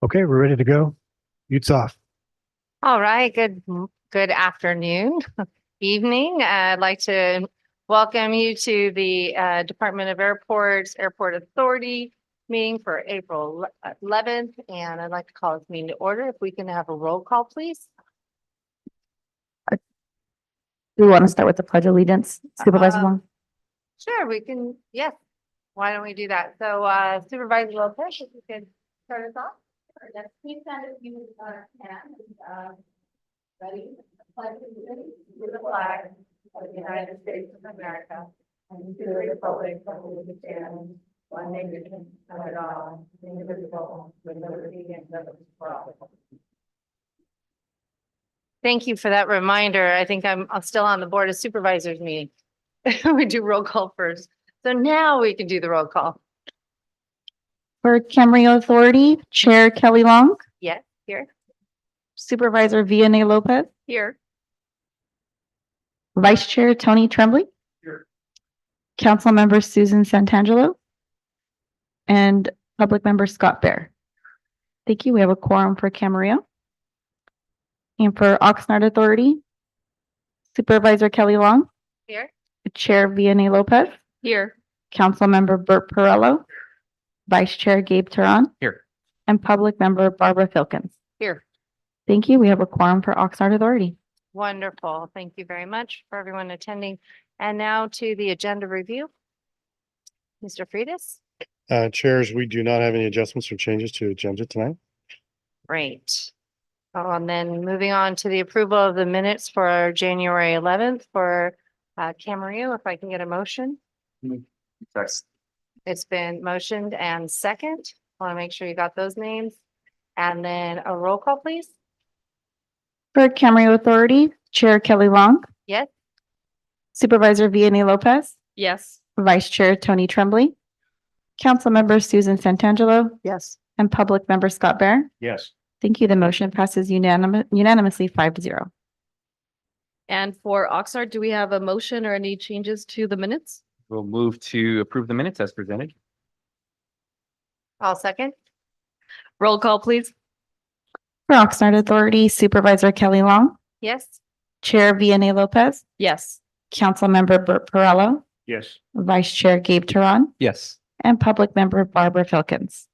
Okay, we're ready to go. Mutes off. All right, good afternoon, evening. I'd like to welcome you to the Department of Airports Airport Authority meeting for April 11th, and I'd like to call this meeting to order. If we can have a roll call, please. Do we want to start with the Pledge of Allegiance, Supervisor Long? Sure, we can. Yes. Why don't we do that? So Supervisor Lopez, if you could start us off. Yes, please stand if you can. Ready? Pledge allegiance to the flag of the United States of America and to the republic for which it stands, one nation under God, indivisible, with liberty and justice for all. Thank you for that reminder. I think I'm still on the Board of Supervisors meeting. We do roll call first. So now we can do the roll call. For Camarillo Authority, Chair Kelly Long, Yes, here. Supervisor Vianney Lopez, Here. Vice Chair Tony Tremblay. Here. Council Member Susan Santangelo, and Public Member Scott Bear. Thank you. We have a quorum for Camarillo. And for Oxnard Authority, Supervisor Kelly Long, Here. Chair Vianney Lopez, Here. Council Member Bert Perello, Vice Chair Gabe Teran. Here. And Public Member Barbara Filkins. Here. Thank you. We have a quorum for Oxnard Authority. Wonderful. Thank you very much for everyone attending. And now to the agenda review. Mr. Freitas. Chairs, we do not have any adjustments or changes to agenda tonight. Great. And then moving on to the approval of the minutes for January 11th for Camarillo, if I can get a motion. It's been motioned and second. I want to make sure you got those names. And then a roll call, please. For Camarillo Authority, Chair Kelly Long, Yes. Supervisor Vianney Lopez, Yes. Vice Chair Tony Tremblay, Council Member Susan Santangelo, Yes. and Public Member Scott Bear. Yes. Thank you. The motion passes unanimously 5-0. And for Oxnard, do we have a motion or any changes to the minutes? We'll move to approve the minutes as presented. I'll second. Roll call, please. For Oxnard Authority, Supervisor Kelly Long, Yes. Chair Vianney Lopez, Yes. Council Member Bert Perello, Yes. Vice Chair Gabe Teran, Yes. and Public Member Barbara Filkins.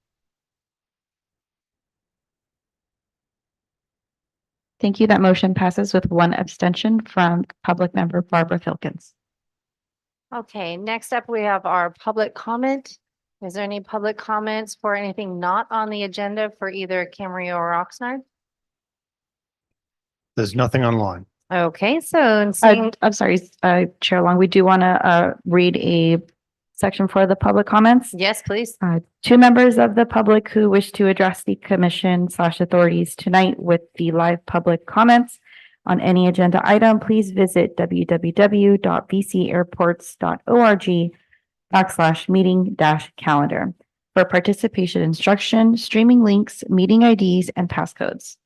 Thank you. That motion passes with one abstention from Public Member Barbara Filkins. Okay, next up, we have our public comment. Is there any public comments for anything not on the agenda for either Camarillo or Oxnard? There's nothing online. Okay, so seeing, I'm sorry, Chair Long, we do want to read a section for the public comments. yes, please. Two members of the public who wish to address the commission/authorities tonight with the live public comments on any agenda item, please visit www.bcairports.org/meeting-calendar for participation instruction, streaming links, meeting IDs, and passcodes.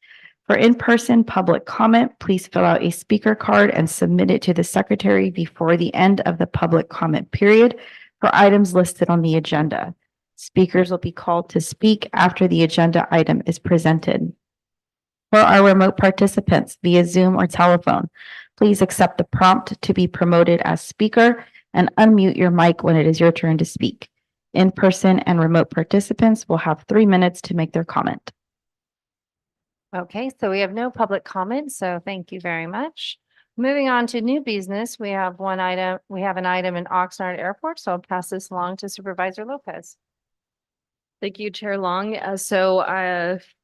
For in-person public comment, please fill out a speaker card and submit it to the secretary before the end of the public comment period for items listed on the agenda. Speakers will be called to speak after the agenda item is presented. For our remote participants via Zoom or telephone, please accept the prompt to be promoted as speaker and unmute your mic when it is your turn to speak. In-person and remote participants will have 3 minutes to make their comment. Okay, so we have no public comments, so thank you very much. Moving on to new business, we have an item in Oxnard Airport, so I'll pass this along to Supervisor Lopez. Thank you, Chair Long.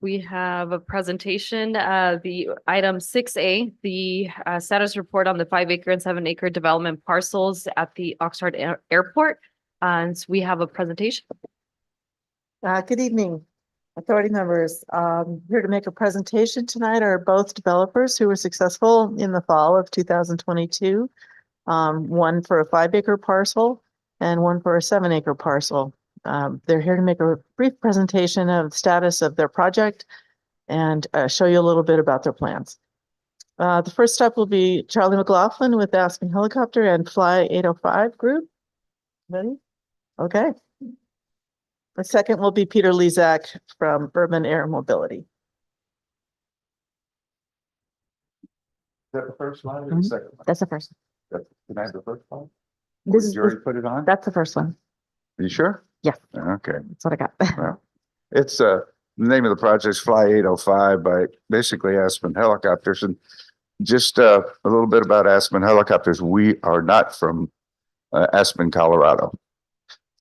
We have a presentation, the item 6A, the status report on the 5-acre and 7-acre development parcels at the Oxnard Airport. And so we have a presentation. Good evening, authority members. Here to make a presentation tonight are both developers who were successful in the fall of 2022. One for a 5-acre parcel and one for a 7-acre parcel. They're here to make a brief presentation of the status of their project and show you a little bit about their plans. The first step will be Charlie McLaughlin with Aspen Helicopter and Fly 805 Group. Ready? Okay. The second will be Peter Lezak from Urban Air Mobility. that the first slide or the second one? That's the first. Can I have the first slide? This Did is, you already put it on? that's the first one. Are you sure? Yes. Okay. That's what I got. Well, it's, the name of the project's Fly 805 by basically Aspen Helicopters. And just, a little bit about Aspen Helicopters. We are not from, Aspen, Colorado.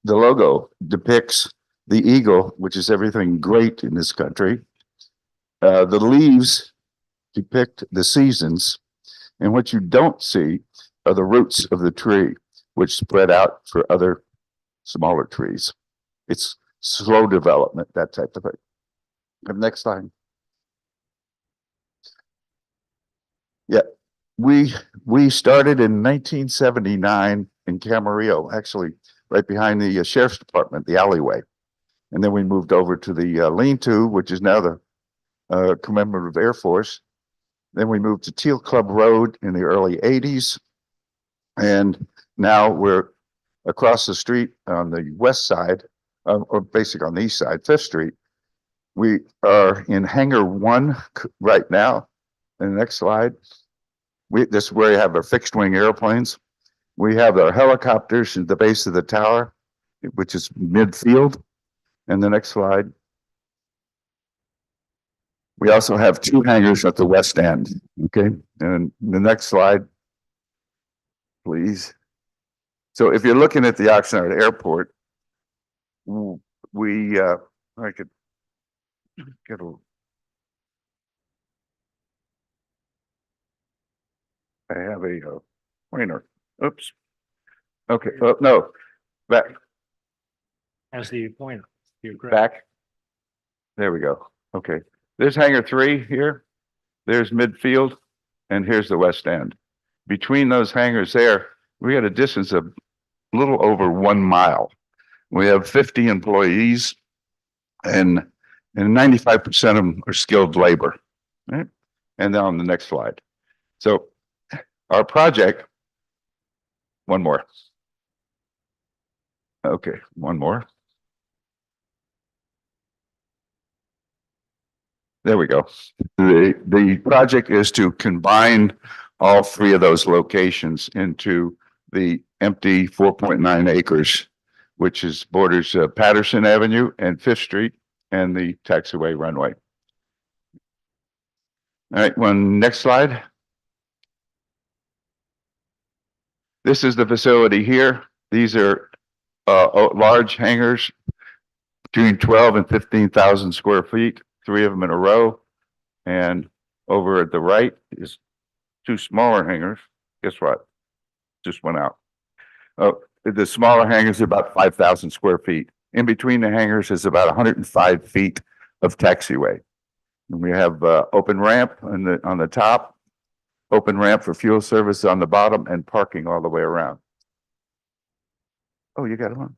The logo depicts the eagle, which is everything great in this country. The leaves depict the seasons. And what you don't see are the roots of the tree, which spread out for other smaller trees. It's slow development, that type of thing. The next slide. Yeah, we started in 1979 in Camarillo, actually right behind the sheriff's department, the alleyway. And then we moved over to the lean-to, which is now the Commemorative Air Force. Then we moved to Teal Club Road in the early 80s. And now we're across the street on the west side, or basically on the east side, 5th Street. We are in Hangar 1 right now. And the next slide. This is where you have our fixed wing airplanes. We have our helicopters at the base of the tower, which is midfield. And the next slide. We also have 2 hangars at the west end. Okay. And the next slide, please. So if you're looking at the Oxnard Airport, I could get a. I have a pointer. Oops. Okay. Oh, no. Back. As the pointer. You're correct. Back. There we go. Okay. There's hangar 3 here. There's midfield. And here's the west end. Between those hangars there, we got a distance of a little over 1 mile. We have 50 employees and 95% of them are skilled labor. Right? And then on the next slide. So our project, one more. Okay, one more. There we go. The project is to combine all 3 of those locations into the empty 4.9 acres, which is borders Patterson Avenue and 5th Street and the taxiway runway. All right, next slide. This is the facility here. These are large hangars between 12 and 15,000 square feet, 3 of them in a row. And over at the right is 2 smaller hangars. Guess what? Just went out. The smaller hangars are about 5,000 square feet. In between the hangars is about 105 feet of taxiway. And we have open ramp on the top, open ramp for fuel service on the bottom, and parking all the way around. Oh, you got one.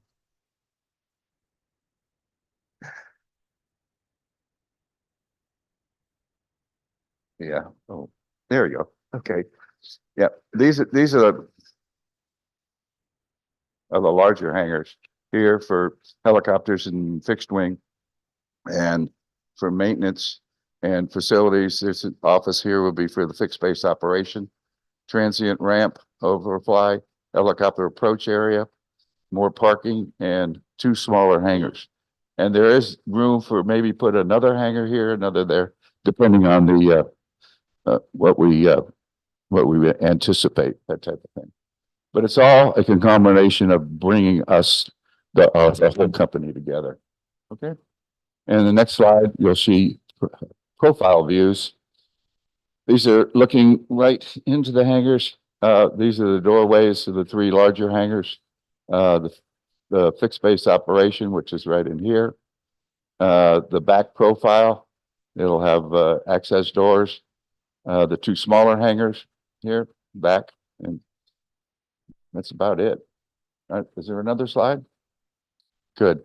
Yeah. Oh, there you go. Okay. Yeah. These are the larger hangars here for helicopters and fixed wing, and for maintenance and facilities. There's an office here will be for the fixed base operation, transient ramp, overfly, helicopter approach area, more parking, and 2 smaller hangars. And there is room for maybe put another hangar here, another there, depending on the what we anticipate, that type of thing. But it's all a combination of bringing us the whole company together. Okay. And the next slide, you'll see profile views. These are looking right into the hangars. These are the doorways to the 3 larger hangars. The fixed base operation, which is right in here. The back profile, it'll have access doors. The 2 smaller hangars here, back, and that's about it. All right, is there another slide? Good.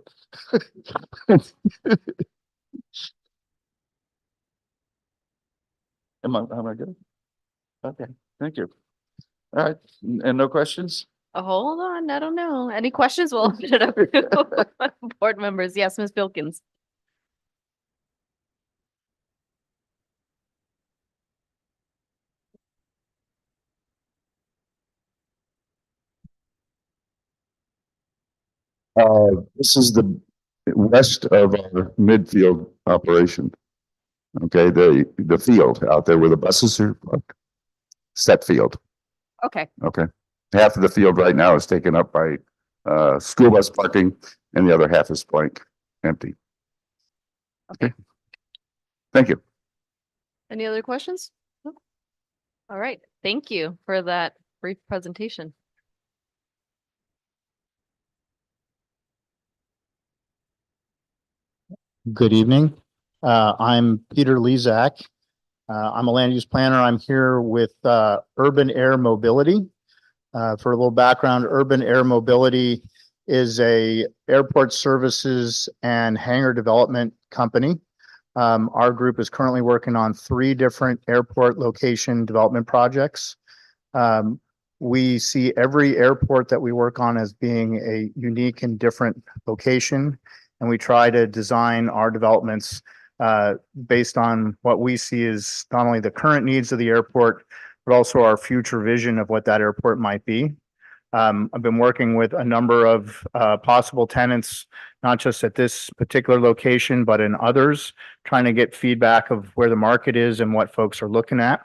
Am I good? Okay, thank you. All right, and no questions? Hold on, I don't know. Any questions? We'll open it up to board members. Yes, Ms. Bilkins. This is the west of our midfield operation. Okay, the field out there where the buses are parked. Set field, Okay, okay? Half of the field right now is taken up by school bus parking and the other half is blank, empty. okay. Thank you. Any other questions? No? All right, thank you for that brief presentation. Good evening. I'm Peter Lezak. I'm a land use planner. I'm here with Urban Air Mobility. For a little background, Urban Air Mobility is a airport services and hangar development company. Our group is currently working on 3 different airport location development projects. We see every airport that we work on as being a unique and different location. And we try to design our developments based on what we see as not only the current needs of the airport, but also our future vision of what that airport might be. I've been working with a number of possible tenants, not just at this particular location, but in others, trying to get feedback of where the market is and what folks are looking at.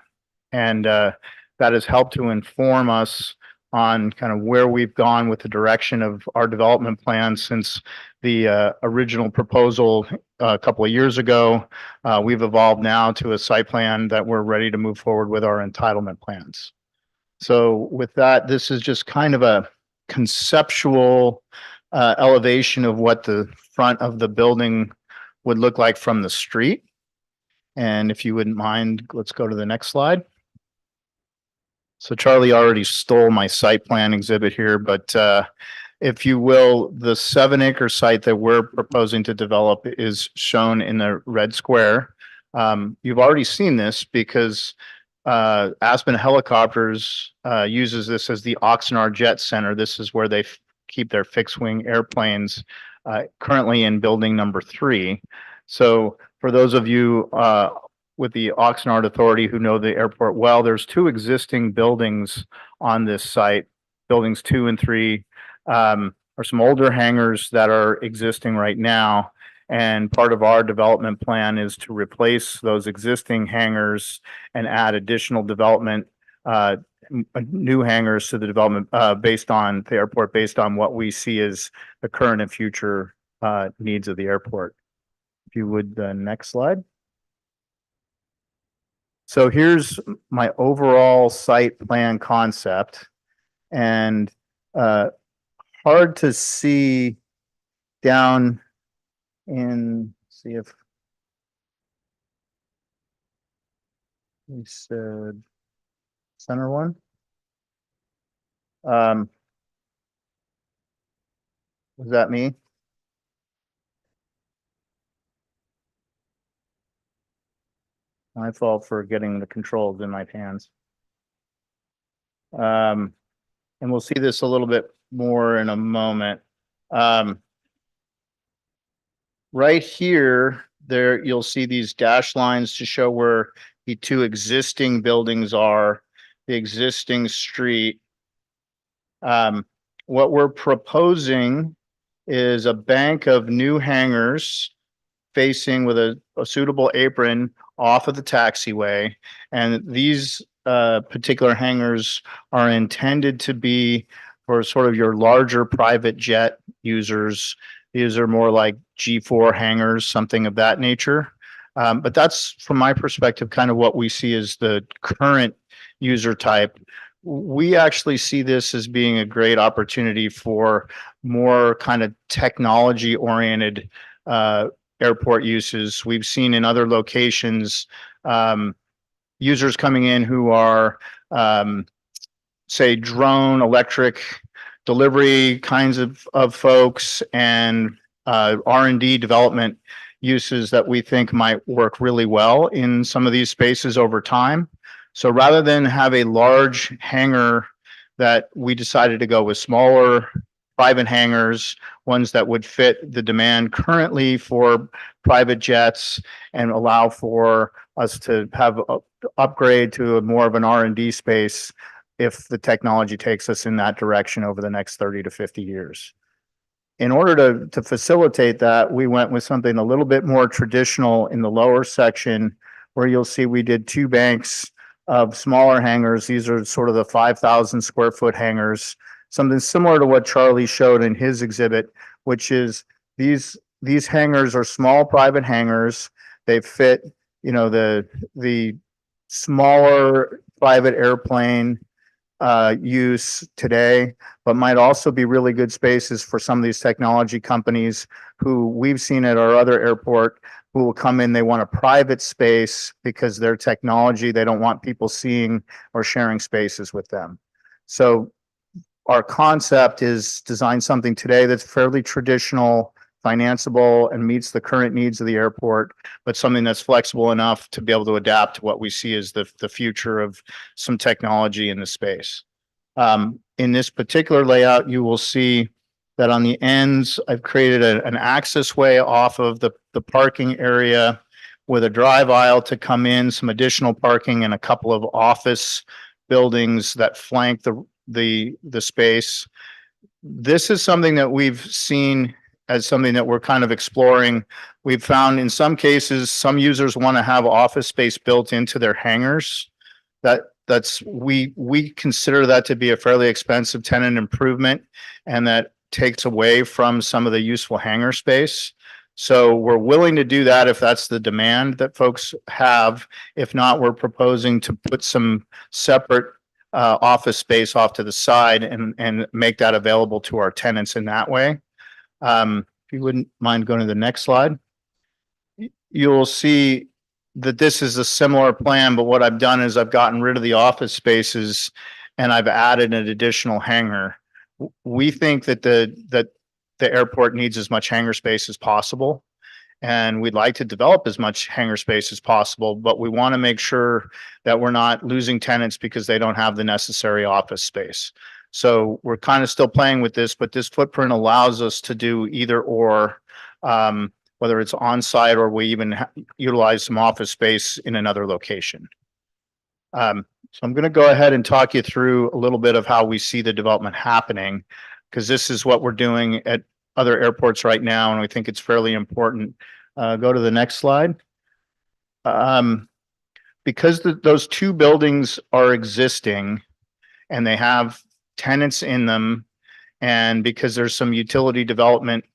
And that has helped to inform us on kind of where we've gone with the direction of our development plan since the original proposal a couple of years ago. We've evolved now to a site plan that we're ready to move forward with our entitlement plans. So with that, this is just kind of a conceptual elevation of what the front of the building would look like from the street. And if you wouldn't mind, let's go to the next slide. So Charlie already stole my site plan exhibit here, but if you will, the 7-acre site that we're proposing to develop is shown in the red square. You've already seen this because Aspen Helicopters uses this as the Oxnard Jet Center. This is where they keep their fixed-wing airplanes currently in building number 3. So for those of you with the Oxnard Authority who know the airport well, there's 2 existing buildings on this site. Buildings 2 and 3 are some older hangars that are existing right now. And part of our development plan is to replace those existing hangars and add additional development, new hangars to the development based on the airport, based on what we see as the current and future needs of the airport. If you would, the next slide. So here's my overall site plan concept, and hard to see down in, see if we said center one. Was that me? My fault for getting the controls in my hands. And we'll see this a little bit more in a moment. Right here, there you'll see these dash lines to show where the 2 existing buildings are, the existing street. What we're proposing is a bank of new hangars facing with a suitable apron off of the taxiway. And these particular hangars are intended to be for sort of your larger private jet users. These are more like G4 hangars, something of that nature. But that's, from my perspective, kind of what we see as the current user type. We actually see this as being a great opportunity for more kind of technology-oriented airport uses. We've seen in other locations users coming in who are, say, drone, electric delivery kinds of folks, and R&D development uses that we think might work really well in some of these spaces over time. So rather than have a large hangar that we decided to go with smaller private hangars, ones that would fit the demand currently for private jets and allow for us to have upgrade to a more of an R&D space if the technology takes us in that direction over the next 30 to 50 years. In order to facilitate that, we went with something a little bit more traditional in the lower section, where you'll see we did two banks of smaller hangars. These are sort of the 5,000 square foot hangars, something similar to what Charlie showed in his exhibit, which is these hangars are small private hangars. They fit, you know, the smaller private airplane use today, but might also be really good spaces for some of these technology companies who we've seen at our other airport, who will come in, they want a private space because their technology, they don't want people seeing or sharing spaces with them. So our concept is design something today that's fairly traditional, financeable, and meets the current needs of the airport, but something that's flexible enough to be able to adapt to what we see as the future of some technology in the space. In this particular layout, you will see that on the ends, I've created an access way off of the parking area with a drive aisle to come in, some additional parking, and a couple of office buildings that flank the space. This is something that we've seen as something that we're kind of exploring. We've found in some cases, some users want to have office space built into their hangars. We consider that to be a fairly expensive tenant improvement, and that takes away from some of the useful hangar space. So we're willing to do that if that's the demand that folks have. If not, we're proposing to put some separate office space off to the side and make that available to our tenants in that way. If you wouldn't mind going to the next slide, you'll see that this is a similar plan, but what I've done is I've gotten rid of the office spaces and I've added an additional hangar. We think that the airport needs as much hangar space as possible, and we'd like to develop as much hangar space as possible, but we want to make sure that we're not losing tenants because they don't have the necessary office space. So we're kind of still playing with this, but this footprint allows us to do either or, whether it's on site or we even utilize some office space in another location. So I'm going to go ahead and talk you through a little bit of how we see the development happening, because this is what we're doing at other airports right now, and we think it's fairly important. Go to the next slide. Because those two buildings are existing and they have tenants in them, and because there's some utility development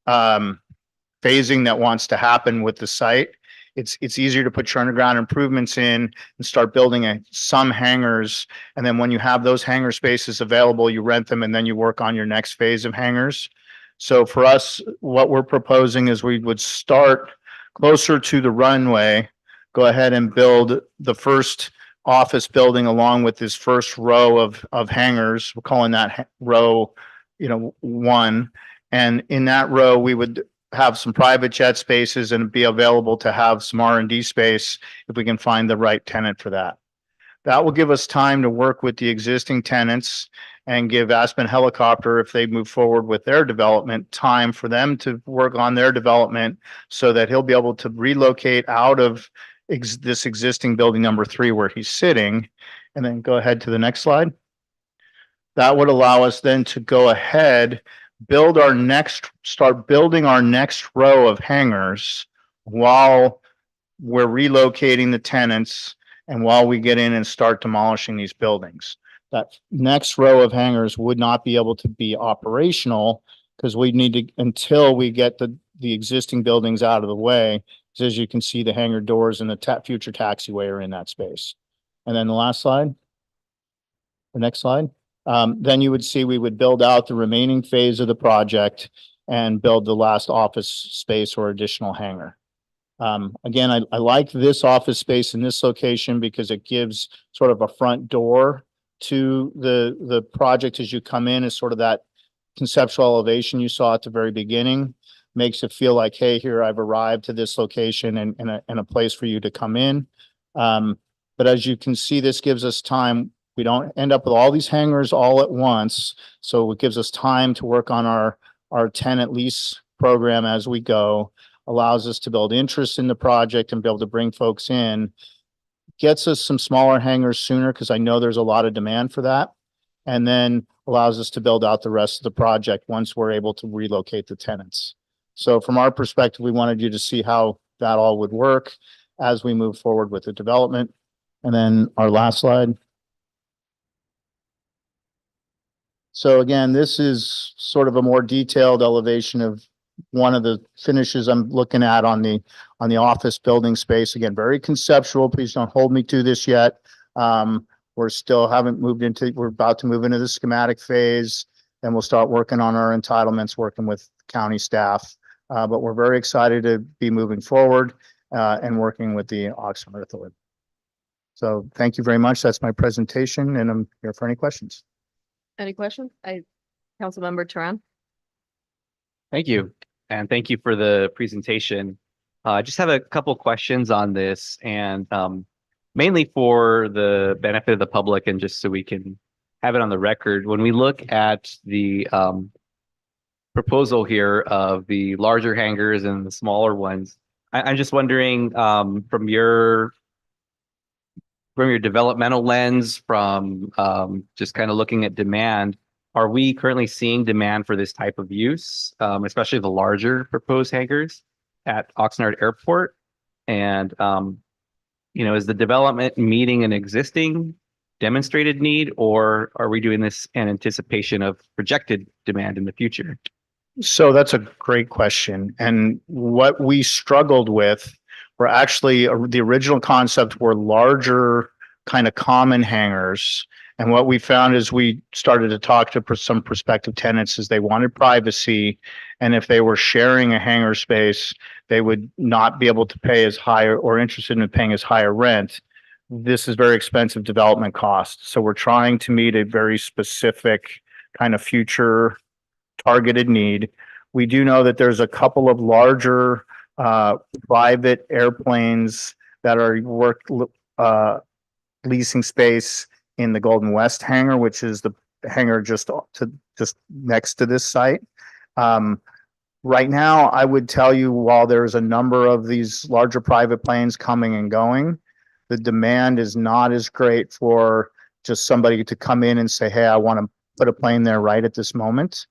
phasing that wants to happen with the site, it's easier to put your underground improvements in and start building some hangars. And then when you have those hangar spaces available, you rent them and then you work on your next phase of hangars. So for us, what we're proposing is we would start closer to the runway, go ahead and build the first office building along with this first row of hangars. We're calling that row, 1. And in that row, we would have some private jet spaces and be available to have some R&D space if we can find the right tenant for that. That will give us time to work with the existing tenants and give Aspen Helicopter, if they move forward with their development, time for them to work on their development so that he'll be able to relocate out of this existing building number 3 where he's sitting. And then go ahead to the next slide. That would allow us then to go ahead, start building our next row of hangars while we're relocating the tenants and while we get in and start demolishing these buildings. That next row of hangars would not be able to be operational because we need to, until we get the existing buildings out of the way. As you can see, the hangar doors and the future taxiway are in that space. And then the last slide, the next slide. Then you would see we would build out the remaining phase of the project and build the last office space or additional hangar. Again, I like this office space in this location because it gives sort of a front door to the project as you come in, is sort of that conceptual elevation you saw at the very beginning. Makes it feel like, hey, here I've arrived to this location and a place for you to come in. But as you can see, this gives us time We don't end up with all these hangars all at once. So it gives us time to work on our tenant lease program as we go, allows us to build interest in the project and be able to bring folks in, gets us some smaller hangars sooner because I know there's a lot of demand for that. And then allows us to build out the rest of the project once we're able to relocate the tenants. So from our perspective, we wanted you to see how that all would work as we move forward with the development. And then our last slide. So again, this is sort of a more detailed elevation of one of the finishes I'm looking at on the office building space. Again, very conceptual. Please don't hold me to this yet. We're still haven't moved into, we're about to move into the schematic phase. Then we'll start working on our entitlements, working with county staff. But we're very excited to be moving forward and working with the Oxnard Authority. So thank you very much. That's my presentation, and I'm here for any questions. Any questions? Councilmember Turan. Thank you. And thank you for the presentation. I just have a couple questions on this, and mainly for the benefit of the public and just so we can have it on the record. When we look at the proposal here of the larger hangars and the smaller ones, I'm just wondering from your developmental lens, from just kind of looking at demand, are we currently seeing demand for this type of use, especially the larger proposed hangars at Oxnard Airport? And, is the development meeting an existing demonstrated need, or are we doing this in anticipation of projected demand in the future? So that's a great question. And what we struggled with were actually the original concept were larger kind of common hangars. And what we found is we started to talk to some prospective tenants is they wanted privacy. And if they were sharing a hangar space, they would not be able to pay as high or interested in paying as high a rent. This is very expensive development cost. So we're trying to meet a very specific kind of future targeted need. We do know that there's a couple of larger private airplanes that are leasing space in the Golden West hangar, which is the hangar just next to this site. Right now, I would tell you, while there's a number of these larger private planes coming and going, the demand is not as great for just somebody to come in and say, hey, I want to put a plane there right at this moment.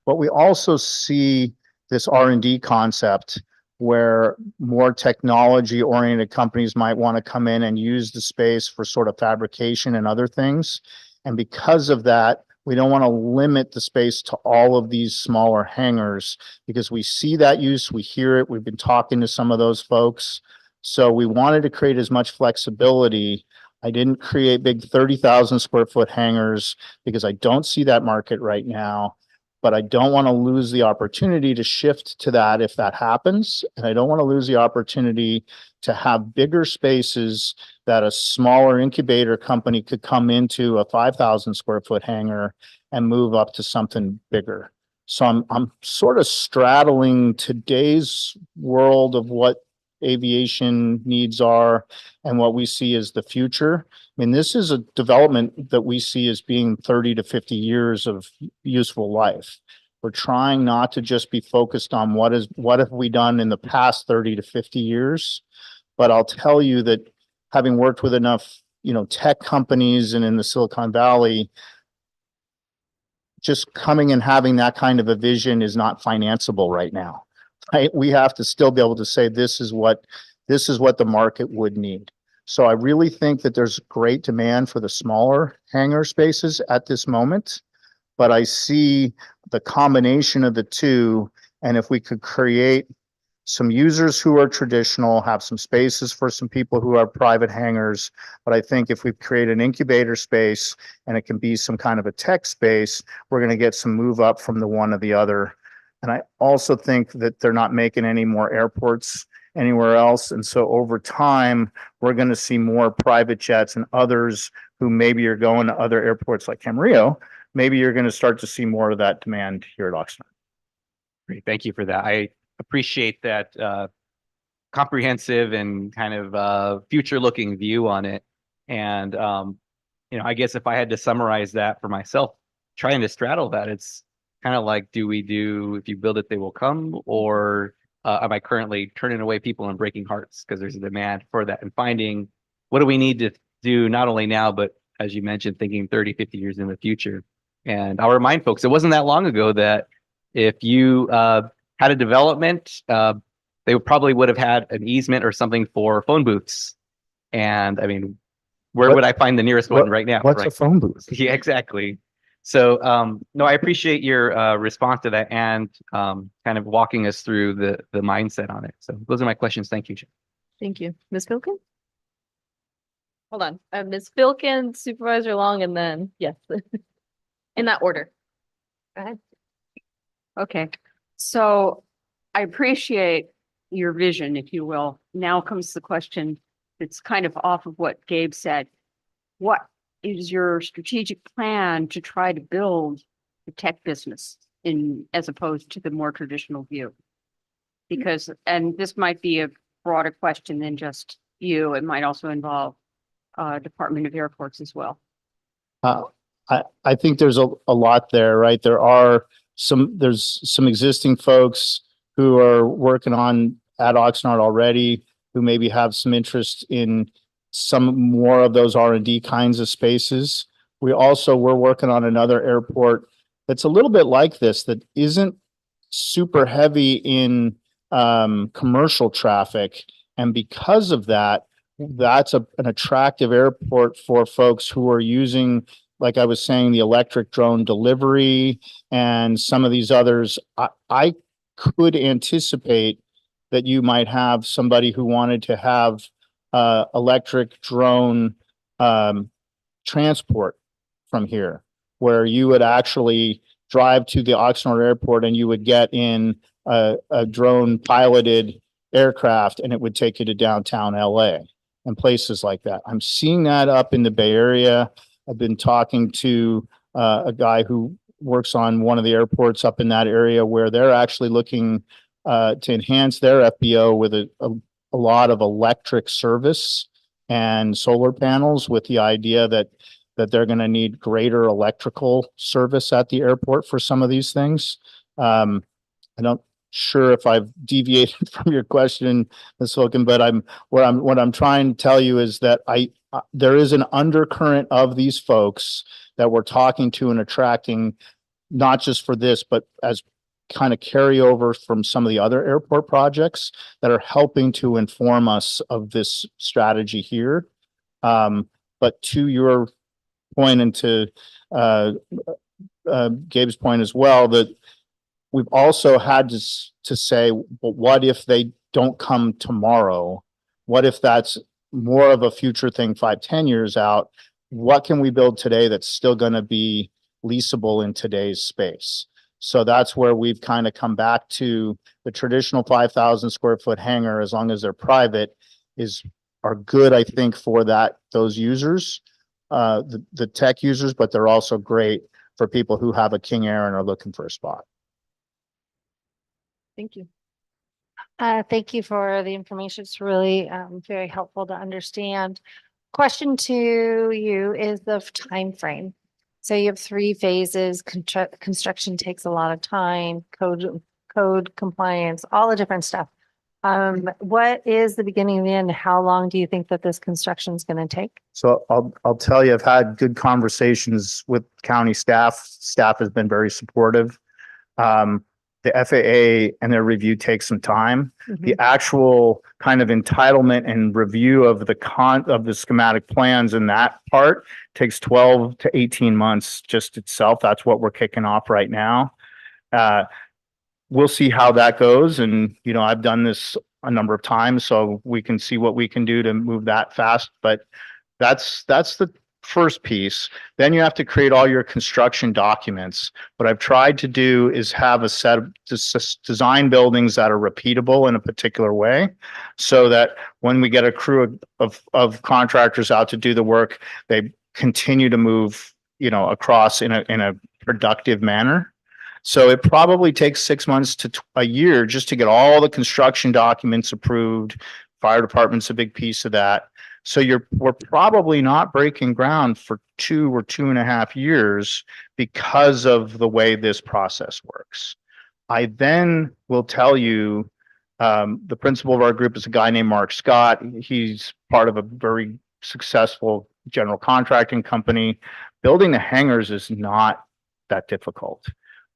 But we also see this R&D concept where more technology-oriented companies might want to come in and use the space for sort of fabrication and other things. And because of that, we don't want to limit the space to all of these smaller hangars because we see that use, we hear it, we've been talking to some of those folks. So we wanted to create as much flexibility. I didn't create big 30,000 square foot hangars because I don't see that market right now. But I don't want to lose the opportunity to shift to that if that happens. And I don't want to lose the opportunity to have bigger spaces that a smaller incubator company could come into a 5,000 square foot hangar and move up to something bigger. So I'm sort of straddling today's world of what aviation needs are and what we see as the future. I mean, this is a development that we see as being 30 to 50 years of useful life. We're trying not to just be focused on what have we done in the past 30 to 50 years. But I'll tell you that having worked with enough, tech companies and in the Silicon Valley, just coming and having that kind of a vision is not financeable right now. Right? We have to still be able to say this is what the market would need. So I really think that there's great demand for the smaller hangar spaces at this moment, but I see the combination of the two. And if we could create some users who are traditional, have some spaces for some people who are private hangars, but I think if we create an incubator space and it can be some kind of a tech space, we're going to get some move up from the one or the other. And I also think that they're not making any more airports anywhere else. And so over time, we're going to see more private jets and others who maybe are going to other airports like Camarillo. Maybe you're going to start to see more of that demand here at Oxnard. Great. Thank you for that. I appreciate that comprehensive and kind of future looking view on it. And I guess if I had to summarize that for myself, trying to straddle that, it's kind of like, if you build it, they will come, or am I currently turning away people and breaking hearts because there's a demand for that, and finding what do we need to do not only now, but as you mentioned, thinking 30, 50 years in the future. And I'll remind folks, it wasn't that long ago that if you had a development, they probably would have had an easement or something for phone booths. And I mean, where What- would I find the nearest one right now? What's a Right? phone booth? Yeah, exactly. So, no, I appreciate your response to that, and kind of walking us through the mindset on it. So those are my questions. Thank you, Jim. Thank you. Ms. Filkin? Hold on. Ms. Filkin, Supervisor Long, and then, yes. In that order. Go ahead. Okay, so I appreciate your vision, if you will. Now comes the question that's kind of off of what Gabe said. What is your strategic plan to try to build the tech business as opposed to the more traditional view? Because, and this might be a broader question than just you, it might also involve Department of Airports as well. I think there's a lot there, right? There's some existing folks who are working on at Oxnard already, who maybe have some interest in some more of those R&D kinds of spaces. We're working on another airport that's a little bit like this, that isn't super heavy in commercial traffic. And because of that, that's an attractive airport for folks who are using, like I was saying, the electric drone delivery and some of these others. I could anticipate that you might have somebody who wanted to have electric drone transport from here, where you would actually drive to the Oxnard airport and you would get in a drone piloted aircraft, and it would take you to downtown LA and places like that. I'm seeing that up in the Bay Area. I've been talking to a guy who works on one of the airports up in that area, where they're actually looking to enhance their FBO with a lot of electric service and solar panels, with the idea that they're going to need greater electrical service at the airport for some of these things. I'm not sure if I've deviated from your question, Ms. Wilkin, but what I'm trying to tell you is that there is an undercurrent of these folks that we're talking to and attracting, not just for this, but as kind of carryover from some of the other airport projects that are helping to inform us of this strategy here. But to your point, and to Gabe's point as well, that we've also had to say, but what if they don't come tomorrow? What if that's more of a future thing, 5-10 years out? What can we build today that's still going to be leasable in today's space? So that's where we've kind of come back to the traditional 5,000 square foot hangar, as long as they're private, are good, I think, for those users, the tech users, but they're also great for people who have a King Air and are looking for a spot. Thank you. Thank you for the information. It's really very helpful to understand. Question to you is the time frame. So you have 3 phases. Construction takes a lot of time, code compliance, all the different stuff. What is the beginning and the end? How long do you think that this construction is going to take? So I'll tell you, I've had good conversations with county staff. Staff has been very supportive. The FAA and their review takes some time. The actual kind of entitlement and review of the schematic plans in that part takes 12 to 18 months just itself. That's what we're kicking off right now. We'll see how that goes. And, I've done this a number of times, so we can see what we can do to move that fast. But that's the first piece. Then you have to create all your construction documents. What I've tried to do is have a set of design buildings that are repeatable in a particular way, so that when we get a crew of contractors out to do the work, they continue to move, across in a productive manner. So it probably takes 6 months to a year just to get all the construction documents approved. Fire department's a big piece of that. So we're probably not breaking ground for 2 or 2.5 years because of the way this process works. I then will tell you, the principal of our group is a guy named Mark Scott. He's part of a very successful general contracting company. Building the hangars is not that difficult.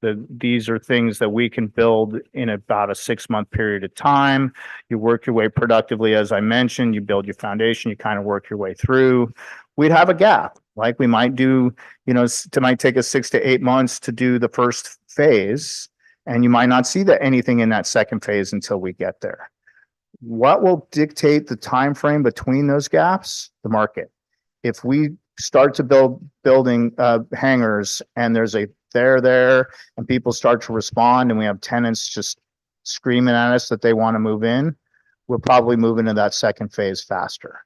These are things that we can build in about a 6-month period of time. You work your way productively, as I mentioned, you build your foundation, you kind of work your way through. We'd have a gap, like we might do, it might take us 6 to 8 months to do the first phase. And you might not see anything in that second phase until we get there. What will dictate the time frame between those gaps? The market. If we start to building hangars and there's a there and people start to respond and we have tenants just screaming at us that they want to move in, we'll probably move into that second phase faster.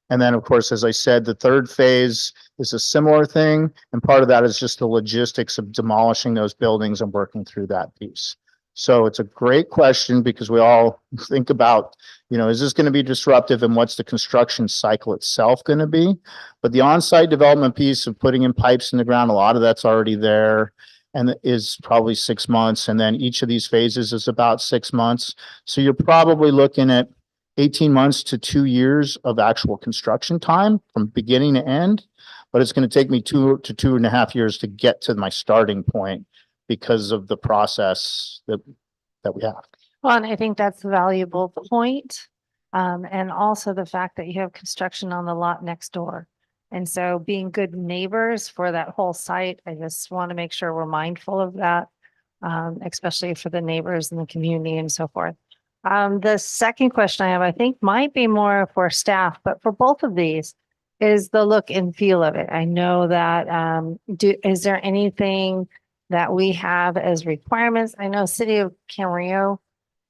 And then, of course, as I said, the third phase is a similar thing. And part of that is just the logistics of demolishing those buildings and working through that piece. So it's a great question because we all think about, is this going to be disruptive and what's the construction cycle itself going to be? But the on-site development piece of putting in pipes in the ground, a lot of that's already there and is probably 6 months. And then each of these phases is about 6 months. So you're probably looking at 18 months to 2 years of actual construction time from beginning to end, but it's going to take me 2 to 2.5 years to get to my starting point because of the process that we have. Well, and I think that's a valuable point. And also the fact that you have construction on the lot next door. And so being good neighbors for that whole site, I just want to make sure we're mindful of that, especially for the neighbors in the community and so forth. The second question I have, I think might be more for staff, but for both of these is the look and feel of it. I know that, is there anything that we have as requirements? I know City of Camarillo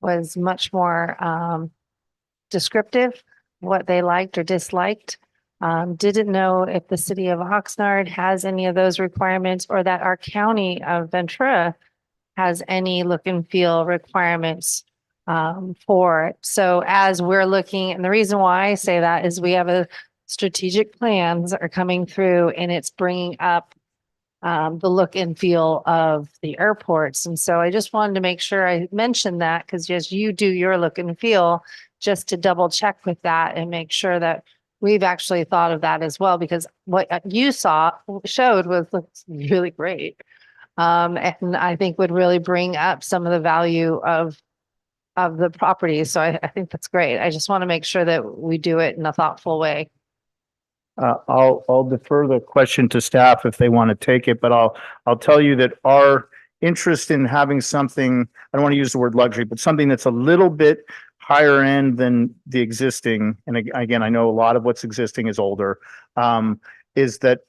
was much more, descriptive, what they liked or disliked. Didn't know if the City of Oxnard has any of those requirements or that our county of Ventura has any look and feel requirements for it. So as we're looking, and the reason why I say that is we have a strategic plans are coming through and it's bringing up the look and feel of the airports. And so I just wanted to make sure I mentioned that because as you do your look and feel, just to double check with that and make sure that we've actually thought of that as well, because what you showed looks really great. And I think would really bring up some of the value of the property. So I think that's great. I just want to make sure that we do it in a thoughtful way. I'll defer the question to staff if they want to take it, but I'll tell you that our interest in having something, I don't want to use the word luxury, but something that's a little bit higher end than the existing. And again, I know a lot of what's existing is older, is that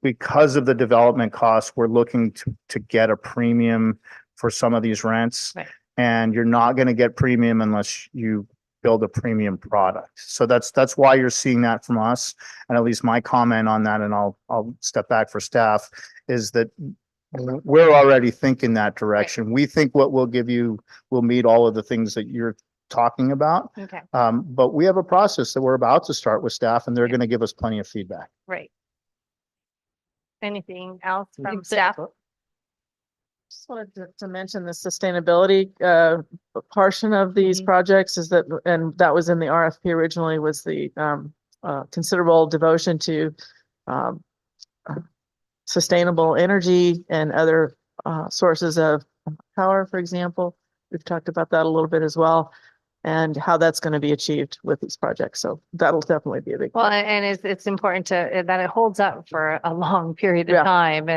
because of the development costs, we're looking to get a premium for some of these rents. Right. And you're not going to get premium unless you build a premium product. So that's why you're seeing that from us. And at least my comment on that, and I'll step back for staff, is that we're already thinking that direction. Right. We think what we'll give you will meet all of the things that you're talking about. Okay. But we have a process that we're about to start with staff and they're going to give us plenty of feedback. Right. Anything else from staff? Just wanted to mention the sustainability portion of these projects is that, and that was in the RFP originally, was the considerable devotion to sustainable energy and other sources of power, for example. We've talked about that a little bit as well, and how that's going to be achieved with these projects. So that'll definitely be a big. Well, and it's important that it holds up for a long period of time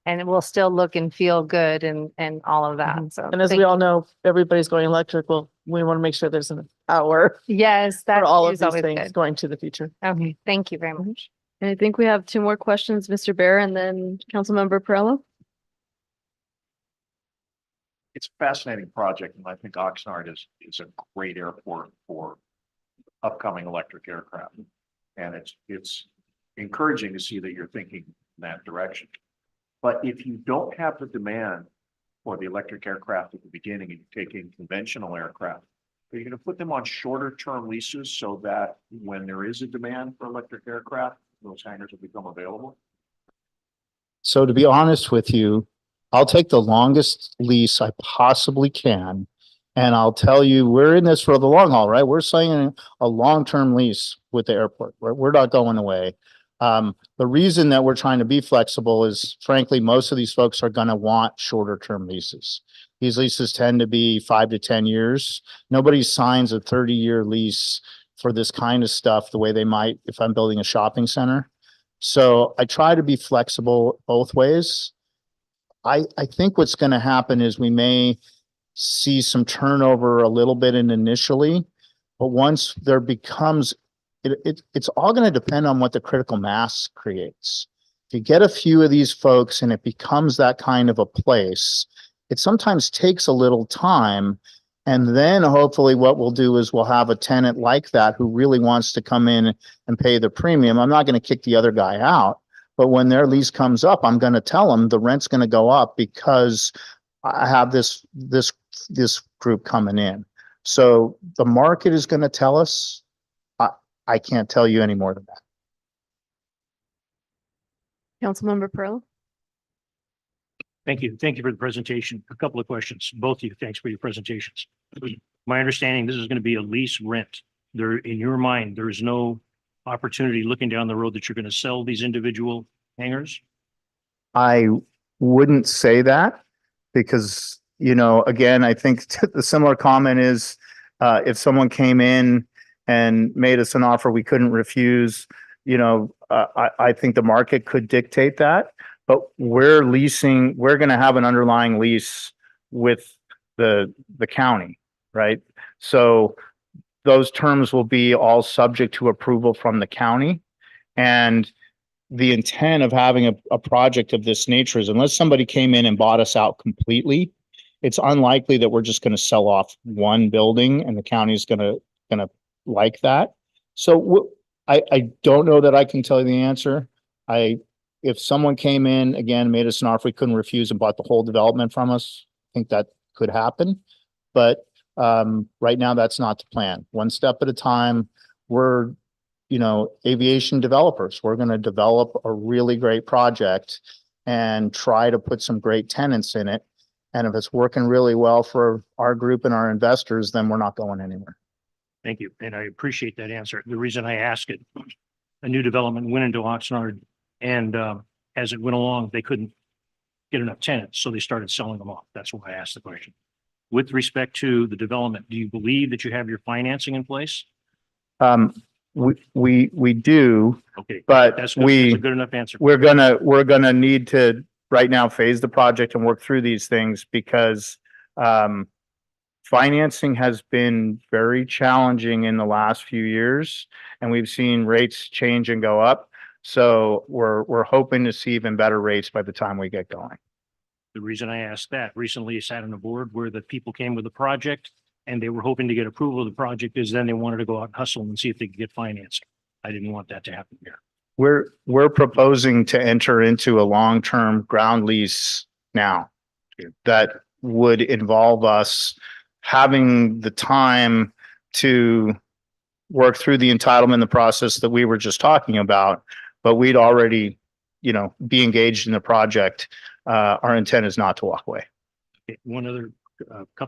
and it will still look and feel good and all of that. So, and as we all know, everybody's going electric. Well, we want to make sure there's an hour. Yes, that's for all of these things good. Going to the future. Okay, thank you very much. And I think we have 2 more questions, Mr. Bear and then Councilmember Perrello. It's a fascinating project, and I think Oxnard is a great airport for upcoming electric aircraft. And it's encouraging to see that you're thinking in that direction. But if you don't have the demand for the electric aircraft at the beginning and you're taking conventional aircraft, are you gonna put them on shorter term leases so that when there is a demand for electric aircraft, those hangars will become available? So to be honest with you, I'll take the longest lease I possibly can. And I'll tell you, we're in this for the long haul, right? We're signing a long-term lease with the airport. We're not going away. The reason that we're trying to be flexible is frankly, most of these folks are going to want shorter term leases. These leases tend to be 5 to 10 years. Nobody signs a 30-year lease for this kind of stuff the way they might if I'm building a shopping center. So I try to be flexible both ways. I think what's going to happen is we may see some turnover a little bit initially, but once there becomes, it's all going to depend on what the critical mass creates. If you get a few of these folks and it becomes that kind of a place, it sometimes takes a little time. And then hopefully what we'll do is we'll have a tenant like that who really wants to come in and pay the premium. I'm not going to kick the other guy out, but when their lease comes up, I'm going to tell them the rent's going to go up because I have this group coming in. So the market is going to tell us. I can't tell you any more than that. Councilmember Pearl. Thank you. Thank you for the presentation. A couple of questions. Both of you, thanks for your presentations. My understanding, this is going to be a lease rent. There, in your mind, there is no opportunity looking down the road that you're going to sell these individual hangars? I wouldn't say that because, again, I think the similar comment is if someone came in and made us an offer we couldn't refuse, I think the market could dictate that. But we're going to have an underlying lease with the county, right? So those terms will be all subject to approval from the county. And the intent of having a project of this nature is unless somebody came in and bought us out completely, it's unlikely that we're just going to sell off one building and the county is going to like that. So I don't know that I can tell you the answer. If someone came in again, made us an offer we couldn't refuse and bought the whole development from us, I think that could happen. But right now that's not the plan. One step at a time. We're aviation developers. We're going to develop a really great project and try to put some great tenants in it. And if it's working really well for our group and our investors, then we're not going anywhere. Thank you. And I appreciate that answer. The reason I ask it, a new development went into Oxnard and as it went along, they couldn't get enough tenants. So they started selling them off. That's why I asked the question. With respect to the development, do you believe that you have your financing in place? We do, Okay, but that's good. That's a good enough answer. we're gonna need to right now phase the project and work through these things because financing has been very challenging in the last few years, and we've seen rates change and go up. So we're hoping to see even better rates by the time we get going. The reason I asked that, recently I sat on a board where the people came with a project and they were hoping to get approval of the project is then they wanted to go out and hustle and see if they could get financing. I didn't want that to happen here. We're proposing to enter into a long-term ground lease now that would involve us having the time to work through the entitlement, the process that we were just talking about, but we'd already, be engaged in the project. Our intent is not to walk away. Okay, one other,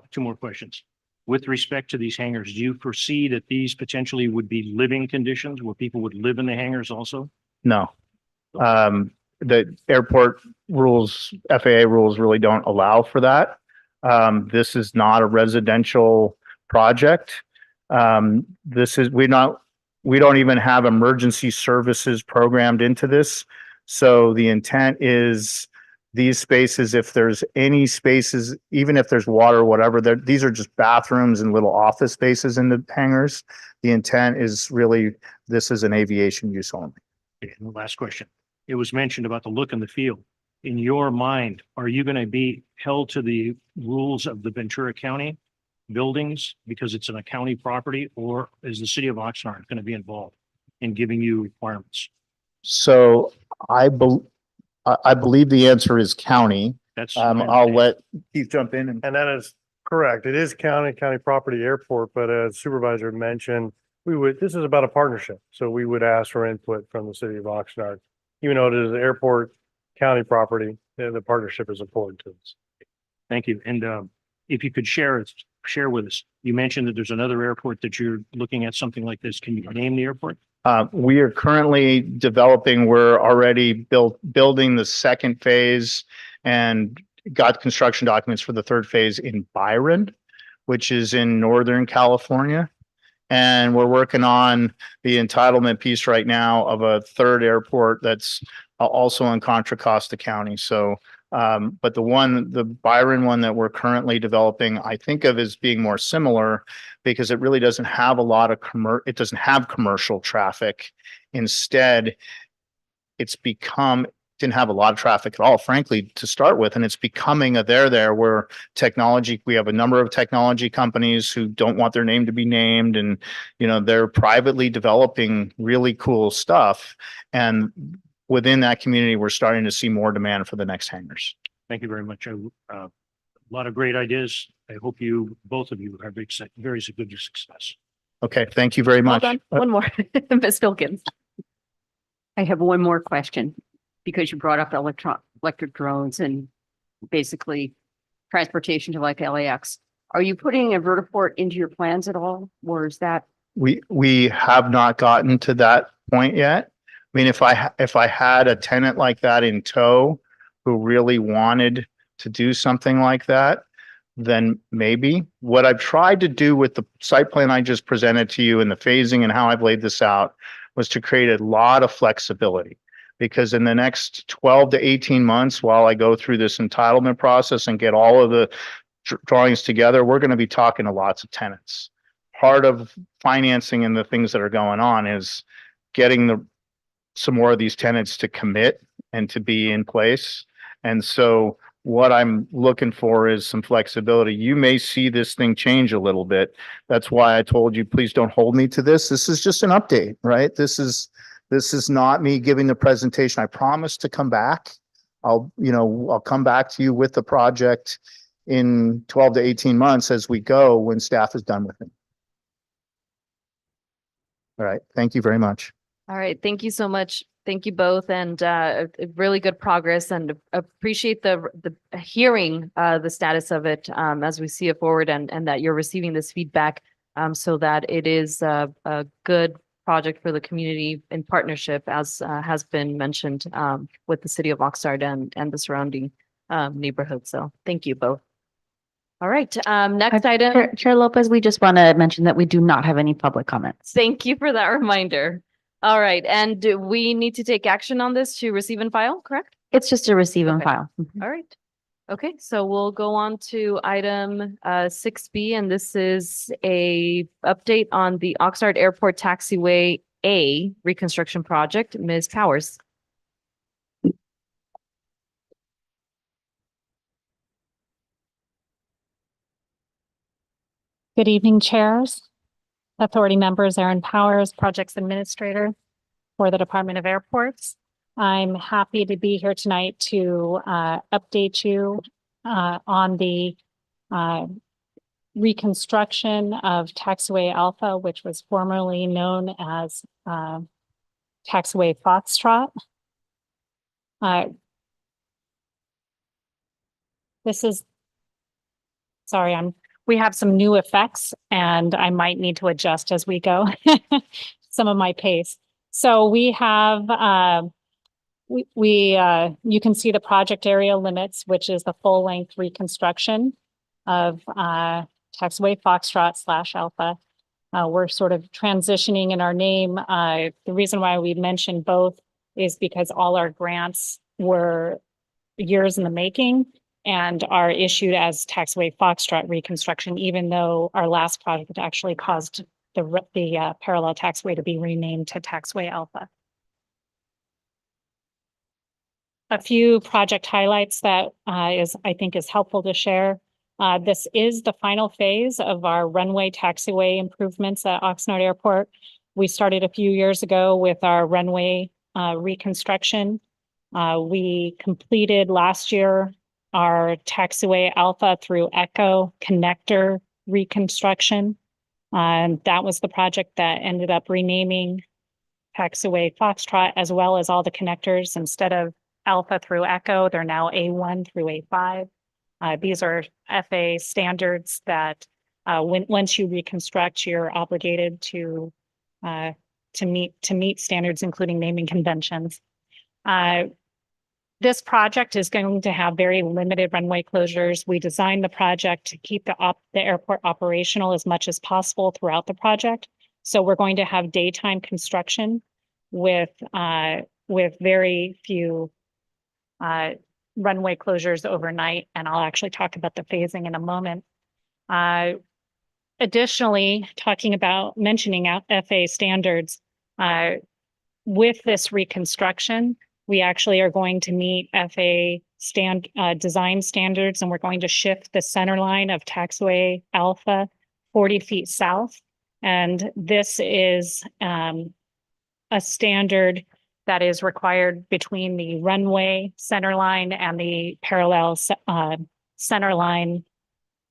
two more questions. With respect to these hangars, do you foresee that these potentially would be living conditions where people would live in the hangars also? No. The airport rules, FAA rules really don't allow for that. This is not a residential project. We don't even have emergency services programmed into this. So the intent is these spaces, if there's any spaces, even if there's water or whatever, these are just bathrooms and little office spaces in the hangars. The intent is really, this is an aviation use only. Okay, and the last question. It was mentioned about the look and the feel. In your mind, are you going to be held to the rules of the Ventura County buildings because it's a county property, or is the city of Oxnard going to be involved in giving you requirements? So I believe the answer is county. That's I'll let Keith jump in. And that is Correct. It is county property airport, but as Supervisor mentioned, this is about a partnership. So we would ask for input from the city of Oxnard. Even though it is airport county property, the partnership is important to us. Thank you. And if you could share with us, you mentioned that there's another airport that you're looking at something like this. Can you name the airport? We are currently we're already building the second phase and got construction documents for the third phase in Byron, which is in Northern California. And we're working on the entitlement piece right now of a third airport that's also in Contra Costa County. So, but the Byron one that we're currently developing, I think of as being more similar because it really doesn't have a lot of it doesn't have commercial traffic. Instead, didn't have a lot of traffic at all, frankly, to start with. And it's becoming a there where we have a number of technology companies who don't want their name to be named. And, they're privately developing really cool stuff. And within that community, we're starting to see more demand for the next hangars. Thank you very much. A lot of great ideas. I hope both of you have very good success. Okay, thank you very much. Hold on, one more, Ms. Filkins. I have one more question because you brought up electric drones and basically transportation to like LAX. Are you putting a vertiport into your plans at all? Or is that? We have not gotten to that point yet. I mean, if I had a tenant like that in tow who really wanted to do something like that, then maybe. What I've tried to do with the site plan I just presented to you and the phasing and how I've laid this out was to create a lot of flexibility. Because in the next 12 to 18 months, while I go through this entitlement process and get all of the drawings together, we're going to be talking to lots of tenants. Part of financing and the things that are going on is getting some more of these tenants to commit and to be in place. And so what I'm looking for is some flexibility. You may see this thing change a little bit. That's why I told you, please don't hold me to this. This is just an update, right? This is not me giving the presentation. I promise to come back. I'll come back to you with the project in 12 to 18 months as we go when staff is done with it. All right. Thank you very much. All right, thank you so much. Thank you both, and really good progress, and appreciate the hearing the status of it as we see it forward, and that you're receiving this feedback so that it is a good project for the community in partnership, as has been mentioned with the city of Oxnard and the surrounding neighborhood. So thank you both. All right, next item. Chair Lopez, we just want to mention that we do not have any public comments. Thank you for that reminder. All right, and do we need to take action on this to receive and file, correct? It's just a receive and Okay. file. All right. Okay, so we'll go on to item 6B, and this is a update on the Oxnard Airport Taxiway A reconstruction project. Ms. Powers. Good evening, chairs, authority members, Erin Powers, Projects Administrator for the Department of Airports. I'm happy to be here tonight to update you on the reconstruction of Taxiway Alpha, which was formerly known as Taxiway Foxtrot. We have some new effects and I might need to adjust as we go some of my pace. So we have, you can see the project area limits, which is the full length reconstruction of Taxiway Foxtrot / Alpha. We're sort of transitioning in our name. The reason why we mentioned both is because all our grants were years in the making and are issued as Taxiway Foxtrot reconstruction, even though our last project actually caused the parallel taxiway to be renamed to Taxiway Alpha. A few project highlights that I think is helpful to share. This is the final phase of our runway taxiway improvements at Oxnard Airport. We started a few years ago with our runway reconstruction. We completed last year our Taxiway Alpha through Echo connector reconstruction. That was the project that ended up renaming Taxiway Foxtrot, as well as all the connectors. Instead of Alpha through Echo, they're now A1 through A5. These are FAA standards that once you reconstruct, you're obligated to meet standards, including naming conventions. This project is going to have very limited runway closures. We designed the project to keep the airport operational as much as possible throughout the project. So we're going to have daytime construction with very few runway closures overnight, and I'll actually talk about the phasing in a moment. Additionally, mentioning out FAA standards, with this reconstruction, we actually are going to meet FAA design standards, and we're going to shift the center line of Taxiway Alpha 40 feet south. And this is a standard that is required between the runway center line and the parallel center line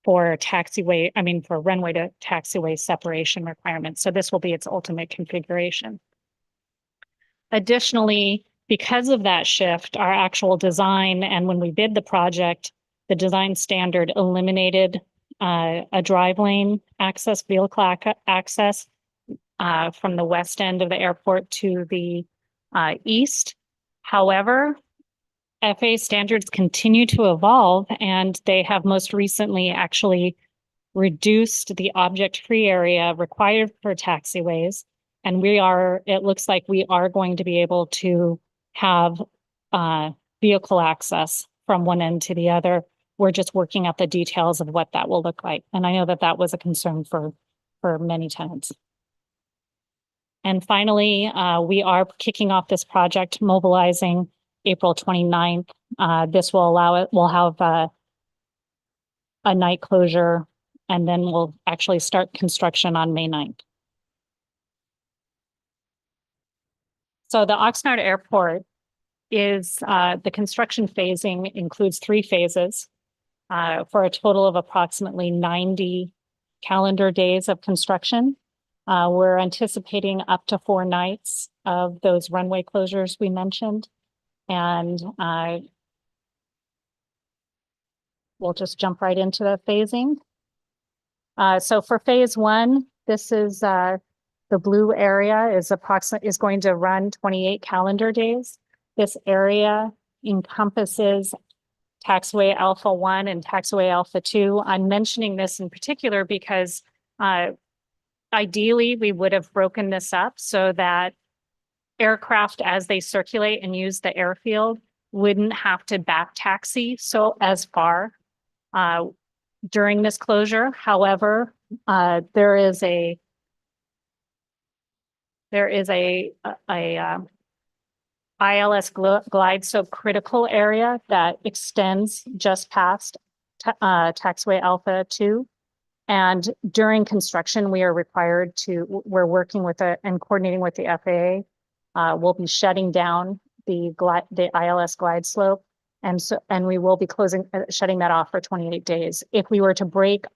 for runway to taxiway separation requirements. So this will be its ultimate configuration. Additionally, because of that shift, our actual design, and when we bid the project, the design standard eliminated a drive lane access, vehicle access from the west end of the airport to the east. However, FAA standards continue to evolve, and they have most recently actually reduced the object-free area required for taxiways. And it looks like we are going to be able to have vehicle access from one end to the other. We're just working out the details of what that will look like. And I know that that was a concern for many tenants. And finally, we are kicking off this project, mobilizing April 29th. This will we'll have a night closure, and then we'll actually start construction on May 9th. So the Oxnard Airport is, the construction phasing includes 3 phases for a total of approximately 90 calendar days of construction. We're anticipating up to 4 nights of those runway closures we mentioned. And we'll just jump right into the phasing. So for phase 1, this is the blue area is going to run 28 calendar days. This area encompasses Taxiway Alpha 1 and Taxiway Alpha 2. I'm mentioning this in particular because ideally we would have broken this up so that aircraft, as they circulate and use the airfield, wouldn't have to back taxi as far during this closure. However, there is a ILS glide slope critical area that extends just past Taxiway Alpha 2. And during construction, we're working with and coordinating with the FAA. We'll be shutting down the ILS glide slope. And we will be shutting that off for 28 days. If we were to break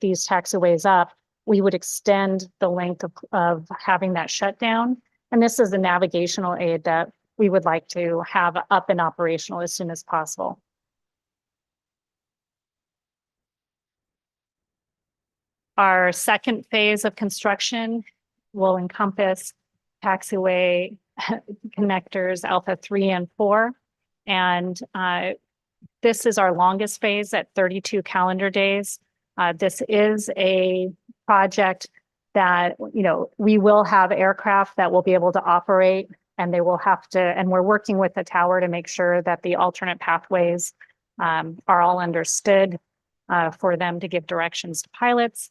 these taxiways up, we would extend the length of having that shut down. And this is a navigational aid that we would like to have up and operational as soon as possible. Our second phase of construction will encompass taxiway connectors Alpha 3 and 4. And this is our longest phase at 32 calendar days. This is a project that, we will have aircraft that will be able to operate, and they will have to, and we're working with the tower to make sure that the alternate pathways are all understood for them to give directions to pilots.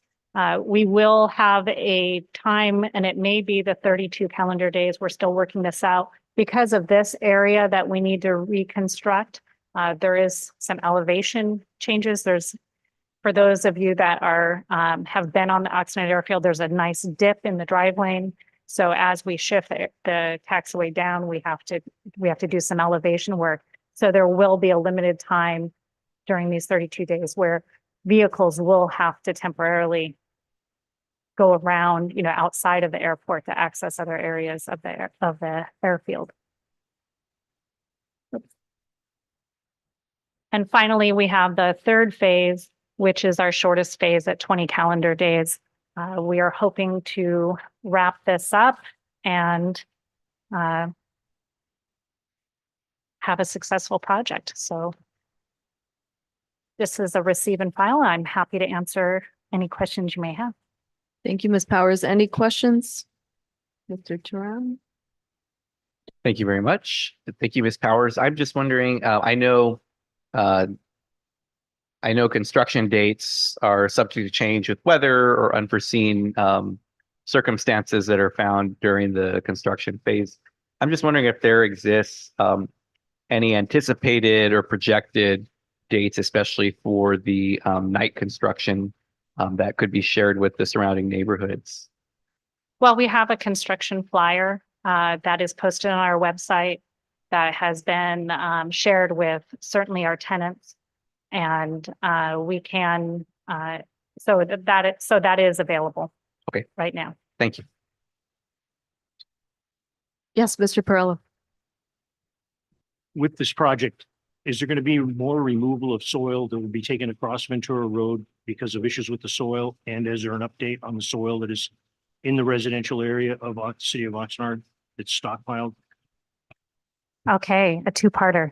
We will have a time, and it may be the 32 calendar days. We're still working this out. Because of this area that we need to reconstruct, there is some elevation changes. For those of you that have been on the Oxnard airfield, there's a nice dip in the drive lane. So as we shift the taxiway down, we have to do some elevation work. So there will be a limited time during these 32 days where vehicles will have to temporarily go around, outside of the airport to access other areas of the airfield. And finally, we have the third phase, which is our shortest phase at 20 calendar days. We are hoping to wrap this up and have a successful project. So this is a receive and file. I'm happy to answer any questions you may have. Thank you, Ms. Powers. Any questions? Mr. Turan? Thank you very much. Thank you, Ms. Powers. I'm just wondering, I know construction dates are subject to change with weather or unforeseen circumstances that are found during the construction phase. I'm just wondering if there exists any anticipated or projected dates, especially for the night construction that could be shared with the surrounding neighborhoods. Well, we have a construction flyer that is posted on our website that has been shared with certainly our tenants. And we can, so that is available. Okay. Right now. Thank you. Yes, Mr. Perrello. With this project, is there going to be more removal of soil that will be taken across Ventura Road because of issues with the soil? And is there an update on the soil that is in the residential area of the city of Oxnard that's stockpiled? Okay, a two-parter.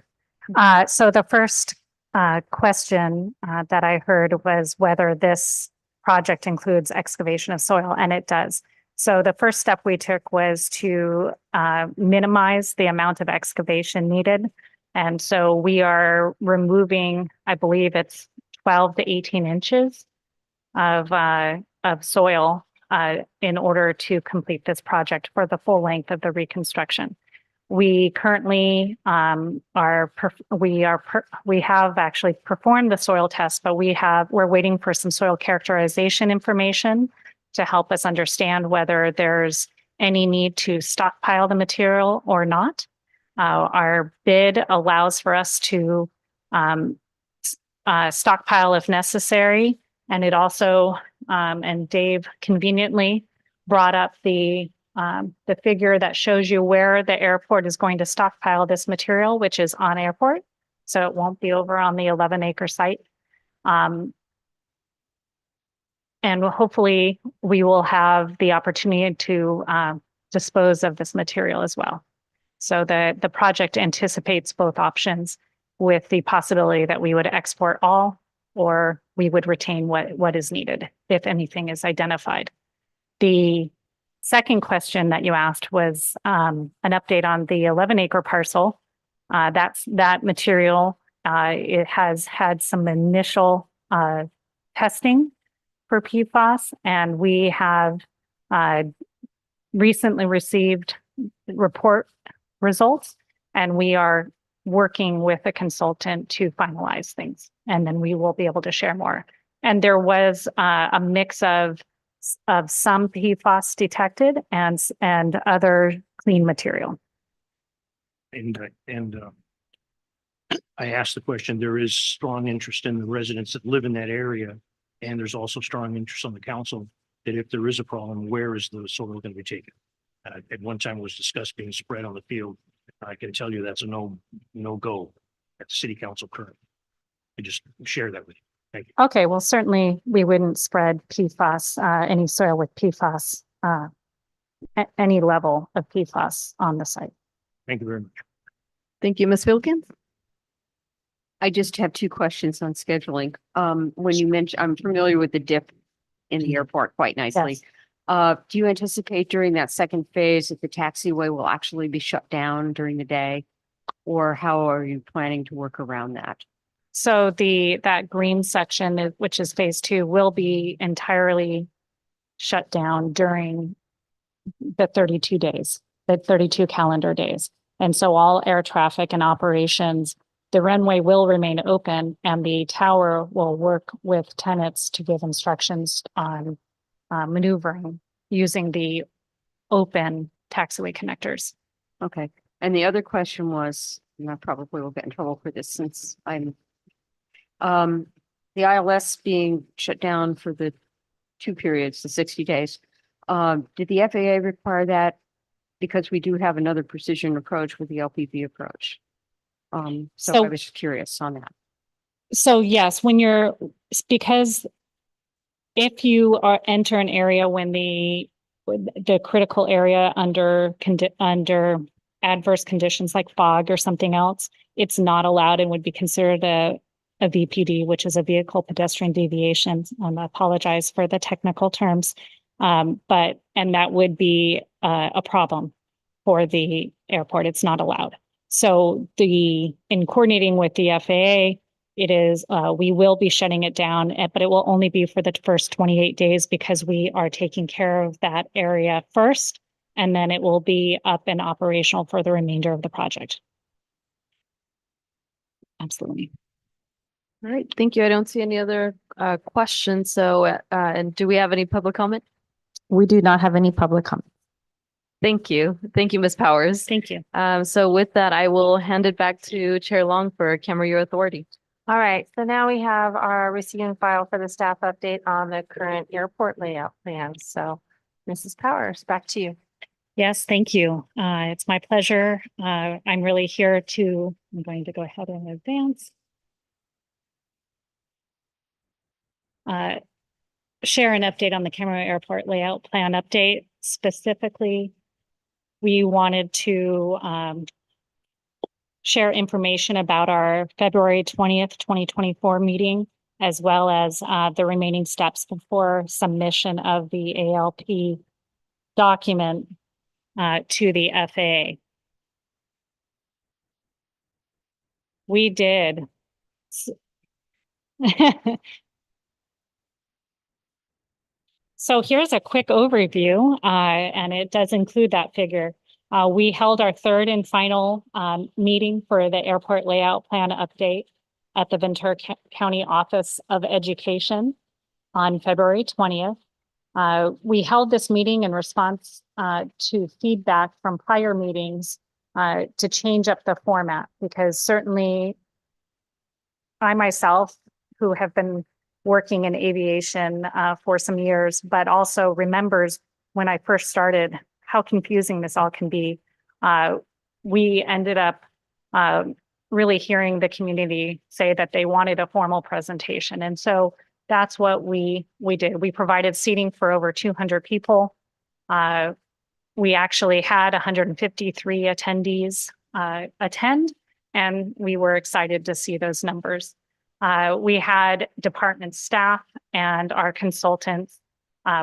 So the first question that I heard was whether this project includes excavation of soil, and it does. So the first step we took was to minimize the amount of excavation needed. And so we are removing, I believe it's 12 to 18 inches of soil in order to complete this project for the full length of the reconstruction. We currently we have actually performed the soil test, but we're waiting for some soil characterization information to help us understand whether there's any need to stockpile the material or not. Our bid allows for us to stockpile if necessary. And it also, and Dave conveniently brought up the figure that shows you where the airport is going to stockpile this material, which is on airport. So it won't be over on the 11-acre site. And hopefully we will have the opportunity to dispose of this material as well. So the project anticipates both options with the possibility that we would export all, or we would retain what is needed if anything is identified. The second question that you asked was an update on the 11-acre parcel. That material, it has had some initial testing for PFAS, and we have recently received report results, and we are working with a consultant to finalize things, and then we will be able to share more. And there was a mix of some PFAS detected and other clean material. And I asked the question, there is strong interest in the residents that live in that area. And there's also strong interest on the council that if there is a problem, where is the soil going to be taken? At one time it was discussed being spread on the field. I can tell you that's a no go at the city council currently. I just share that with you. Thank you. Okay, well, certainly we wouldn't spread PFAS, any soil with PFAS, at any level of PFAS on the site. Thank you very much. Thank you, Ms. Wilkins. I just have two questions on scheduling. When you mentioned, I'm familiar with the dip in the airport quite nicely. Yes. Do you anticipate during that second phase that the taxiway will actually be shut down during the day? Or how are you planning to work around that? So that green section, which is phase 2, will be entirely shut down during the 32 days, the 32 calendar days. And so all air traffic and operations, the runway will remain open, and the tower will work with tenants to give instructions on maneuvering using the open taxiway connectors. Okay. And the other question was, and I probably will get in trouble for this since I'm the ILS being shut down for the 2 periods, the 60 days. Did the FAA require that? Because we do have another precision approach with the LPV approach. So So- I was curious on that. So yes, because if you enter an area when the critical area under adverse conditions like fog or something else, it's not allowed and would be considered a VPD, which is a vehicle pedestrian deviation. I apologize for the technical terms. And that would be a problem for the airport. It's not allowed. So in coordinating with the FAA, it is, we will be shutting it down, but it will only be for the first 28 days because we are taking care of that area first, and then it will be up and operational for the remainder of the project. Absolutely. All right, thank you. I don't see any other questions. So, and do we have any public comment? We do not have any public comment. Thank you. Thank you, Ms. Powers. Thank you. So with that, I will hand it back to Chair Long for Camarillo Authority. All right, so now we have our receiving file for the staff update on the current airport layout plan. So Mrs. Powers, back to you. Yes, thank you. It's my pleasure. I'm really here I'm going to go ahead and advance. Share an update on the Camarillo Airport layout plan update. Specifically, we wanted to share information about our February 20th, 2024 meeting, as well as the remaining steps before submission of the ALP document to the FAA. We did. So here's a quick overview, and it does include that figure. We held our third and final meeting for the airport layout plan update at the Ventura County Office of Education on February 20th. We held this meeting in response to feedback from prior meetings to change up the format, because certainly I myself, who have been working in aviation for some years, but also remembers when I first started how confusing this all can be. We ended up really hearing the community say that they wanted a formal presentation. And so that's what we did. We provided seating for over 200 people. We actually had 153 attendees attend, and we were excited to see those numbers. We had department staff and our consultants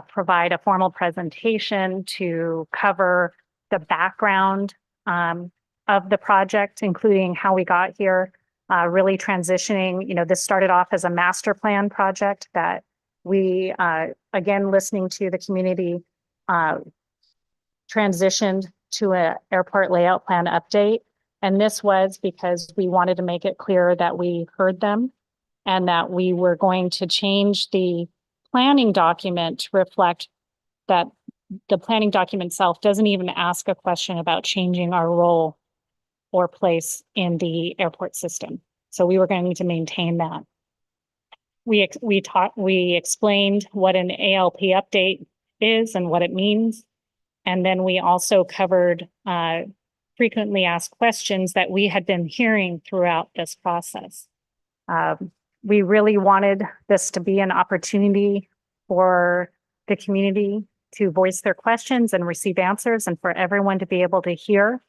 provide a formal presentation to cover the background of the project, including how we got here, really transitioning. This started off as a master plan project that we, again, listening to the community, transitioned to an airport layout plan update. And this was because we wanted to make it clear that we heard them, and that we were going to change the planning document to reflect that the planning document itself doesn't even ask a question about changing our role or place in the airport system. So we were going to maintain that. We explained what an ALP update is and what it means. And then we also covered frequently asked questions that we had been hearing throughout this process. We really wanted this to be an opportunity for the community to voice their questions and receive answers, and for everyone to be able to hear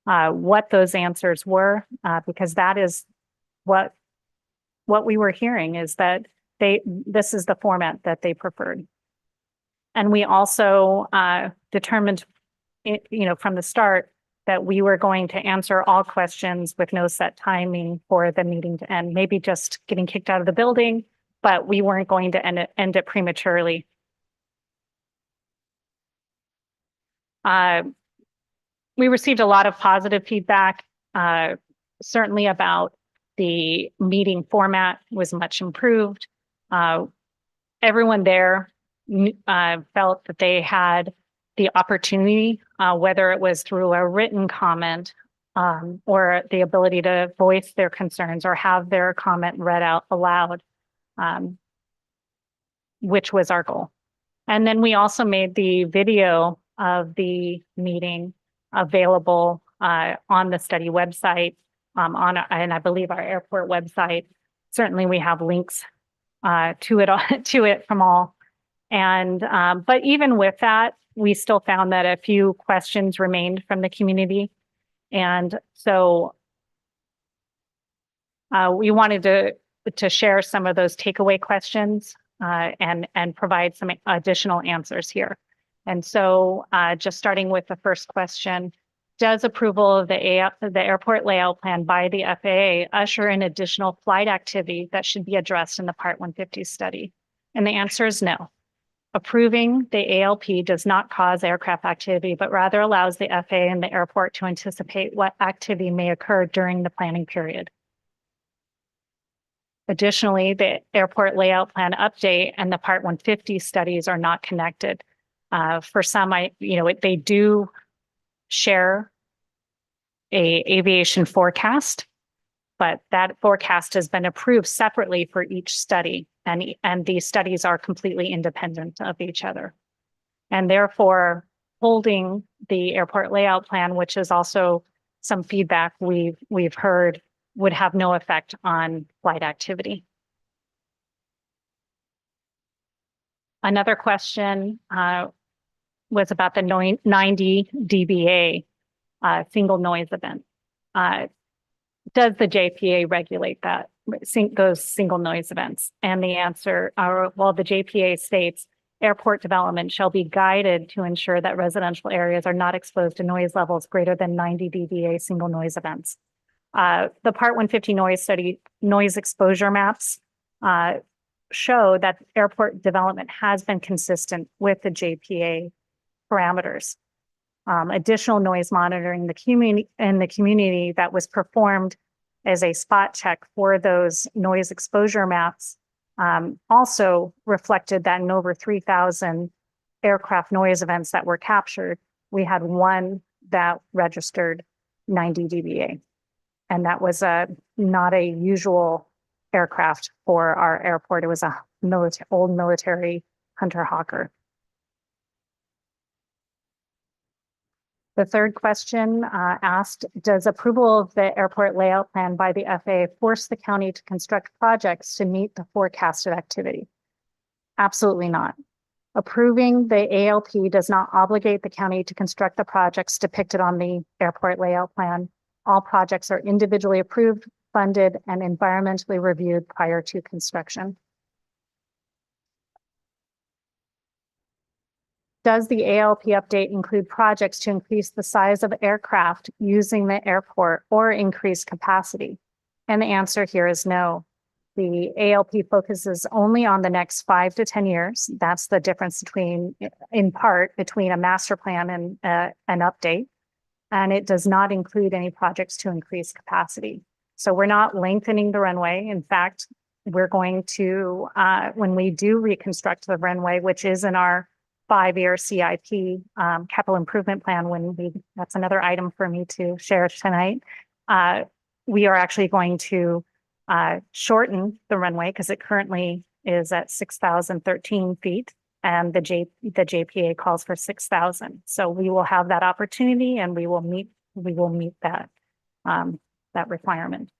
what those answers were, because that is what we were hearing, is that this is the format that they preferred. And we also determined, from the start, that we were going to answer all questions with no set timing for the meeting to end, maybe just getting kicked out of the building, but we weren't going to end it prematurely. We received a lot of positive feedback, certainly about the meeting format was much improved. Everyone there felt that they had the opportunity, whether it was through a written comment or the ability to voice their concerns or have their comment read out aloud, which was our goal. And then we also made the video of the meeting available on the study website, and I believe our airport website. Certainly, we have links to it from all. And but even with that, we still found that a few questions remained from the community, and so we wanted to share some of those takeaway questions and provide some additional answers here. And so just starting with the first question, does approval of the airport layout plan by the FAA usher in additional flight activity that should be addressed in the Part 150 study? And the answer is no. Approving the ALP does not cause aircraft activity, but rather allows the FAA and the airport to anticipate what activity may occur during the planning period. Additionally, the airport layout plan update and the Part 150 studies are not connected. For some, they do share a aviation forecast, but that forecast has been approved separately for each study, and these studies are completely independent of each other. And therefore, holding the airport layout plan, which is also some feedback we've heard, would have no effect on flight activity. Another question was about the 90 dBA single noise event. Does the JPA regulate that, those single noise events? And the answer, well, the JPA states, airport development shall be guided to ensure that residential areas are not exposed to noise levels greater than 90 dBA single noise events. The Part 150 noise study, noise exposure maps show that airport development has been consistent with the JPA parameters. Additional noise monitoring in the community that was performed as a spot check for those noise exposure maps also reflected that in over 3,000 aircraft noise events that were captured, we had one that registered 90 dBA. And that was not a usual aircraft for our airport. It was a old military Hunter Hawker. The third question asked, does approval of the airport layout plan by the FAA force the county to construct projects to meet the forecasted activity? Absolutely not. Approving the ALP does not obligate the county to construct the projects depicted on the airport layout plan. All projects are individually approved, funded, and environmentally reviewed prior to construction. Does the ALP update include projects to increase the size of aircraft using the airport or increase capacity? And the answer here is no. The ALP focuses only on the next 5 to 10 years. That's the difference in part, between a master plan and an update. And it does not include any projects to increase capacity. So we're not lengthening the runway. In fact, we're going to, when we do reconstruct the runway, which is in our 5-year CIP capital improvement plan, that's another item for me to share tonight. We are actually going to shorten the runway because it currently is at 6,013 feet. And the JPA calls for 6,000. So we will have that opportunity, and we will meet that that requirement.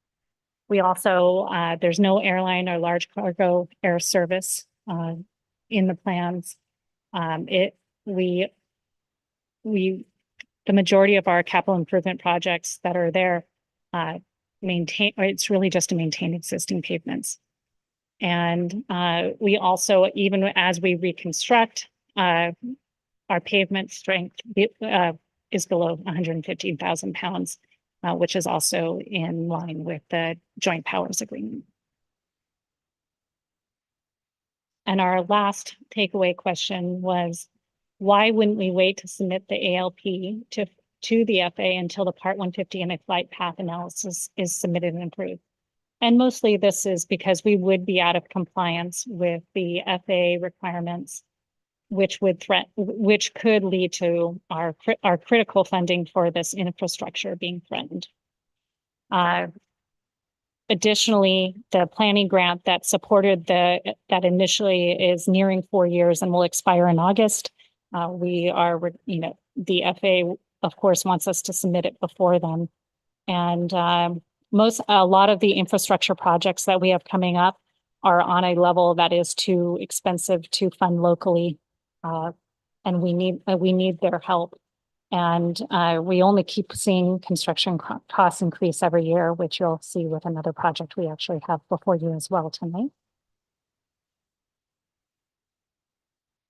We also there's no airline or large cargo air service in the plans. The majority of our capital improvement projects that are there it's really just to maintain existing pavements. And we also, even as we reconstruct, our pavement strength is below 115,000 pounds, which is also in line with the Joint Powers Agreement. And our last takeaway question was, why wouldn't we wait to submit the ALP to the FAA until the Part 150 and a flight path analysis is submitted and approved? And mostly this is because we would be out of compliance with the FAA requirements which could lead to our critical funding for this infrastructure being threatened. Additionally, the planning grant that supported that initially is nearing 4 years and will expire in August. We are, the FAA, of course, wants us to submit it before then. And a lot of the infrastructure projects that we have coming up are on a level that is too expensive to fund locally. And we need their help. And we only keep seeing construction costs increase every year, which you'll see with another project we actually have before you as well tonight.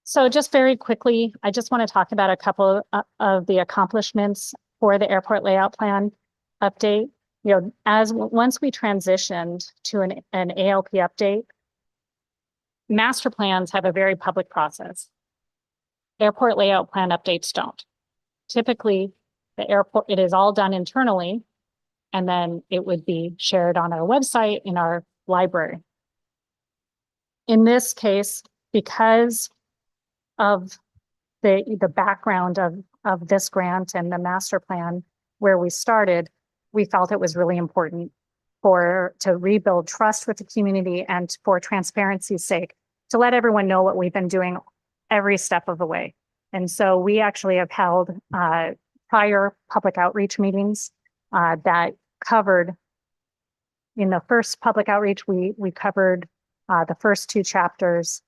So just very quickly, I just want to talk about a couple of the accomplishments for the airport layout plan update. Once we transitioned to an ALP update, master plans have a very public process. Airport layout plan updates don't. Typically, it is all done internally, and then it would be shared on our website in our library. In this case, because of the background of this grant and the master plan where we started, we felt it was really important to rebuild trust with the community and for transparency's sake, to let everyone know what we've been doing every step of the way. And so we actually have held prior public outreach meetings that covered, in the first public outreach, we covered the first 2 chapters,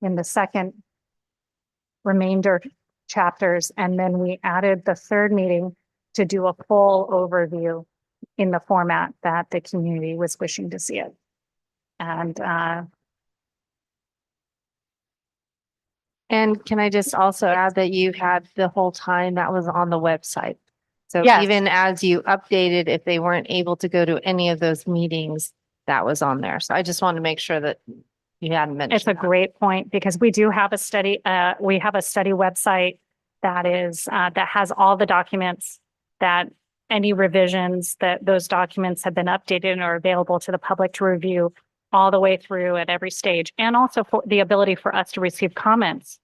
in the second remainder chapters, and then we added the third meeting to do a full overview in the format that the community was wishing to see it. And can I just also add that you had the whole time that was on the website? So Yes. even as you updated, if they weren't able to go to any of those meetings, that was on there. So I just want to make sure that you hadn't mentioned. It's a great point, because we do have a study, we have a study website that has all the documents, that any revisions, that those documents have been updated and are available to the public to review all the way through at every stage. And also for the ability for us to receive comments,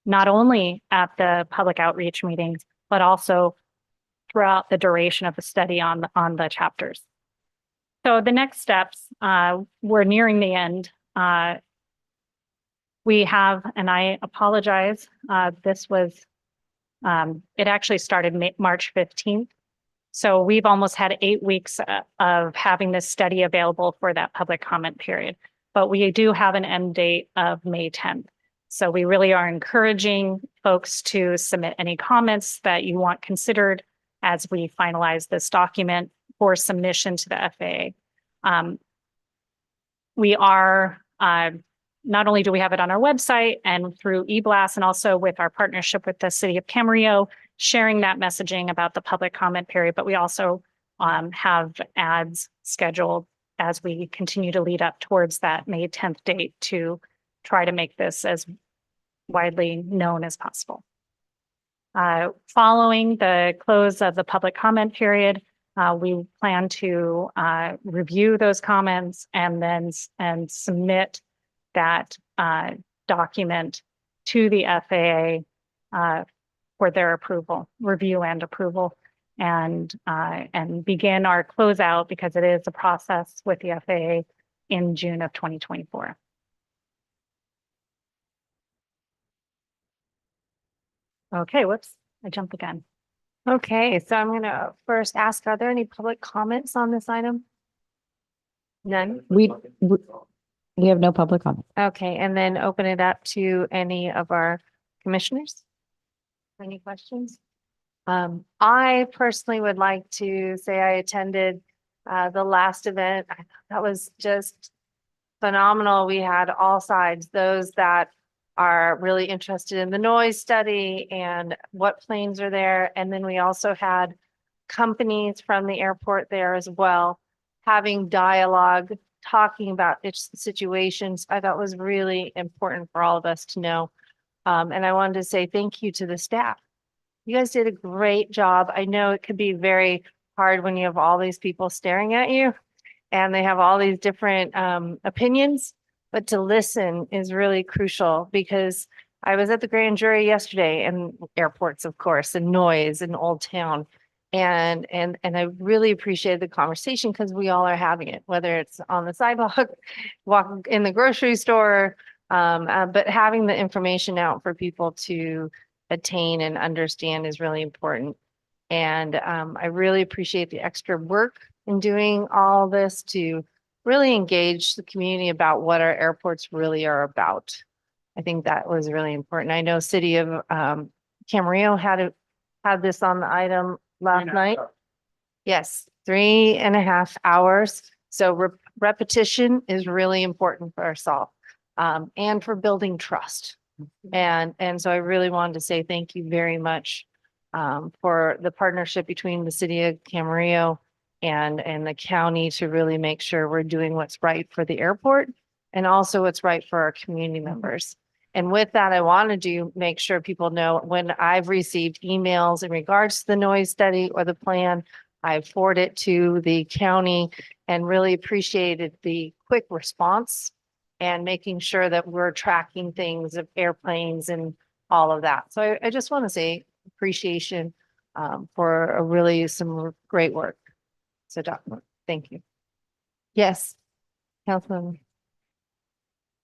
not only at the public outreach meetings, but also throughout the duration of the study on the chapters. So the next steps, we're nearing the end. We have, and I apologize, this was, it actually started March 15th. So we've almost had 8 weeks of having this study available for that public comment period. But we do have an end date of May 10th. So we really are encouraging folks to submit any comments that you want considered as we finalize this document for submission to the FAA. We are, not only do we have it on our website and through eBlast, and also with our partnership with the city of Camarillo, sharing that messaging about the public comment period, but we also have ads scheduled as we continue to lead up towards that May 10th date to try to make this as widely known as possible. Following the close of the public comment period, we plan to review those comments and then submit that document to the FAA for their approval, review and approval, and begin our closeout, because it is a process with the FAA, in June of 2024. Okay, whoops, I jumped the gun. Okay, so I'm going to first ask, are there any public comments on this item? None? We have no public comment. Okay, and then open it up to any of our commissioners. Any questions? I personally would like to say I attended the last event. I thought that was just phenomenal. We had all sides, those that are really interested in the noise study and what planes are there. And then we also had companies from the airport there as well, having dialogue, talking about its situations. I thought was really important for all of us to know. And I wanted to say thank you to the staff. You guys did a great job. I know it could be very hard when you have all these people staring at you and they have all these different opinions, but to listen is really crucial, because I was at the grand jury yesterday and airports, of course, and noise in Old Town. And I really appreciated the conversation because we all are having it, whether it's on the sidewalk, walking in the grocery store, but having the information out for people to attain and understand is really important. And I really appreciate the extra work in doing all this to really engage the community about what our airports really are about. I think that was really important. I know City of Camarillo had this on the item last night. Yes, 3.5 hours. So repetition is really important for us all, and for building trust. And so I really wanted to say thank you very much for the partnership between the City of Camarillo and the county to really make sure we're doing what's right for the airport and also what's right for our community members. And with that, I wanted to make sure people know when I've received emails in regards to the noise study or the plan, I forward it to the county and really appreciated the quick response and making sure that we're tracking things of airplanes and all of that. So I just want to say appreciation for a really some great work. So thank you. Yes, Councilman.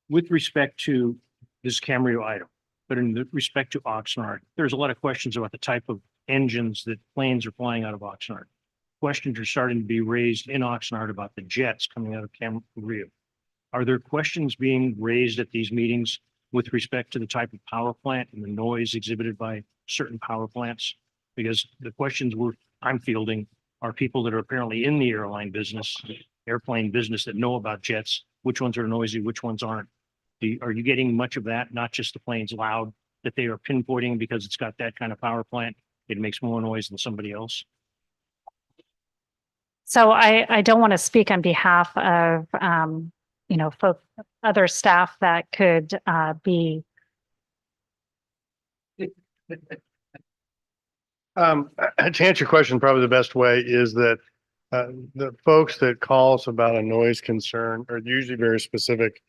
With respect to this Camarillo item, but in the respect to Oxnard, there's a lot of questions about the type of engines that planes are flying out of Oxnard. Questions are starting to be raised in Oxnard about the jets coming out of Camarillo. Are there questions being raised at these meetings with respect to the type of power plant and the noise exhibited by certain power plants? Because the questions I'm fielding are people that are apparently in the airplane business that know about jets, which ones are noisy, which ones aren't. Are you getting much of that? Not just the planes loud, that they are pinpointing because it's got that kind of power plant, it makes more noise than somebody else? So I don't want to speak on behalf of, other staff that could be. To answer your question, probably the best way is that the folks that call us about a noise concern are usually very specific.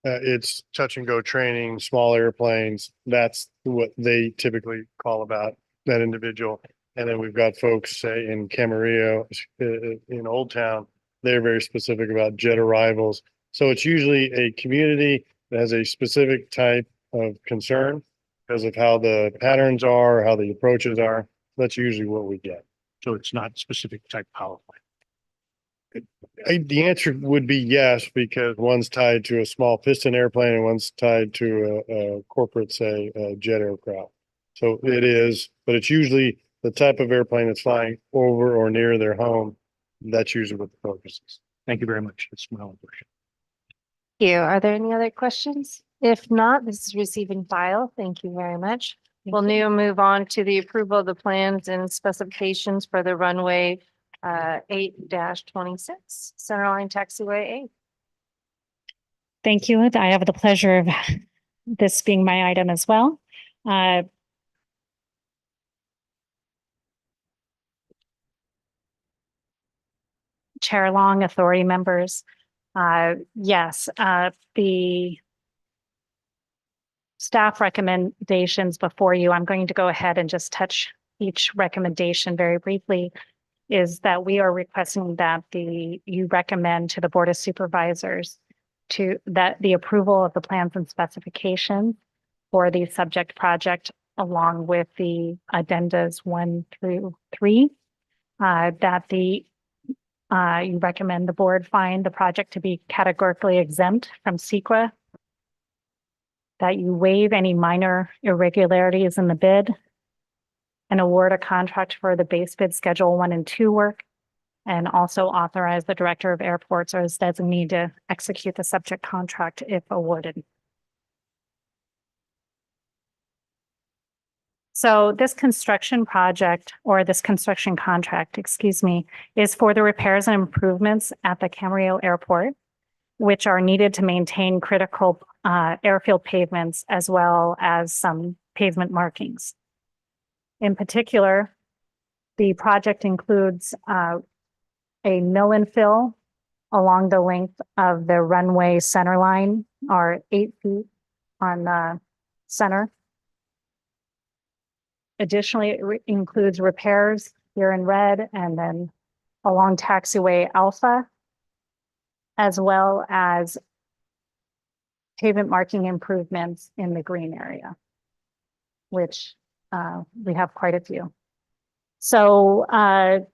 It's touch and go training, small airplanes. That's what they typically call about that individual. And then we've got folks, say in Camarillo, in Old Town, they're very specific about jet arrivals. So it's usually a community that has a specific type of concern because of how the patterns are, how the approaches are. That's usually what we get. So it's not specific type power plant. The answer would be yes, because one's tied to a small piston airplane and one's tied to a corporate, say, a jet aircraft. So it is, but it's usually the type of airplane that's flying over or near their home. That's usually what the focus is. Thank you very much. That's my only question. Thank you. Are there any other questions? If not, this is receiving file. Thank you very much. We'll now move on to the approval of the plans and specifications for the runway 8-26 Centerline Taxiway 8. Thank you. I have the pleasure of this being my item as well. Chair Long, authority members. Yes, the staff recommendations before you, I'm going to go ahead and just touch each recommendation very briefly, is that we are requesting that you recommend to the Board of Supervisors that the approval of the plans and specifications for the subject project along with the addendas 1 through 3, that you recommend the board find the project to be categorically exempt from SEQA, that you waive any minor irregularities in the bid and award a contract for the base bid schedule 1 and 2 work, and also authorize the director of airports or his designee to execute the subject contract if awarded. So this construction project, or this construction contract, excuse me, is for the repairs and improvements at the Camarillo Airport, which are needed to maintain critical airfield pavements as well as some pavement markings. In particular, the project includes a mill and fill along the length of the runway center line, or 8 feet on center. Additionally, it includes repairs here in red and then along Taxiway Alpha, as well as pavement marking improvements in the green area, which we have quite a few. So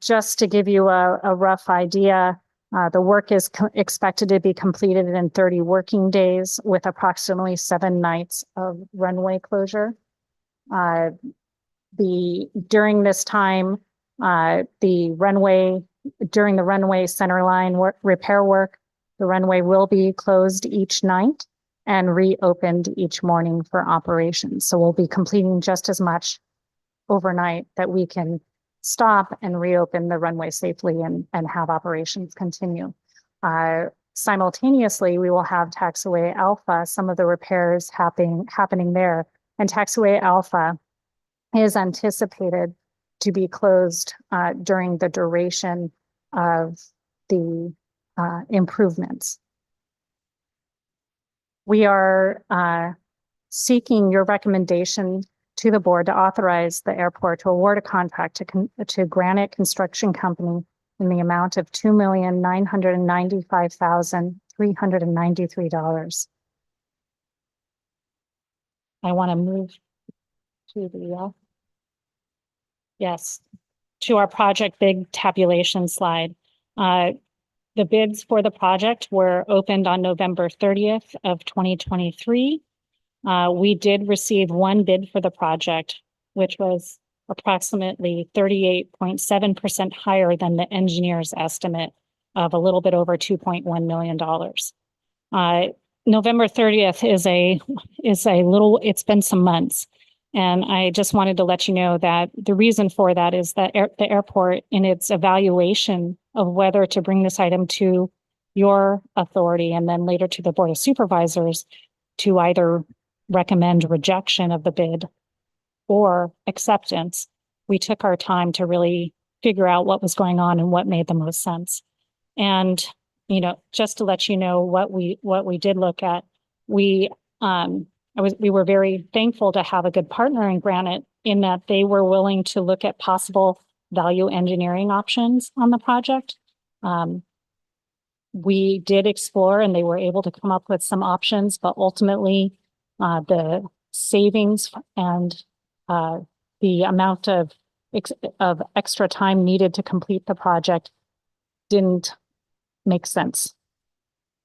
just to give you a rough idea, the work is expected to be completed in 30 working days with approximately 7 nights of runway closure. During this time, during the runway centerline repair work, the runway will be closed each night and reopened each morning for operations. So we'll be completing just as much overnight that we can stop and reopen the runway safely and have operations continue. Simultaneously, we will have Taxiway Alpha, some of the repairs happening there. And Taxiway Alpha is anticipated to be closed during the duration of the improvements. We are seeking your recommendation to the board to authorize the airport to award a contract to Granite Construction Company in the amount of $2,995,393. I want to move to the yes, to our project bid tabulation slide. The bids for the project were opened on November 30th of 2023. We did receive one bid for the project, which was approximately 38.7% higher than the engineer's estimate of a little bit over $2.1 million. November 30th it's been some months. And I just wanted to let you know that the reason for that is that the airport, in its evaluation of whether to bring this item to your authority and then later to the Board of Supervisors to either recommend rejection of the bid or acceptance, we took our time to really figure out what was going on and what made the most sense. And, just to let you know what we did look at, we were very thankful to have a good partner in Granite in that they were willing to look at possible value engineering options on the project. We did explore and they were able to come up with some options, but ultimately the savings and the amount of extra time needed to complete the project didn't make sense.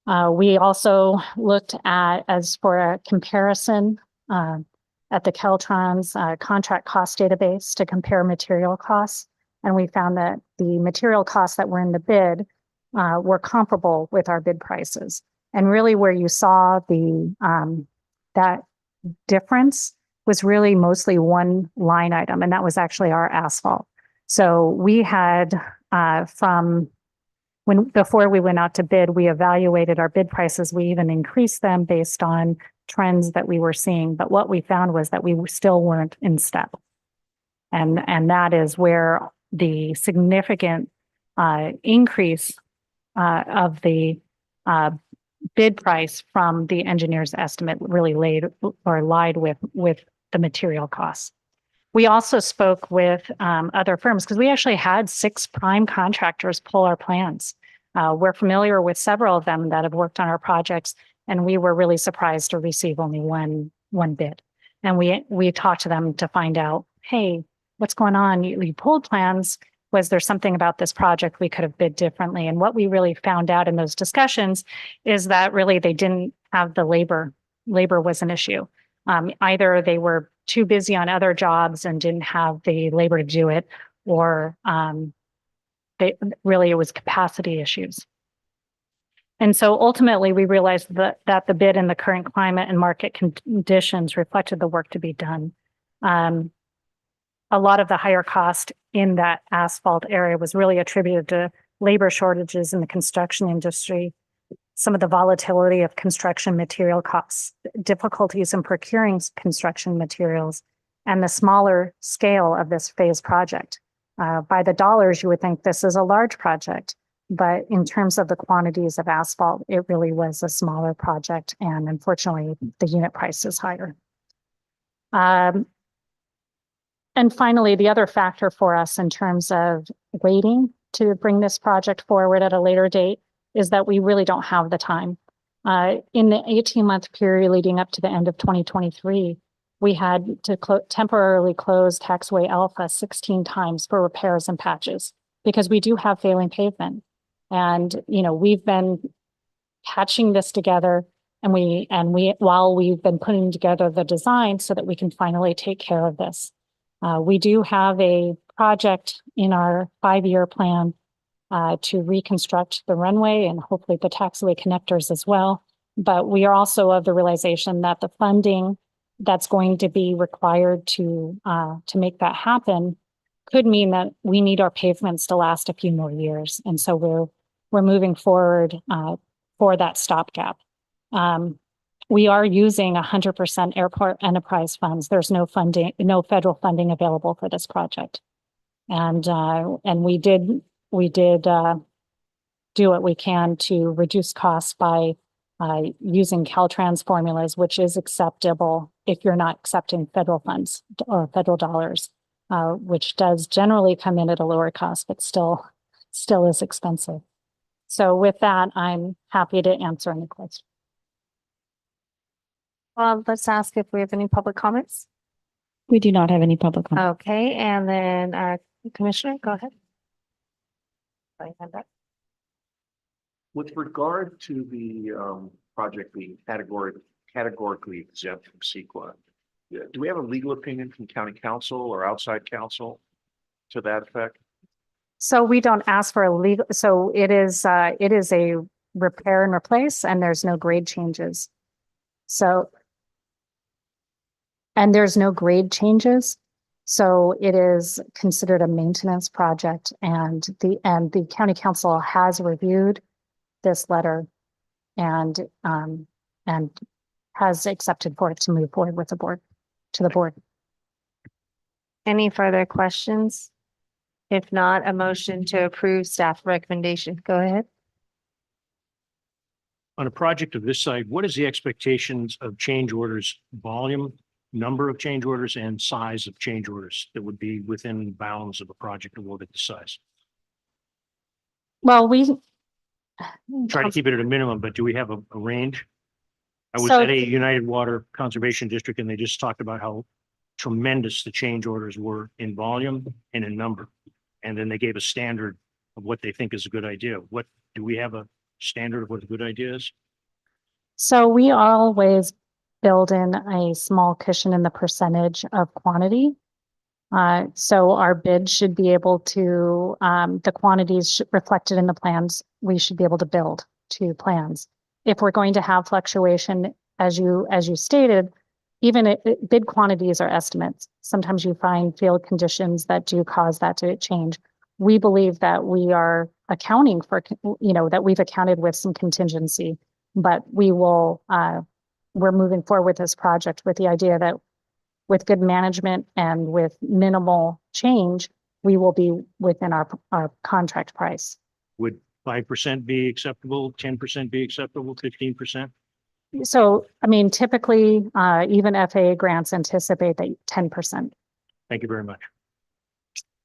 We also looked at, as for a comparison, at the Caltrans contract cost database to compare material costs. And we found that the material costs that were in the bid were comparable with our bid prices. And really where you saw that difference was really mostly one line item, and that was actually our asphalt. So we had before we went out to bid, we evaluated our bid prices. We even increased them based on trends that we were seeing. But what we found was that we still weren't in step. And that is where the significant increase of the bid price from the engineer's estimate really lied with the material costs. We also spoke with other firms because we actually had 6 prime contractors pull our plans. We're familiar with several of them that have worked on our projects, and we were really surprised to receive only one bid. And we talked to them to find out, hey, what's going on? You pulled plans. Was there something about this project we could have bid differently? And what we really found out in those discussions is that really they didn't have the labor. Labor was an issue. Either they were too busy on other jobs and didn't have the labor to do it, or it was capacity issues. And so ultimately we realized that the bid in the current climate and market conditions reflected the work to be done. A lot of the higher cost in that asphalt area was really attributed to labor shortages in the construction industry, some of the volatility of construction material costs, difficulties in procuring construction materials, and the smaller scale of this phase project. By the dollars, you would think this is a large project, but in terms of the quantities of asphalt, it really was a smaller project, and unfortunately, the unit price is higher. And finally, the other factor for us in terms of waiting to bring this project forward at a later date is that we really don't have the time. In the 18-month period leading up to the end of 2023, we had to temporarily close Taxiway Alpha 16 times for repairs and patches because we do have failing pavement. And, you know, we've been patching this together and while we've been putting together the design so that we can finally take care of this. We do have a project in our 5-year plan to reconstruct the runway and hopefully the taxiway connectors as well. But we are also of the realization that the funding that's going to be required to make that happen could mean that we need our pavements to last a few more years. And so we're moving forward for that stopgap. We are using 100% airport enterprise funds. There's no funding, no federal funding available for this project. And we did do what we can to reduce costs by using Caltrans formulas, which is acceptable if you're not accepting federal funds or federal dollars, which does generally come in at a lower cost, but still is expensive. So with that, I'm happy to answer any questions. Well, let's ask if we have any public comments. We do not have any public comment. Okay, and then Commissioner, go ahead. With regard to the project being categorically exempt from CEQA, do we have a legal opinion from county council or outside counsel to that effect? So we don't ask for a legal, so it is a repair and replace and there's no grade changes. And there's no grade changes. So it is considered a maintenance project and the county council has reviewed this letter and has accepted for it to move forward with the board, to the board. Any further questions? If not, a motion to approve staff recommendation. Go ahead. On a project of this site, what is the expectations of change orders, volume, number of change orders and size of change orders that would be within bounds of a project awarded this size? Well, we Try to keep it at a minimum, but do we have a range? I was So- at a United Water Conservation District and they just talked about how tremendous the change orders were in volume and in number. And then they gave a standard of what they think is a good idea. What, do we have a standard of what a good idea is? So we always build in a small cushion in the percentage of quantity. So our bid should be able to, the quantities reflected in the plans, we should be able to build to plans. If we're going to have fluctuation, as you stated, even bid quantities are estimates. Sometimes you find field conditions that do cause that to change. We believe that we are accounting for, that we've accounted with some contingency, but we're moving forward with this project with the idea that with good management and with minimal change, we will be within our contract price. Would 5% be acceptable, 10% be acceptable, 15%? So, I mean, typically, even FAA grants anticipate that 10%. Thank you very much.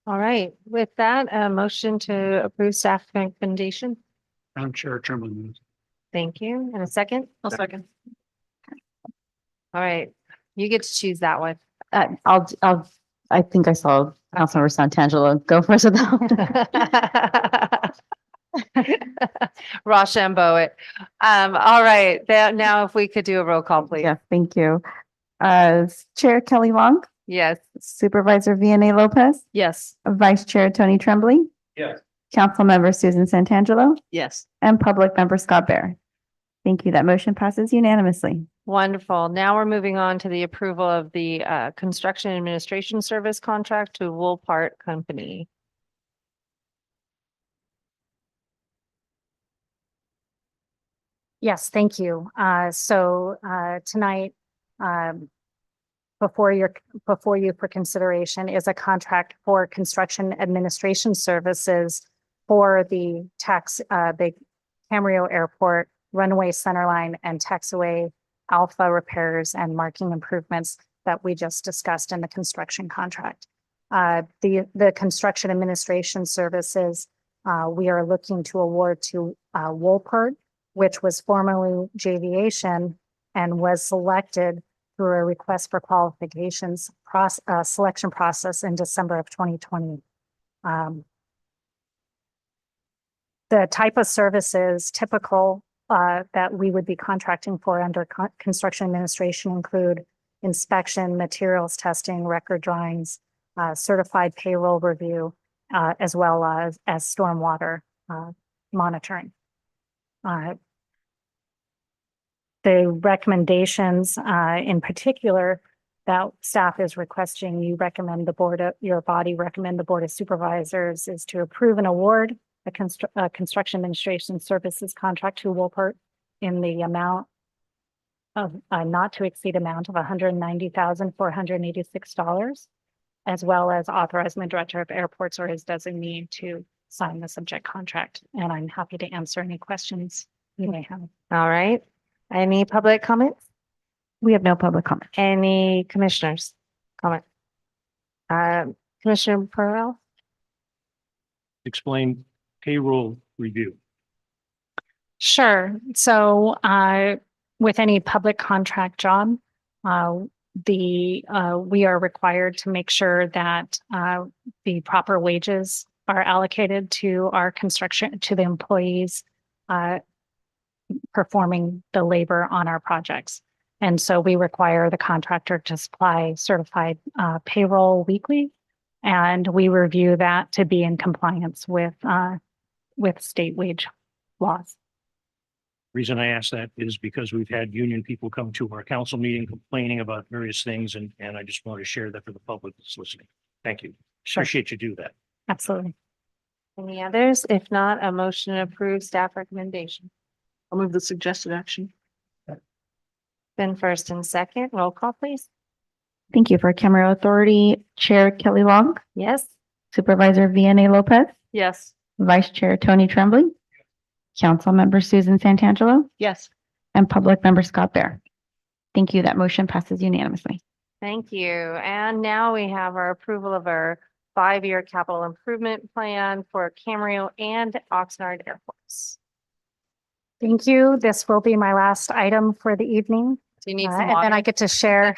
All right, with that, a motion to approve staff recommendation. Madam Chair, Chairman moves. Thank you. And a second? I'll second. All right, you get to choose that one. I think I saw Councilmember Santangelo go first with that. Rochambeau it. All right, now if we could do a roll call, please. Yeah, thank you. Chair Kelly Long, Yes. Supervisor Vianney Lopez, Yes. Vice Chair Tony Tremblay. Yes. Councilmember Susan Santangelo, Yes. and Public Member Scott Bear. Thank you. That motion passes unanimously. Wonderful. Now we're moving on to the approval of the construction administration service contract to Wool Part Company. Yes, thank you. So tonight, before you for consideration is a contract for construction administration services for the Camarillo Airport runway centerline and taxiway alpha repairs and marking improvements. that we just discussed in the construction contract. The construction administration services, we are looking to award to Woolpert, which was formerly Javiation and was selected through a request for qualifications selection process in December of 2020. The type of services typical that we would be contracting for under construction administration include inspection, materials testing, record drawings, certified payroll review, as well as stormwater monitoring. The recommendations in particular that staff is requesting, your body recommend the Board of Supervisors is to approve and award a construction administration services contract to Woolpert in the amount of not to exceed amount of $190,486, as well as authorizing the Director of Airports or his designee to sign the subject contract. And I'm happy to answer any questions you may have. All right. Any public comments? We have no public comment. Any commissioners comment? Commissioner Pearl? Explain payroll review. Sure. So with any public contract job, we are required to make sure that the proper wages are allocated to the employees performing the labor on our projects. And so we require the contractor to supply certified payroll weekly, and we review that to be in compliance with state wage laws. Reason I ask that is because we've had union people come to our council meeting complaining about various things, and I just want to share that for the public that's listening. Thank you. Sure. Appreciate you do that. Absolutely. Any others? If not, a motion to approve staff recommendation. I'll move the suggested action. Been first and second. Roll call, please. Thank you. For Camarillo Authority, Chair Kelly Long, Yes. Supervisor Vianney Lopez, Yes. Vice Chair Tony Tremblay, Council Member Susan Santangelo, Yes. and Public Member Scott Bear. Thank you. That motion passes unanimously. Thank you. And now we have our approval of our 5-year capital improvement plan for Camarillo and Oxnard airports. Thank you. This will be my last item for the evening. Do you need some And water? then I get to share.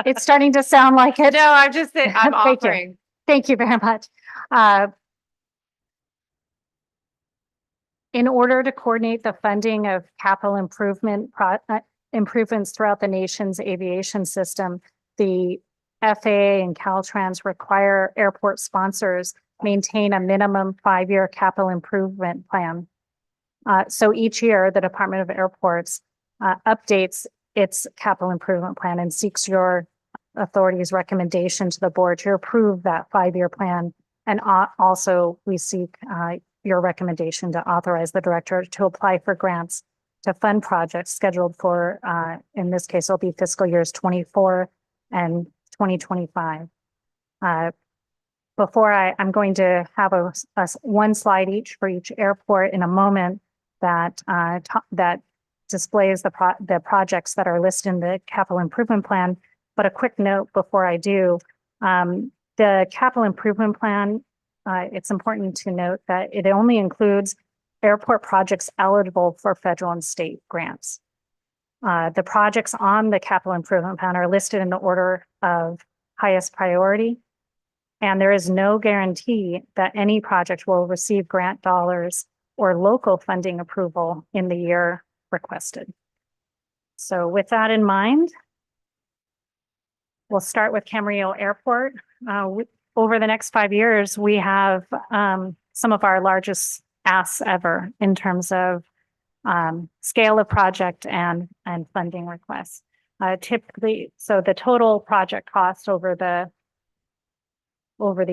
It's starting to sound like it. No, I'm just saying, I'm Thank you. offering. Thank you very much. In order to coordinate the funding of capital improvements throughout the nation's aviation system, the FAA and Caltrans require airport sponsors maintain a minimum 5-year capital improvement plan. So each year, the Department of Airports updates its capital improvement plan and seeks your authority's recommendation to the board to approve that 5-year plan. And also we seek your recommendation to authorize the director to apply for grants to fund projects scheduled for, in this case, it'll be fiscal years 24 and 2025. I'm going to have one slide each for each airport in a moment that displays the projects that are listed in the capital improvement plan. But a quick note before I do, the capital improvement plan, it's important to note that it only includes airport projects eligible for federal and state grants. The projects on the capital improvement plan are listed in the order of highest priority, and there is no guarantee that any project will receive grant dollars or local funding approval in the year requested. So with that in mind, we'll start with Camarillo Airport. Over the next 5 years, we have some of our largest asks ever in terms of scale of project and funding requests. Typically, so the total project cost over the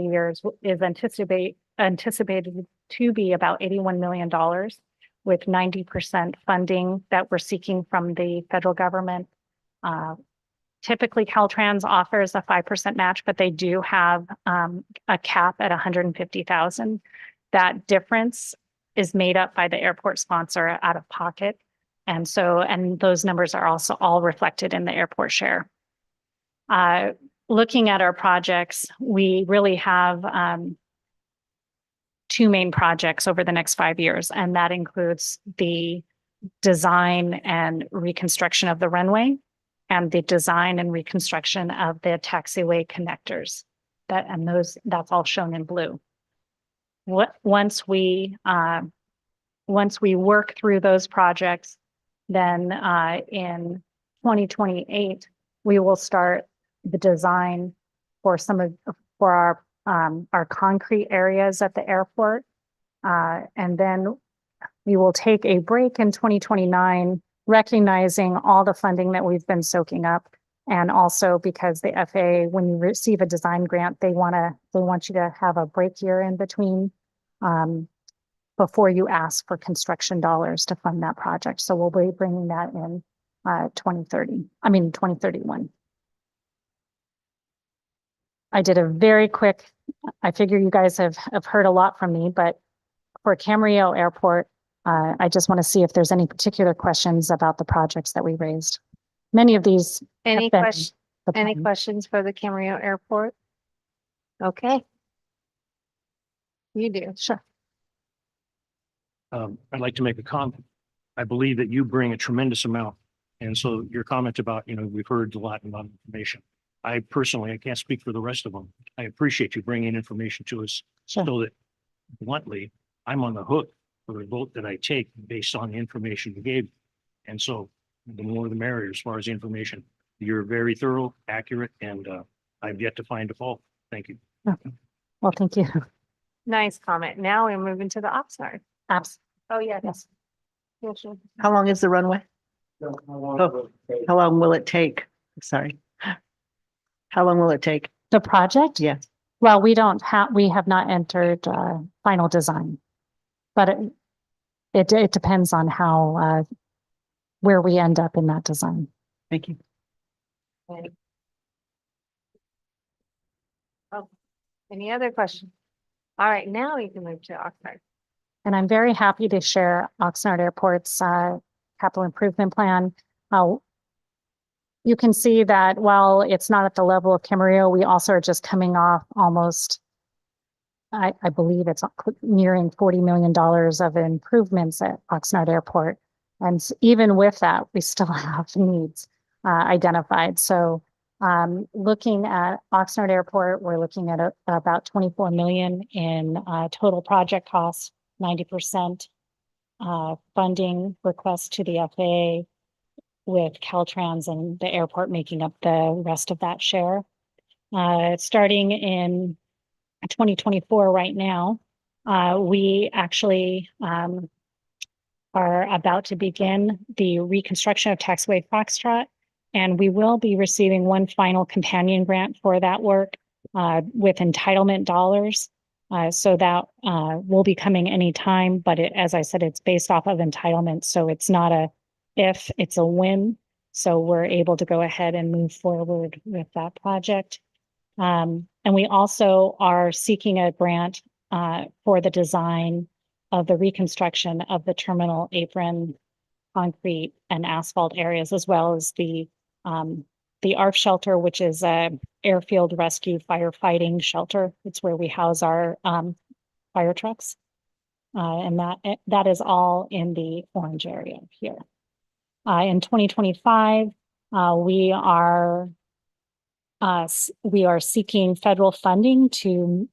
years is anticipated to be about $81 million, with 90% funding that we're seeking from the federal government. Typically, Caltrans offers a 5% match, but they do have a cap at $150,000. That difference is made up by the airport sponsor out of pocket. And those numbers are also all reflected in the airport share. looking at our projects, we really have two main projects over the next 5 years, and that includes the design and reconstruction of the runway and the design and reconstruction of the taxiway connectors. That's all shown in blue. Once we work through those projects, then in 2028, we will start the design for our concrete areas at the airport. And then we will take a break in 2029, recognizing all the funding that we've been soaking up. And also because the FAA, when you receive a design grant, they want you to have a break year in between before you ask for construction dollars to fund that project. So we'll be bringing that in 2031. I did a very quick, I figure you guys have heard a lot from me, but for Camarillo Airport, I just want to see if there's any particular questions about the projects that we raised. Many of these. Any have been questions? the Any plan. questions for the Camarillo Airport? Okay. You do. Sure. I'd like to make a comment. I believe that you bring a tremendous amount. And so your comment about, we've heard a lot about information. I can't speak for the rest of them. I appreciate you bringing information to us Sure. so that bluntly, I'm on the hook for the vote that I take based on the information you gave. And so the more the merrier as far as the information. You're very thorough, accurate, and I've yet to find a fault. Thank you. Okay. Well, thank you. Nice comment. Now we're moving to the Oxnard. Absolutely. Oh, yeah. Yes. Yeah, sure. How long is the runway? How long will it take? Sorry. How long will it take? The project? Yes. Well, we have not entered final design, but it depends on how where we end up in that design. Thank you. Oh, any other questions? All right, now we can move to Oxnard. And I'm very happy to share Oxnard Airport's capital improvement plan. You can see that while it's not at the level of Camarillo, we also are just coming off almost, I believe it's nearing $40 million of improvements at Oxnard Airport. And even with that, we still have needs identified. So looking at Oxnard Airport, we're looking at about 24 million in total project costs, 90% funding request to the FAA, with Caltrans and the airport making up the rest of that share. Starting in 2024 right now, we actually are about to begin the reconstruction of Taxiway Foxtrot, and we will be receiving one final companion grant for that work with entitlement dollars. So that will be coming anytime, but as I said, it's based off of entitlement. So it's not a if, it's a when. So we're able to go ahead and move forward with that project. And we also are seeking a grant for the design of the reconstruction of the terminal apron, concrete and asphalt areas, as well as the ARF shelter, which is a airfield rescue firefighting shelter. It's where we house our fire trucks. And that is all in the orange area here. In 2025, we are seeking federal funding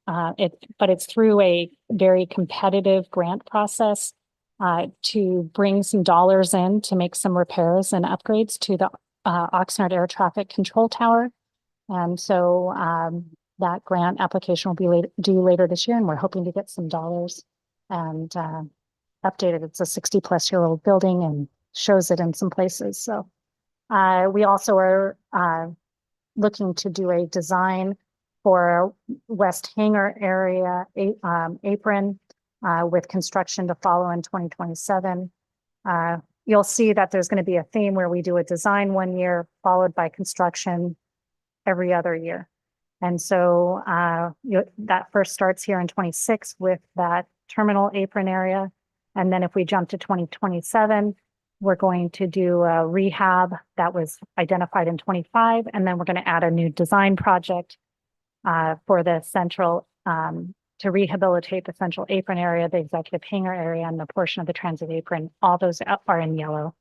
but it's through a very competitive grant process to bring some dollars in to make some repairs and upgrades to the Oxnard Air Traffic Control Tower. And so that grant application will be due later this year, and we're hoping to get some dollars and updated. It's a 60-plus-year-old building and shows it in some places. So we also are looking to do a design for West Hangar area apron with construction to follow in 2027. You'll see that there's going to be a theme where we do a design one year followed by construction every other year. And so that first starts here in 26 with that terminal apron area. And then if we jump to 2027, We're going to do a rehab that was identified in 25, and then we're going to add a new design project for the central, to rehabilitate the central apron area, the executive hangar area, and the portion of the transit apron. All those are in yellow.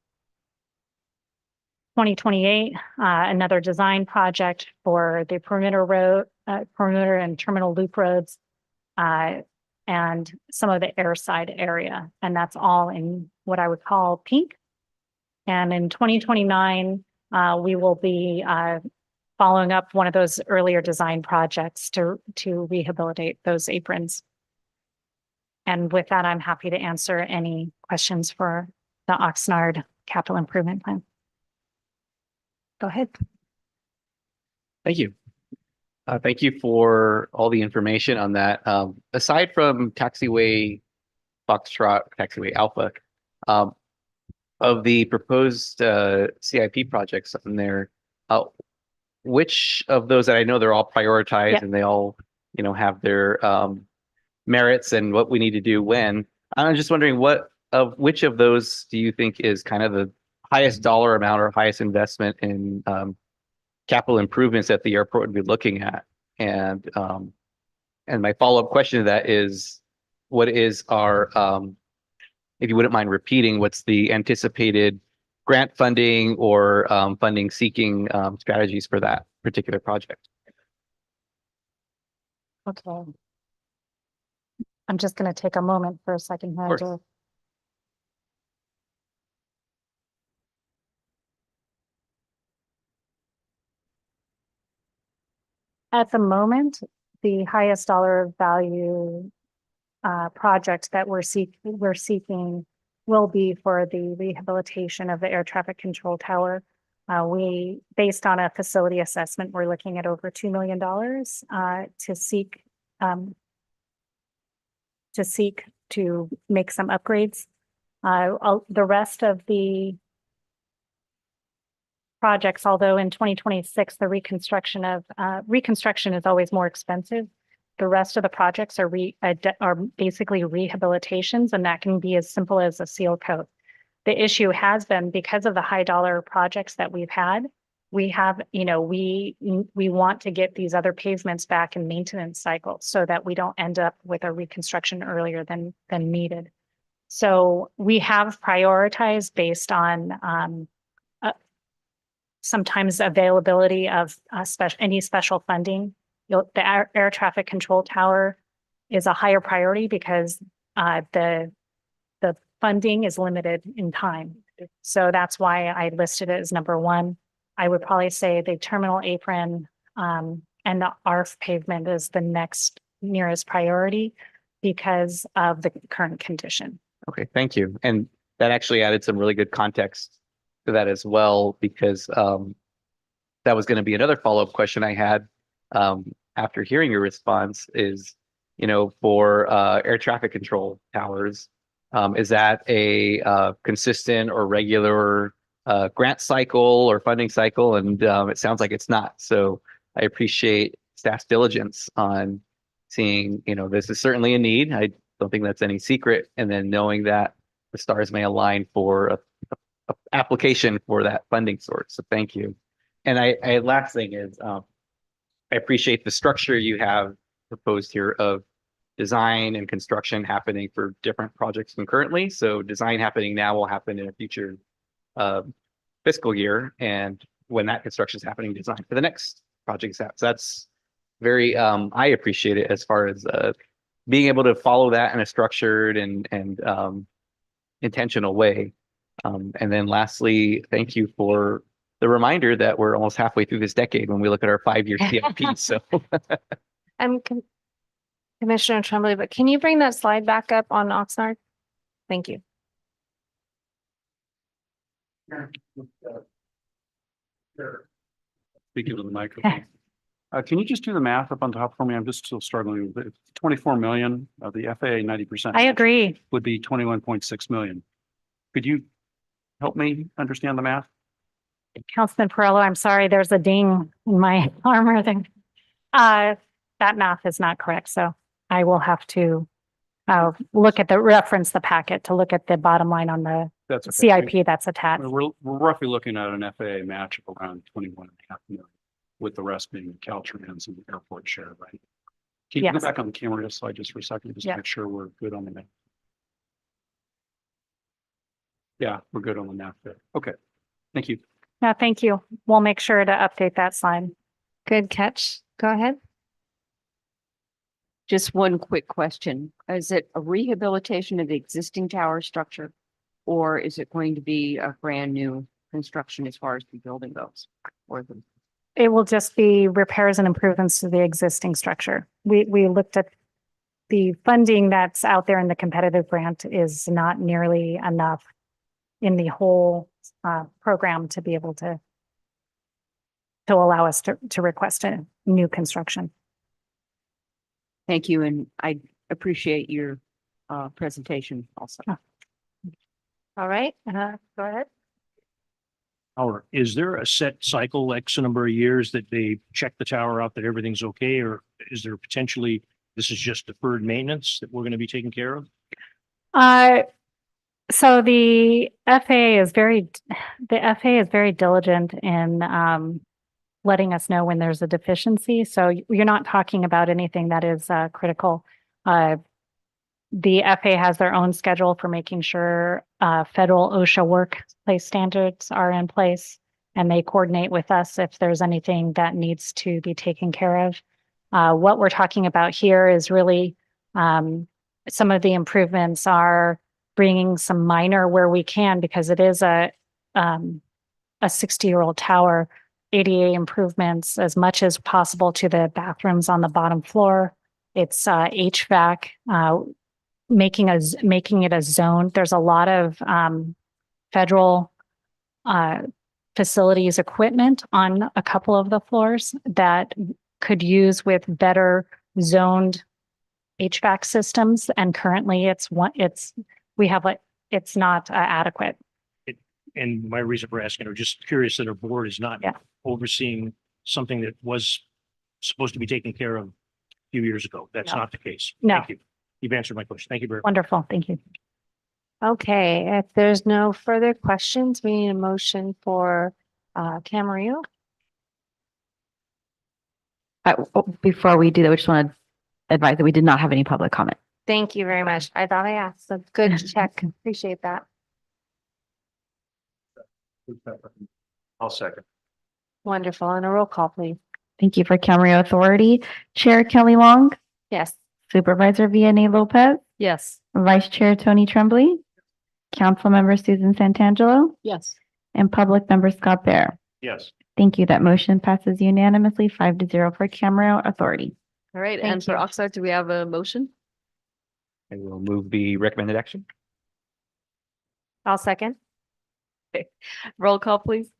2028, another design project for the perimeter and terminal loop roads, and some of the airside area. And that's all in what I would call pink. And in 2029, we will be following up one of those earlier design projects to rehabilitate those aprons. And with that, I'm happy to answer any questions for the Oxnard capital improvement plan. Go ahead. Thank you. Thank you for all the information on that. Aside from Taxiway Foxtrot, Taxiway Alpha, of the proposed CIP projects in there, which of those, that I know they're all prioritized Yep. and they all, have their merits and what we need to do when. I'm just wondering which of those do you think is kind of the highest dollar amount or highest investment in capital improvements that the airport would be looking at? And my follow-up question to that is, what is our, if you wouldn't mind repeating, what's the anticipated grant funding or funding seeking strategies for that particular project? Okay. I'm just going to take a moment for a second here course. to. At the moment, the highest dollar value project that we're seeking will be for the rehabilitation of the air traffic control tower. Based on a facility assessment, we're looking at over $2 million to make some upgrades. The rest of the projects, although in 2026, the reconstruction is always more expensive. The rest of the projects are basically rehabilitations, and that can be as simple as a seal coat. The issue has been, because of the high dollar projects that we've had, we want to get these other pavements back in maintenance cycles so that we don't end up with a reconstruction earlier than needed. So we have prioritized based on sometimes availability of any special funding. The air traffic control tower is a higher priority because the funding is limited in time. So that's why I listed it as number one. I would probably say the terminal apron and the ARF pavement is the next nearest priority because of the current condition. Okay, thank you. And that actually added some really good context to that as well, because that was going to be another follow-up question I had after hearing your response is, for air traffic control towers, is that a consistent or regular grant cycle or funding cycle? And it sounds like it's not. So I appreciate staff's diligence on seeing, this is certainly a need. I don't think that's any secret. And then knowing that the stars may align for a application for that funding source. So thank you. And last thing is, I appreciate the structure you have proposed here of design and construction happening for different projects concurrently. So design happening now will happen in a future fiscal year. And when that construction is happening, design for the next project is happening. So that's very, I appreciate it as far as being able to follow that in a structured and intentional way. And then lastly, thank you for the reminder that we're almost halfway through this decade when we look at our 5-year CIP. So Commissioner Tremblay, but can you bring that slide back up on Oxnard? Thank you. Speaking to the microphone. Can you just do the math up on top for me? I'm just still struggling with it. 24 million of the FAA 90%. I agree. Would be 21.6 million. Could you help me understand the math? Councilman Perillo, I'm sorry, there's a ding in my armor thing. That math is not correct, so I will have to look at reference the packet to look at the bottom line on the That's okay. CIP that's attached. We're roughly looking at an FAA match of around 21.5 million, with the rest being Caltrans and the airport share, right? Can you go Yes. back on the Camarillo slide just for a second, just to Yeah. make sure we're good on the map? Yeah, we're good on the map there. Okay, thank you. No, thank you. We'll make sure to update that slide. Good catch. Go ahead. Just one quick question. Is it a rehabilitation of the existing tower structure? Or is it going to be a brand new construction as far as the building goes? Or the, It will just be repairs and improvements to the existing structure. We looked at the funding that's out there in the competitive grant is not nearly enough in the whole program to be able to allow us to request a new construction. thank you, and I appreciate your presentation also. All right, go ahead. Or is there a set cycle, X number of years that they check the tower out that everything's okay? Or is there potentially, this is just deferred maintenance that we're going to be taking care of? So the FAA is very diligent in letting us know when there's a deficiency. So you're not talking about anything that is critical. The FAA has their own schedule for making sure federal OSHA workplace standards are in place, and they coordinate with us if there's anything that needs to be taken care of. What we're talking about here is really some of the improvements are bringing some minor where we can, because it is a 60-year-old tower. ADA improvements as much as possible to the bathrooms on the bottom floor. It's HVAC. Making it a zone. There's a lot of federal facilities equipment on a couple of the floors that could use with better zoned HVAC systems. And currently it's not adequate. And my reason for asking, I'm just curious that our board is not Yeah. overseeing something that was supposed to be taken care of a few years ago. That's No. not the case. No. Thank you. You've answered my question. Thank you very much. Wonderful. Thank you. Okay, if there's no further questions, we need a motion for Camarillo. Before we do that, we just want to advise that we did not have any public comment. Thank you very much. I thought I asked. So good check. Appreciate that. I'll second. Wonderful. And a roll call, please. Thank you for Camarillo Authority. Chair Kelly Long, Yes. Supervisor Vianney Lopez, Yes. Vice Chair Tony Tremblay, Council Member Susan Santangelo, Yes. and Public Member Scott Bear. Yes. Thank you. That motion passes unanimously 5-0 for Camarillo Authority. All right, Thank and for you. Oxnard, do we have a motion? I will move the recommended action. I'll second. Roll call, please.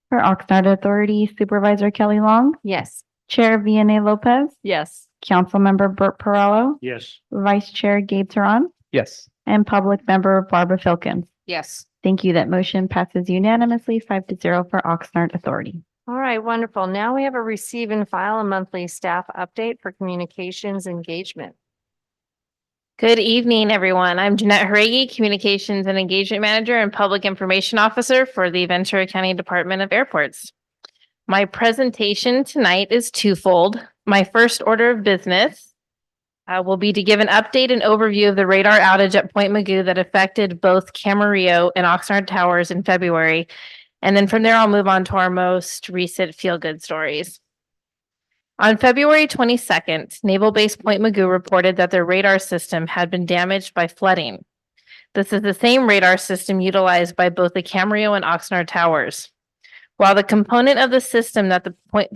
For Oxnard Authority, Supervisor Kelly Long, Yes. Chair Vianney Lopez, Yes. Councilmember Burt Perallo, Yes. Vice Chair Gabe Teron, Yes. and Public Member Barbara Filkins. Yes. Thank you. That motion passes unanimously 5-0 for Oxnard Authority. All right, wonderful. Now we have a receive and file a monthly staff update for communications engagement. Good evening, everyone. I'm Jeanette Haregi, Communications and Engagement Manager and Public Information Officer for the Ventura County Department of Airports. My presentation tonight is twofold. My first order of business will be to give an update and overview of the radar outage at Point Mugu that affected both Camarillo and Oxnard Towers in February. And then from there, I'll move on to our most recent feel-good stories. On February 22nd, Naval Base Point Mugu reported that their radar system had been damaged by flooding. This is the same radar system utilized by both the Camarillo and Oxnard towers. While the component of the system that the Point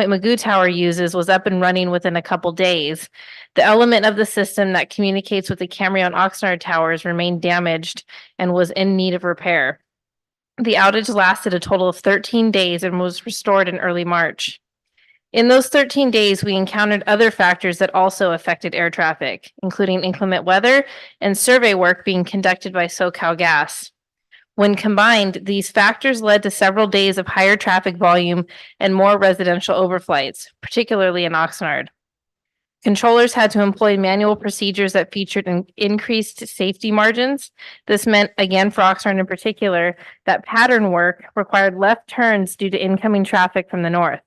Mugu tower uses was up and running within a couple days, the element of the system that communicates with the Camarillo and Oxnard towers remained damaged and was in need of repair. The outage lasted a total of 13 days and was restored in early March. In those 13 days, we encountered other factors that also affected air traffic, including inclement weather and survey work being conducted by SoCalGas. When combined, these factors led to several days of higher traffic volume and more residential overflights, particularly in Oxnard. Controllers had to employ manual procedures that featured increased safety margins. This meant, again, for Oxnard in particular, that pattern work required left turns due to incoming traffic from the north.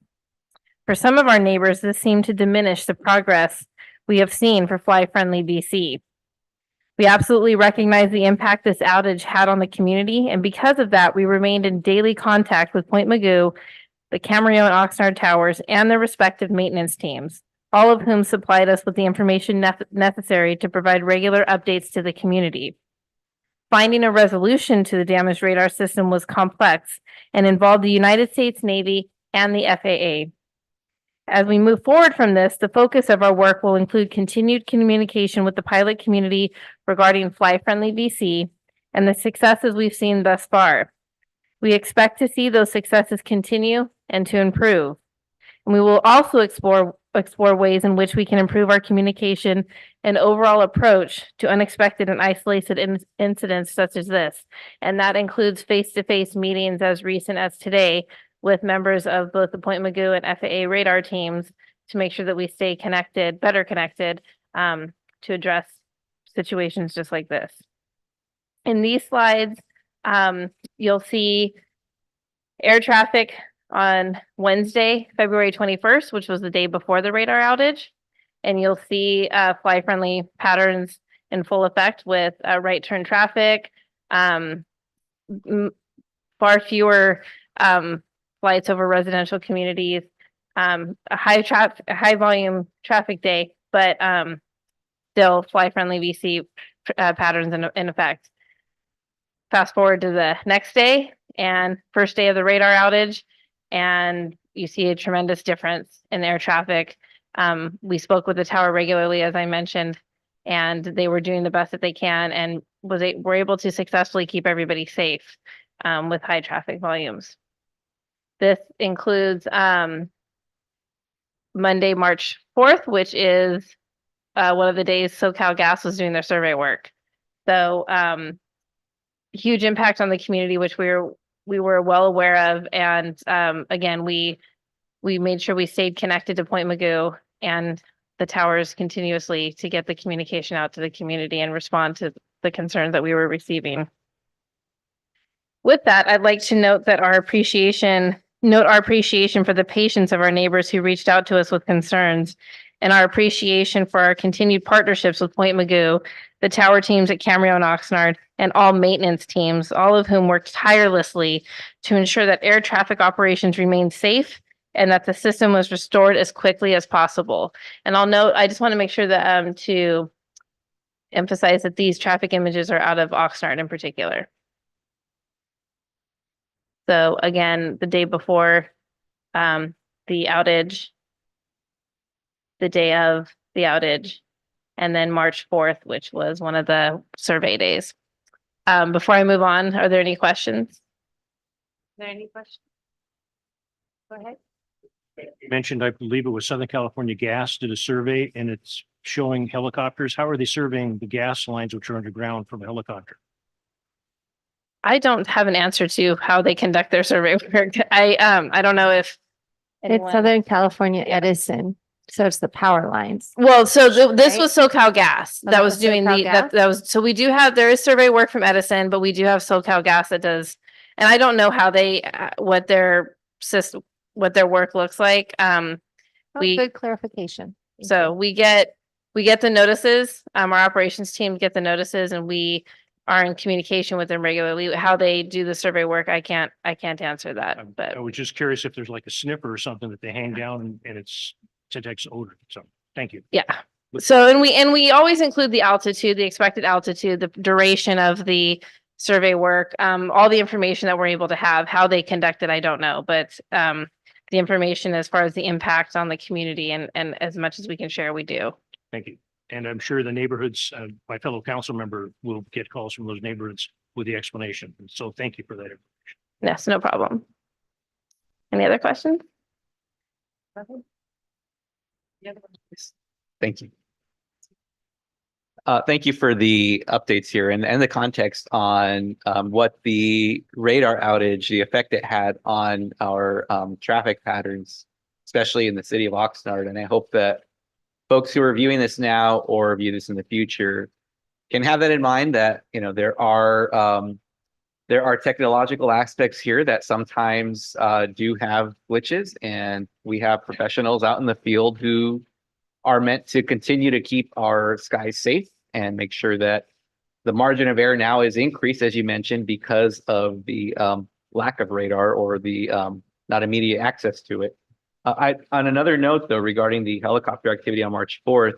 For some of our neighbors, this seemed to diminish the progress we have seen for fly-friendly BC. We absolutely recognize the impact this outage had on the community, and because of that, we remained in daily contact with Point Magoo, the Camarillo and Oxnard towers, and their respective maintenance teams, all of whom supplied us with the information necessary to provide regular updates to the community. Finding a resolution to the damaged radar system was complex and involved the United States Navy and the FAA. As we move forward from this, the focus of our work will include continued communication with the pilot community regarding fly-friendly BC and the successes we've seen thus far. We expect to see those successes continue and to improve. And we will also explore ways in which we can improve our communication and overall approach to unexpected and isolated incidents such as this. And that includes face-to-face meetings as recent as today with members of both the Point Magoo and FAA radar teams to make sure that we stay connected, better connected, to address situations just like this. In these slides, you'll see air traffic on Wednesday, February 21st, which was the day before the radar outage. And you'll see fly-friendly patterns in full effect with right turn traffic, far fewer flights over residential communities, a high volume traffic day, but still fly-friendly VC patterns in effect. Fast forward to the next day and first day of the radar outage, and you see a tremendous difference in air traffic. We spoke with the tower regularly, as I mentioned, and they were doing the best that they can and were able to successfully keep everybody safe with high traffic volumes. This includes Monday, March 4th, which is one of the days SoCal Gas was doing their survey work. So huge impact on the community, which we were well aware of. And again, we made sure we stayed connected to Point Magoo and the towers continuously to get the communication out to the community and respond to the concerns that we were receiving. With that, I'd like to note our appreciation for the patience of our neighbors who reached out to us with concerns, and our appreciation for our continued partnerships with Point Magoo, the tower teams at Camarillo and Oxnard, and all maintenance teams, all of whom worked tirelessly to ensure that air traffic operations remained safe and that the system was restored as quickly as possible. And I'll note, I just want to make sure that to emphasize that these traffic images are out of Oxnard in particular. So again, the day before the outage, the day of the outage, and then March 4th, which was one of the survey days. Before I move on, are there any questions? Is there any questions? Go ahead. You mentioned, I believe it was Southern California Gas did a survey and it's showing helicopters. How are they surveying the gas lines which are underground from a helicopter? I don't have an answer to how they conduct their survey work. I don't know if It's Southern California Edison, so it's the power lines. Well, so this Right? was SoCal Gas Oh, that that was was doing SoCal Gas? that was, so we do have, there is survey work from Edison, but we do have SoCal Gas that does, and I don't know how they, what their system, what their work looks like. Good clarification. So we get the notices, our operations team get the notices, and we are in communication with them regularly. How they do the survey work, I can't answer that, but. I was just curious if there's like a sniffer or something that they hang down and it's detects odor. So thank you. Yeah. So, and we always include the altitude, the expected altitude, the duration of the survey work, all the information that we're able to have. How they conduct it, I don't know, but the information as far as the impact on the community and as much as we can share, we do. Thank you. And I'm sure the neighborhoods, my fellow council member will get calls from those neighborhoods with the explanation. So thank you for that information. Yes, no problem. Any other questions? Thank you. Thank you for the updates here and the context on what the radar outage, the effect it had on our traffic patterns, especially in the city of Oxnard. And I hope that folks who are viewing this now or view this in the future can have that in mind that, there are technological aspects here that sometimes do have glitches, and we have professionals out in the field who are meant to continue to keep our skies safe and make sure that the margin of error now is increased, as you mentioned, because of the lack of radar or the not immediate access to it. On another note, though, regarding the helicopter activity on March 4th,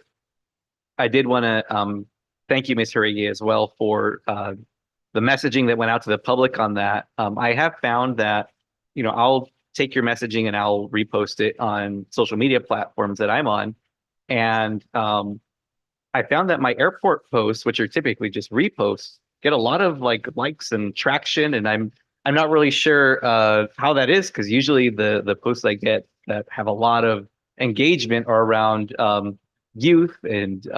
I did want to thank you, Ms. Harigi, as well for the messaging that went out to the public on that. I have found that, I'll take your messaging and I'll repost it on social media platforms that I'm on. And I found that my airport posts, which are typically just reposts, get a lot of likes and traction. And I'm not really sure how that is, because usually the posts I get that have a lot of engagement are around youth and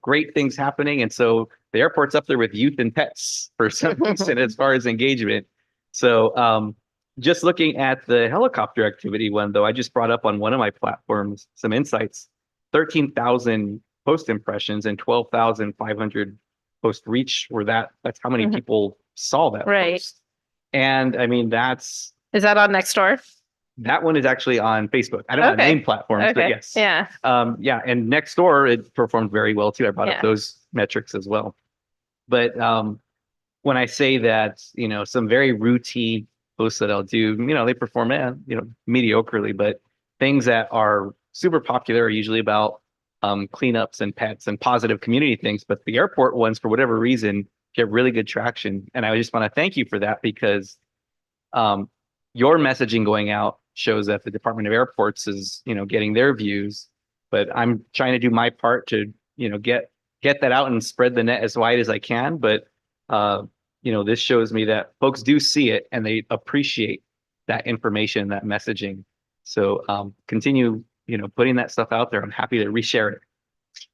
great things happening. And so the airport's up there with youth and pets for some reason as far as engagement. So just looking at the helicopter activity one, though, I just brought up on one of my platforms some insights. 13,000 post impressions and 12,500 post reach that's how many people saw that post. And I mean, Is that on Nextdoor? That one is actually on Facebook. I don't have name platforms, but yes. Yeah. Yeah. And Nextdoor, it performed very well too. I brought up those metrics as well. But when I say that, some very routine posts that I'll do, they perform, mediocrely, but things that are super popular are usually about cleanups and pets and positive community things. But the airport ones, for whatever reason, get really good traction. And I just want to thank you for that, because your messaging going out shows that the Department of Airports is, getting their views, but I'm trying to do my part to, get that out and spread the net as wide as I can. But, this shows me that folks do see it and they appreciate that information, that messaging. So continue, putting that stuff out there. I'm happy to reshare it.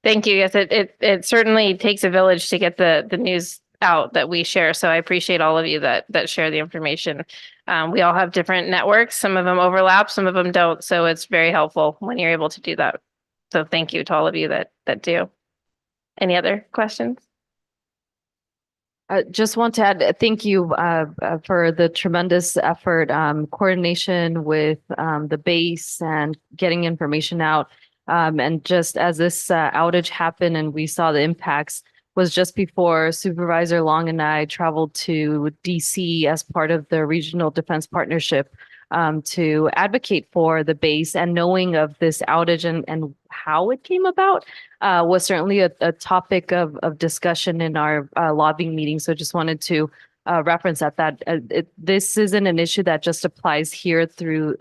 Thank you. Yes, it certainly takes a village to get the news out that we share. So I appreciate all of you that share the information. We all have different networks. Some of them overlap, some of them don't. So it's very helpful when you're able to do that. So thank you to all of you that do. Any other questions? Just want to add, thank you for the tremendous effort, coordination with the base and getting information out. And just as this outage happened and we saw the impacts, was just before Supervisor Long and I traveled to DC as part of the Regional Defense Partnership to advocate for the base, and knowing of this outage and how it came about was certainly a topic of discussion in our lobbying meeting. So just wanted to reference that this isn't an issue that just applies here through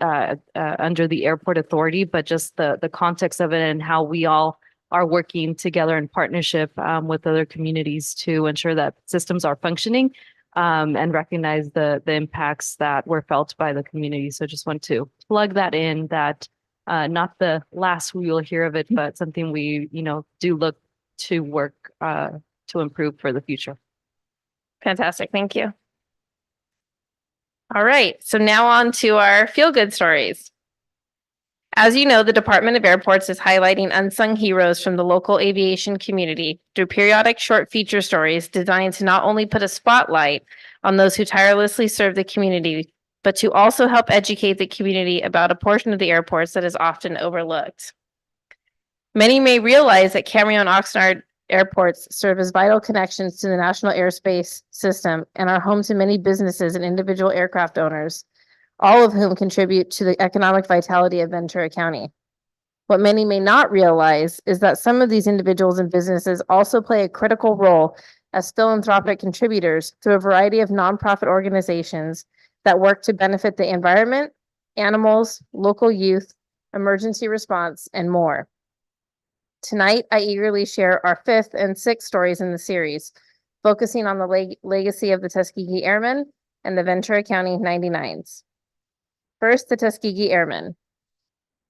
under the airport authority, but just the context of it and how we all are working together in partnership with other communities to ensure that systems are functioning and recognize the impacts that were felt by the community. So just want to plug that in, that not the last we will hear of it, but something we, do look to work to improve for the future. Fantastic. Thank you. All right. So now on to our feel-good stories. As you know, the Department of Airports is highlighting unsung heroes from the local aviation community through periodic short feature stories designed to not only put a spotlight on those who tirelessly serve the community, but to also help educate the community about a portion of the airports that is often overlooked. Many may realize that Camarillo and Oxnard airports serve as vital connections to the national airspace system and are home to many businesses and individual aircraft owners, all of whom contribute to the economic vitality of Ventura County. What many may not realize is that some of these individuals and businesses also play a critical role as philanthropic contributors through a variety of nonprofit organizations that work to benefit the environment, animals, local youth, emergency response, and more. Tonight, I eagerly share our 5th and 6th stories in the series, focusing on the legacy of the Tuskegee Airmen and the Ventura County 99s. First, the Tuskegee Airmen.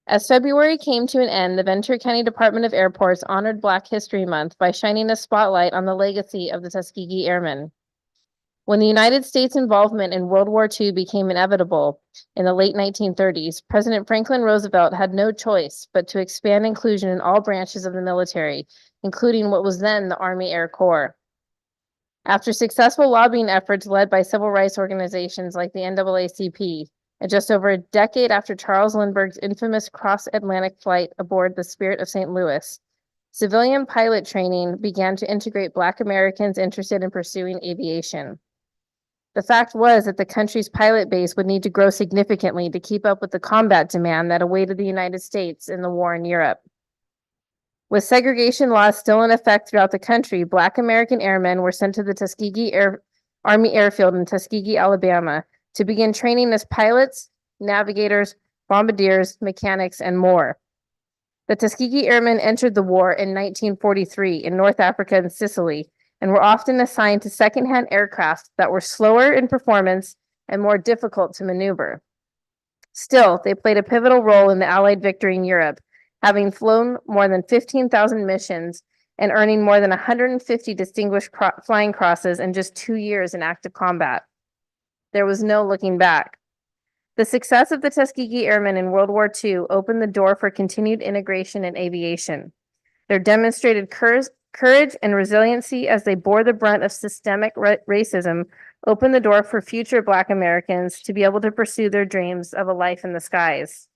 As February came to an end, the Ventura County Department of Airports honored Black History Month by shining a spotlight on the legacy of the Tuskegee Airmen. When the United States involvement in World War II became inevitable in the late 1930s, President Franklin Roosevelt had no choice but to expand inclusion in all branches of the military, including what was then the Army Air Corps. After successful lobbying efforts led by civil rights organizations like the NAACP, and just over a decade after Charles Lindbergh's infamous cross-Atlantic flight aboard the Spirit of St. Louis, civilian pilot training began to integrate Black Americans interested in pursuing aviation. The fact was that the country's pilot base would need to grow significantly to keep up with the combat demand that awaited the United States in the war in Europe. With segregation laws still in effect throughout the country, Black American airmen were sent to the Tuskegee Army Airfield in Tuskegee, Alabama, to begin training as pilots, navigators, bombardiers, mechanics, and more. The Tuskegee Airmen entered the war in 1943 in North Africa and Sicily, and were often assigned to second-hand aircraft that were slower in performance and more difficult to maneuver. Still, they played a pivotal role in the Allied victory in Europe, having flown more than 15,000 missions and earning more than 150 distinguished flying crosses in just 2 years in active combat. There was no looking back. The success of the Tuskegee Airmen in World War II opened the door for continued integration in aviation. Their demonstrated courage and resiliency as they bore the brunt of systemic racism opened the door for future Black Americans to be able to pursue their dreams of a life in the skies.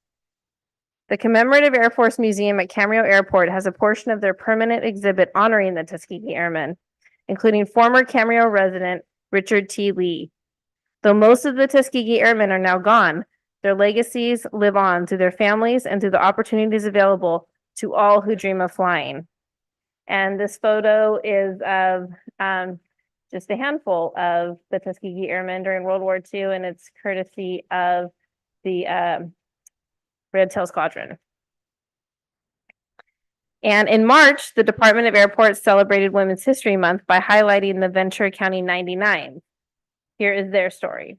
The Commemorative Air Force Museum at Camarillo Airport has a portion of their permanent exhibit honoring the Tuskegee Airmen, including former Camarillo resident Richard T. Lee. Though most of the Tuskegee Airmen are now gone, their legacies live on through their families and through the opportunities available to all who dream of flying. And this photo is of just a handful of the Tuskegee Airmen during World War II, and it's courtesy of the Red Tail Squadron. And in March, the Department of Airports celebrated Women's History Month by highlighting the Ventura County 99. Here is their story.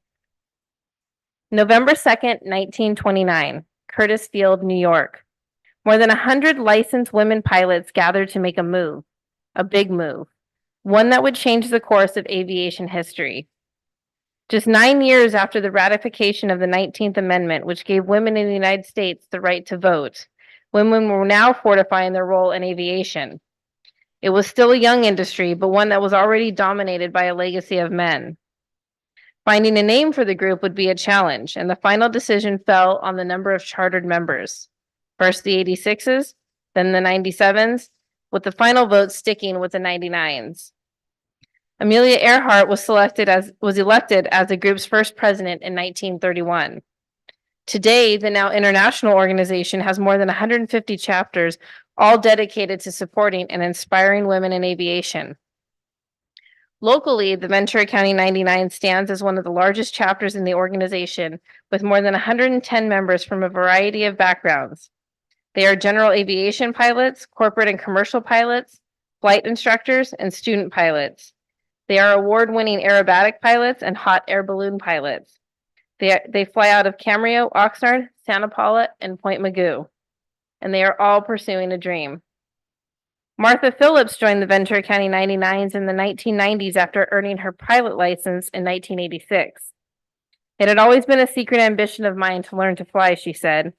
November 2nd, 1929, Curtis Field, New York. More than 100 licensed women pilots gathered to make a move, a big move, one that would change the course of aviation history. Just 9 years after the ratification of the 19th Amendment, which gave women in the United States the right to vote, women were now fortifying their role in aviation. It was still a young industry, but one that was already dominated by a legacy of men. Finding a name for the group would be a challenge, and the final decision fell on the number of chartered members. First the 86s, then the 97s, with the final vote sticking with the 99s. Amelia Earhart was elected as the group's first president in 1931. Today, the now international organization has more than 150 chapters, all dedicated to supporting and inspiring women in aviation. Locally, the Ventura County 99 stands as one of the largest chapters in the organization, with more than 110 members from a variety of backgrounds. They are general aviation pilots, corporate and commercial pilots, flight instructors, and student pilots. They are award-winning aerobatic pilots and hot air balloon pilots. They fly out of Camarillo, Oxnard, Santa Paula, and Point Mugu, and they are all pursuing a dream. Martha Phillips joined the Ventura County 99s in the 1990s after earning her pilot license in 1986. It had always been a secret ambition of mine to learn to fly, she said.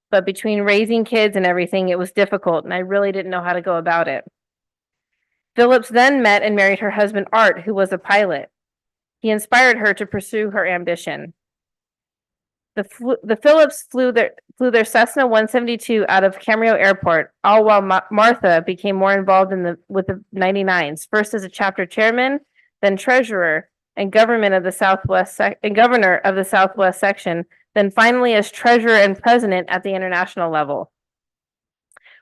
But between raising kids and everything, it was difficult, and I really didn't know how to go about it. Phillips then met and married her husband, Art, who was a pilot. He inspired her to pursue her ambition. The Phillips flew their Cessna 172 out of Camarillo Airport, all while Martha became more involved with the 99s, first as a chapter chairman, then treasurer, and governor of the Southwest section, then finally as treasurer and president at the international level.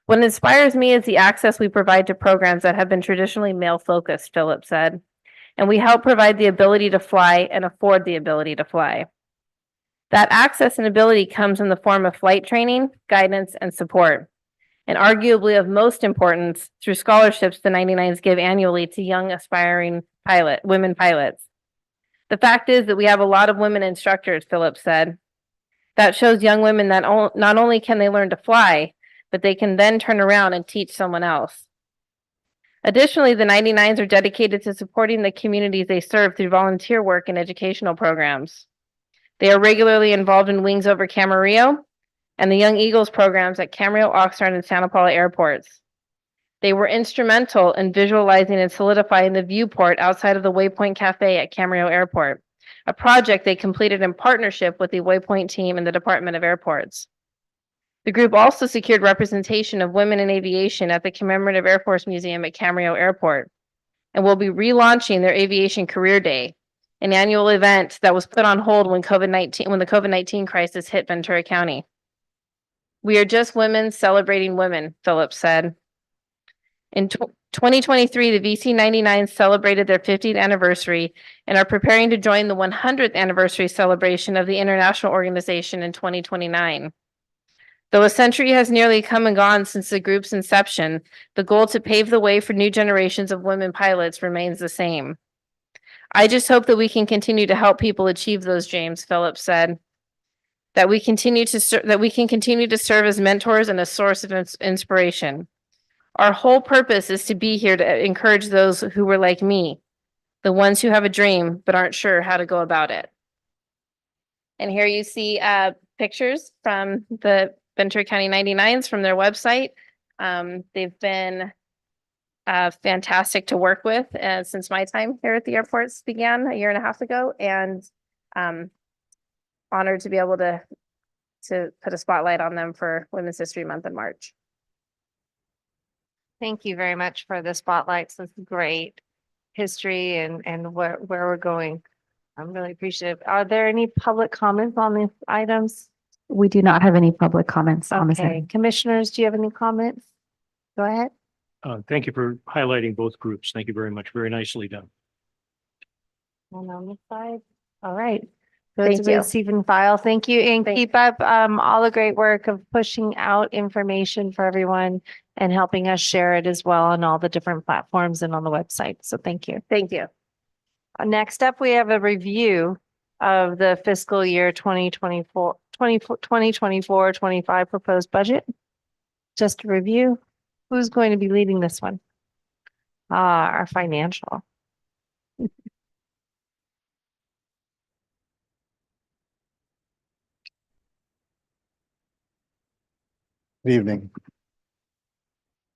What inspires me is the access we provide to programs that have been traditionally male-focused, Phillips said, and we help provide the ability to fly and afford the ability to fly. That access and ability comes in the form of flight training, guidance, and support, and arguably of most importance through scholarships the 99s give annually to young aspiring women pilots. The fact is that we have a lot of women instructors, Phillips said. That shows young women that not only can they learn to fly, but they can then turn around and teach someone else. Additionally, the 99s are dedicated to supporting the communities they serve through volunteer work and educational programs. They are regularly involved in Wings Over Camarillo and the Young Eagles programs at Camarillo, Oxnard, and Santa Paula airports. They were instrumental in visualizing and solidifying the viewport outside of the Waypoint Cafe at Camarillo Airport, a project they completed in partnership with the Waypoint team and the Department of Airports. The group also secured representation of women in aviation at the Commemorative Air Force Museum at Camarillo Airport and will be relaunching their Aviation Career Day, an annual event that was put on hold when the COVID-19 crisis hit Ventura County. We are just women celebrating women, Phillips said. In 2023, the VC-99 celebrated their 50th anniversary and are preparing to join the 100th anniversary celebration of the international organization in 2029. Though a century has nearly come and gone since the group's inception, the goal to pave the way for new generations of women pilots remains the same. I just hope that we can continue to help people achieve those dreams, Phillips said. That we can continue to serve as mentors and a source of inspiration. Our whole purpose is to be here to encourage those who were like me, the ones who have a dream but aren't sure how to go about it. And here you see pictures from the Ventura County 99s from their website. They've been fantastic to work with since my time here at the airports began a year and a half ago, and honored to be able to put a spotlight on them for Women's History Month in March. Thank you very much for the spotlights. This is great history and where we're going. I'm really appreciative. Are there any public comments on these items? We do not have any public comments on this. Okay, commissioners, do you have any comments? Go ahead. Thank you for highlighting both groups. Thank you very much. Very nicely done. And on this side, all right. Go Thank to you. receive and file. Thank you, and keep up all the great work of pushing out information for everyone and helping us share it as well on all the different platforms and on the website. So thank you. Thank you. Next up, we have a review of the fiscal year 2024-25 proposed budget. Just a review. Who's going to be leading this one? Our financial. Good evening.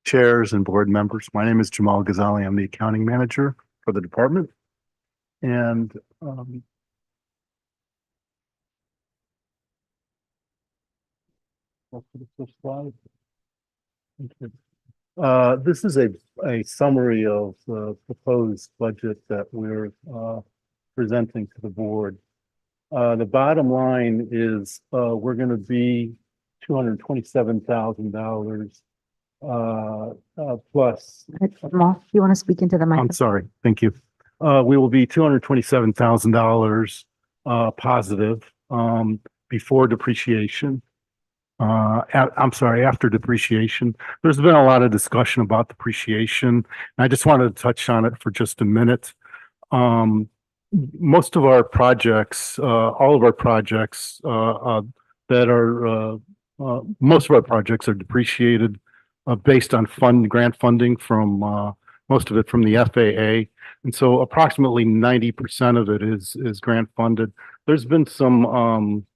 Chairs and board members. My name is Jamal Ghazali. I'm the accounting manager for the department. And this is a summary of the proposed budget that we're presenting to the board. The bottom line is we're going to be $227,000 plus. Jamal, you want to speak into the mic? I'm sorry. Thank you. We will be $227,000 positive before depreciation. I'm sorry, after depreciation. There's been a lot of discussion about depreciation. And I just wanted to touch on it for just a minute. Most of our projects, all of our projects most of our projects are depreciated based on grant funding from most of it from the FAA. And so approximately 90% of it is grant funded. There's been some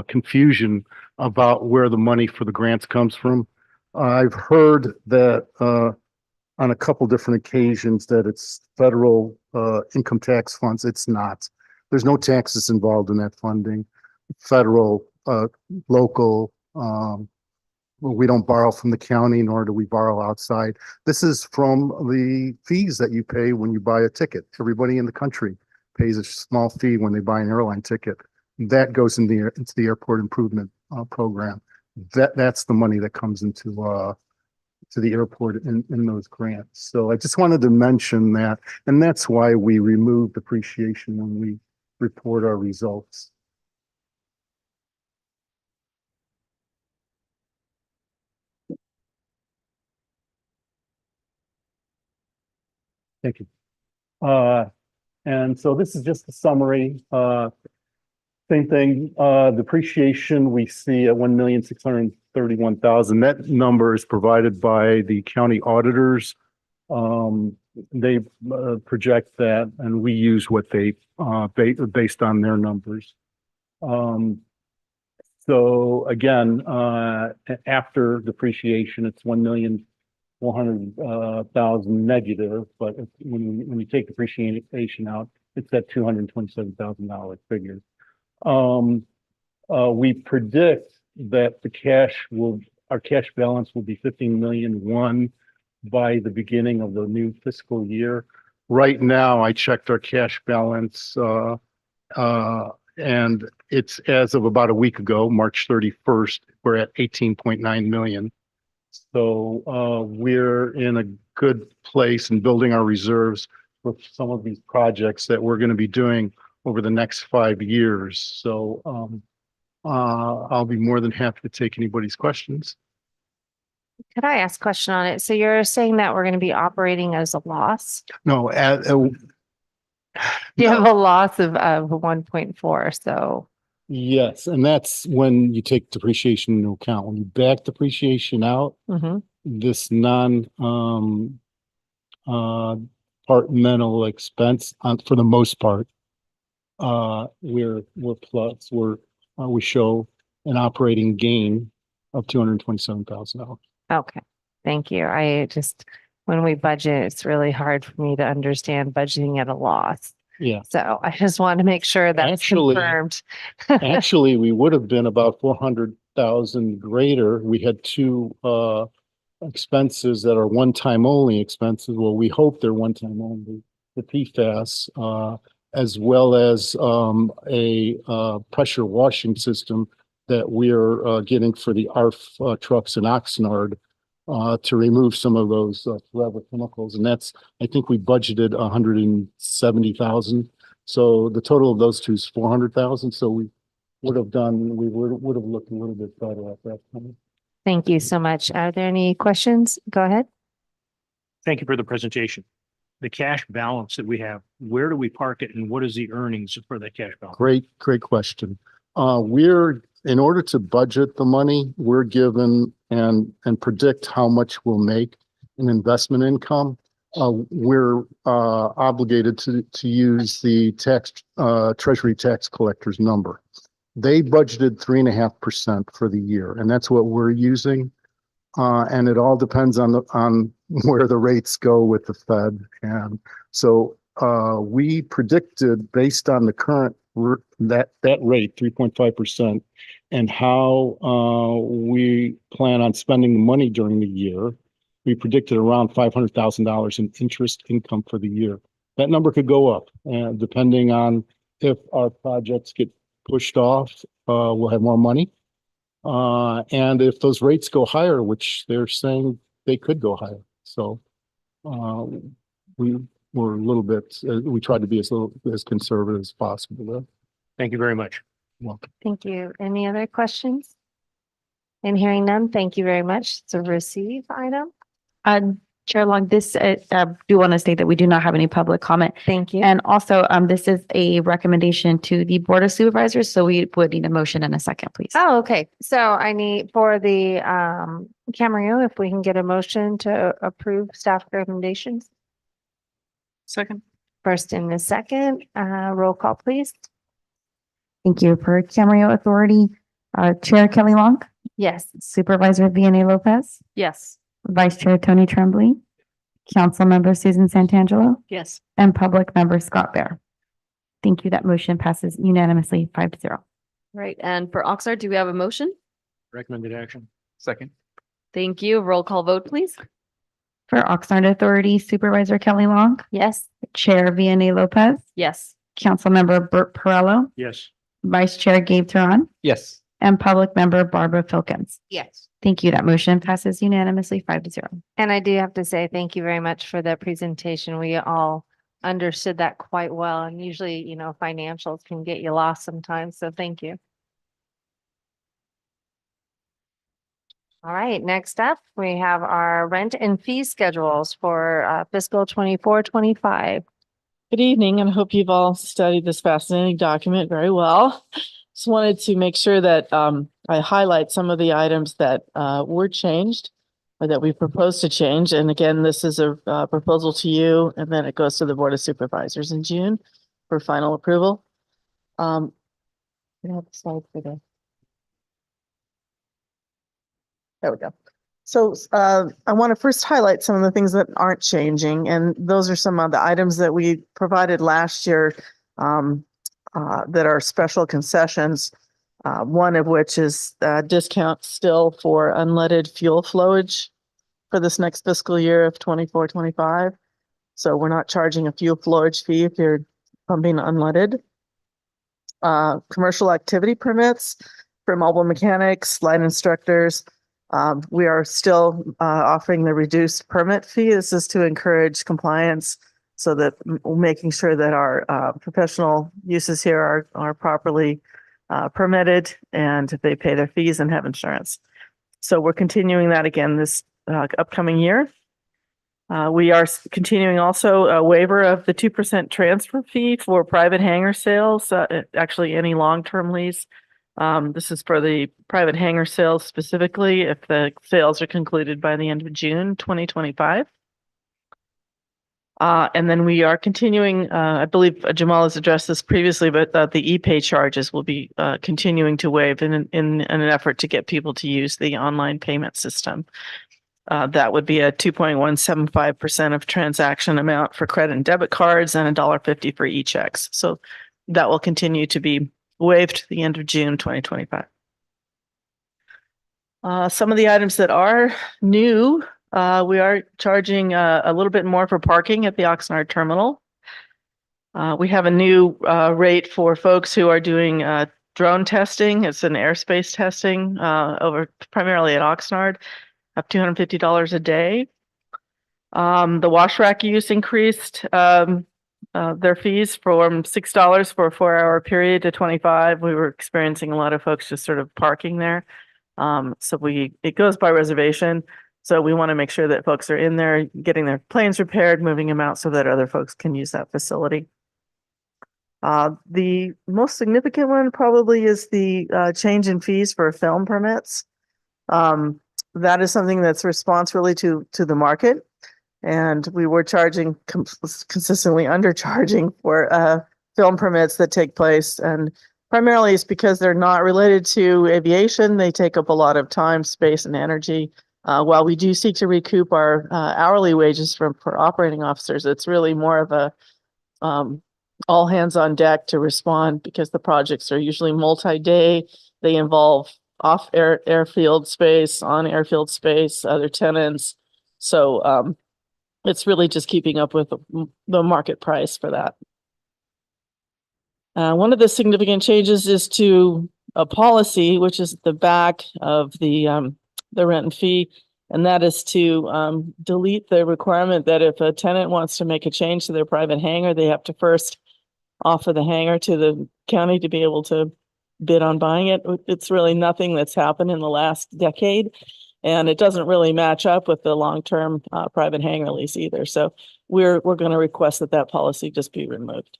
confusion about where the money for the grants comes from. I've heard that on a couple different occasions that it's federal income tax funds. It's not. There's no taxes involved in that funding. Federal, local, we don't borrow from the county, nor do we borrow outside. This is from the fees that you pay when you buy a ticket. Everybody in the country pays a small fee when they buy an airline ticket. That goes into the airport improvement program. That's the money that comes into to the airport in those grants. So I just wanted to mention that, and that's why we remove depreciation when we report our results. Thank you. And so this is just a summary. Same thing, depreciation we see at $1,631,000. That number is provided by the county auditors They project that and we use what they based on their numbers. So again, after depreciation, it's 1,400,000 negative, but when you take depreciation out, it's that $227,000 figure. We predict that our cash balance will be 15,000,001 by the beginning of the new fiscal year. Right now, I checked our cash balance, and it's as of about a week ago, March 31st, we're at 18.9 million. So we're in a good place in building our reserves for some of these projects that we're going to be doing over the next 5 years. So I'll be more than happy to take anybody's questions. Could I ask a question on it? So you're saying that we're going to be operating as a loss? No, You have a loss of 1.4, so. yes, and that's when you take depreciation into account. When you back depreciation out, this departmental expense for the most part, we're plus. We show an operating gain of $227,000. Okay, thank you. When we budget, it's really hard for me to understand budgeting at a loss. Yeah. So I just want to make sure that's confirmed. Actually, we would have been about 400,000 greater. We had two expenses that are one-time only expenses. Well, we hope they're one-time only. The PFAS, as well as a pressure washing system that we're getting for the ARF trucks in Oxnard to remove some of those forever chemicals. And that's, I think we budgeted 170,000. So the total of those two is 400,000. So we would have looked a little bit better at that point. Thank you so much. Are there any questions? Go ahead. Thank you for the presentation. The cash balance that we have, where do we park it and what is the earnings for that cash balance? Great question. In order to budget the money, we're given and predict how much we'll make in investment income. We're obligated to use the Treasury tax collector's number. They budgeted 3.5% for the year, and that's what we're using. And it all depends on where the rates go with the Fed. And so we predicted based on the current that rate, 3.5%, and how we plan on spending the money during the year. We predicted around $500,000 in interest income for the year. That number could go up, depending on if our projects get pushed off, we'll have more money. And if those rates go higher, which they're saying they could go higher. So we were a little bit, we tried to be as conservative as possible there. Thank you very much. Welcome. Thank you. Any other questions? And hearing none, thank you very much. It's a receive item. Chair Long, this, do want to state that we do not have any public comment. Thank you. And also, this is a recommendation to the Board of Supervisors, so we would need a motion in a second, please. Oh, okay. So I need for the Camarillo, if we can get a motion to approve staff recommendations. Second. First and the second, roll call, please. Thank you. For Camarillo Authority, Chair Kelly Long, Yes. Supervisor Vianney Lopez, Yes. Vice Chair Tony Tremblay, Council Member Susan Santangelo, Yes. and Public Member Scott Bear. Thank you. That motion passes unanimously 5-0. Right. And for Oxnard, do we have a motion? Recommended action. Second. Thank you. Roll call vote, please. For Oxnard Authority, Supervisor Kelly Long, Yes. Chair Vianney Lopez, Yes. Council Member Bert Perello, Yes. Vice Chair Gabe Teron, Yes. and Public Member Barbara Filkins. Yes. Thank you. That motion passes unanimously 5-0. And I do have to say, thank you very much for the presentation. We all understood that quite well. And usually, financials can get you lost sometimes. So thank you. All right, next up, we have our rent and fee schedules for fiscal 24-25. Good evening, and I hope you've all studied this fascinating document very well. Just wanted to make sure that I highlight some of the items that were changed. or that we propose to change. And again, this is a proposal to you, and then it goes to the Board of Supervisors in June for final approval. Can I have the slide for the? There we go. So I want to first highlight some of the things that aren't changing, and those are some of the items that we provided last year that are special concessions. One of which is discount still for unleaded fuel flowage for this next fiscal year of 24-25. So we're not charging a fuel flowage fee if you're pumping unleaded. Commercial activity permits for mobile mechanics, light instructors. We are still offering the reduced permit fee. This is to encourage compliance so that making sure that our professional uses here are properly permitted and they pay their fees and have insurance. So we're continuing that again this upcoming year. We are continuing also a waiver of the 2% transfer fee for private hangar sales, actually any long-term lease. This is for the private hangar sales specifically if the sales are concluded by the end of June 2025. And then we are continuing, I believe Jamal has addressed this previously, but the e-pay charges will be continuing to waive in an effort to get people to use the online payment system. That would be a 2.175% of transaction amount for credit and debit cards and $1.50 for e-checks. So that will continue to be waived to the end of June 2025. Some of the items that are new, we are charging a little bit more for parking at the Oxnard terminal. We have a new rate for folks who are doing drone testing. It's an airspace testing over primarily at Oxnard, up $250 a day. The wash rack use increased their fees from $6 for a 4-hour period to $25. We were experiencing a lot of folks just sort of parking there. So it goes by reservation. So we want to make sure that folks are in there getting their planes repaired, moving them out so that other folks can use that facility. The most significant one probably is the change in fees for film permits. That is something that's response really to the market. And we were charging consistently undercharging for film permits that take place. And primarily it's because they're not related to aviation. They take up a lot of time, space, and energy. While we do seek to recoup our hourly wages for operating officers, it's really more of a all hands on deck to respond because the projects are usually multi-day. They involve off airfield space, on airfield space, other tenants. So it's really just keeping up with the market price for that. One of the significant changes is to a policy, which is at the back of the rent and fee, and that is to delete the requirement that if a tenant wants to make a change to their private hangar, they have to first offer the hangar to the county to be able to bid on buying it. It's really nothing that's happened in the last decade, and it doesn't really match up with the long-term private hangar lease either. So we're going to request that policy just be removed.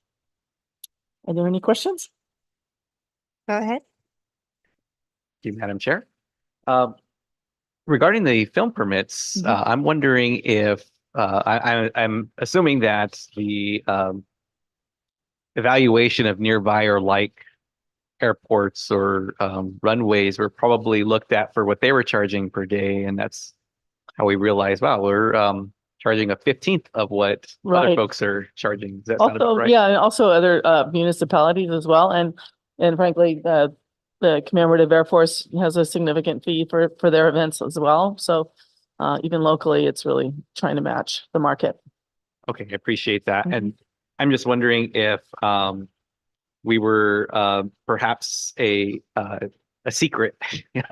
Are there any questions? Go ahead. Thank you, Madam Chair. Regarding the film permits, I'm wondering if I'm assuming that the evaluation of nearby or like airports or runways were probably looked at for what they were charging per day, and that's how we realized, wow, we're charging a 15th of what other folks are charging. Does that sound about right? Yeah, and also other municipalities as well, and frankly, the Commemorative Air Force has a significant fee for their events as well. So even locally, it's really trying to match the market. Okay, I appreciate that. And I'm just wondering if we were perhaps a secret,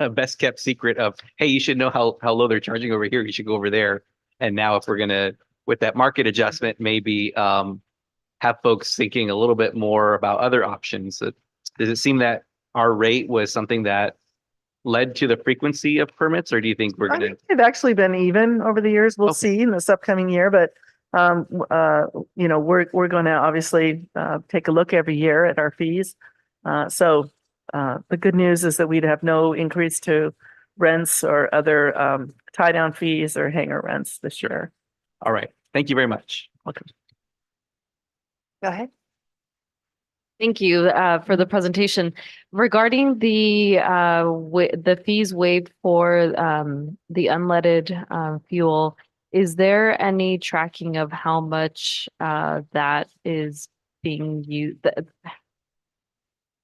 a best kept secret of, hey, you should know how low they're charging over here. You should go over there. And now if we're going to, with that market adjustment, maybe have folks thinking a little bit more about other options. Does it seem that our rate was something that led to the frequency of permits, or do you think we're going to? They've actually been even over the years. We'll see in this upcoming year, but you know, we're going to obviously take a look every year at our fees. So the good news is that we'd have no increase to rents or other tie down fees or hangar rents this year. All right. Thank you very much. Go ahead. Thank you for the presentation. Regarding the the fees waived for the unleaded fuel, is there any tracking of how much that is being used?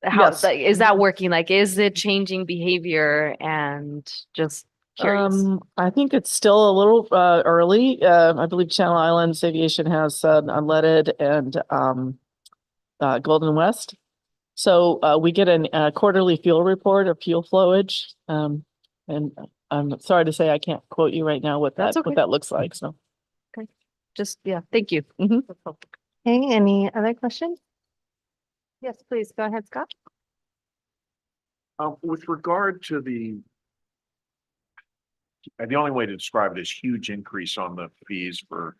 How Yes. is that working? Like, is it changing behavior? And just curious. I think it's still a little early. I believe Channel Islands Aviation has unleaded and Golden West. So we get a quarterly fuel report of fuel flowage. And I'm sorry to say I can't quote you right now what That's okay. that looks like. So Just, yeah, thank you. mhm. Okay, any other questions? Yes, please, go ahead, Scott. With regard to the only way to describe it is huge increase on the fees for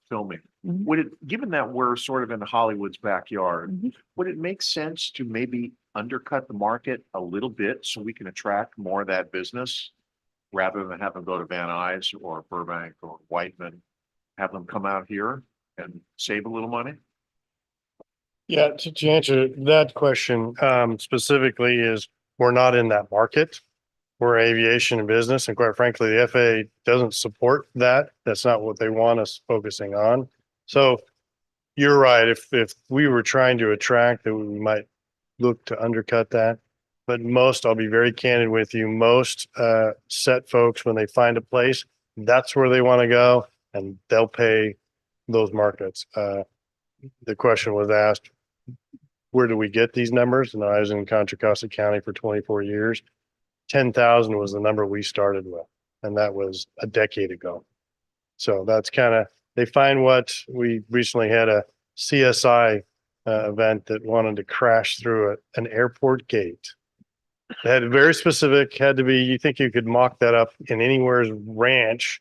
filming. Mhm. Would it, given that we're sort of in Hollywood's backyard, Mhm. would it make sense to maybe undercut the market a little bit so we can attract more of that business rather than have them go to Van Nuys or Burbank or Whiteman, have them come out here and save a little money? Yeah, to answer that question, specifically is we're not in that market. We're aviation and business, and quite frankly, the FAA doesn't support that. That's not what they want us focusing on. So you're right. If we were trying to attract, that we might look to undercut that. But most, I'll be very candid with you, most set folks, when they find a place, that's where they want to go, and they'll pay those markets. The question was asked, where do we get these numbers? And I was in Contra Costa County for 24 years. 10,000 was the number we started with, and that was a decade ago. So that's kind of, they find what we recently had a CSI event that wanted to crash through an airport gate. It had very specific, had to be, you think you could mock that up in anywhere's ranch,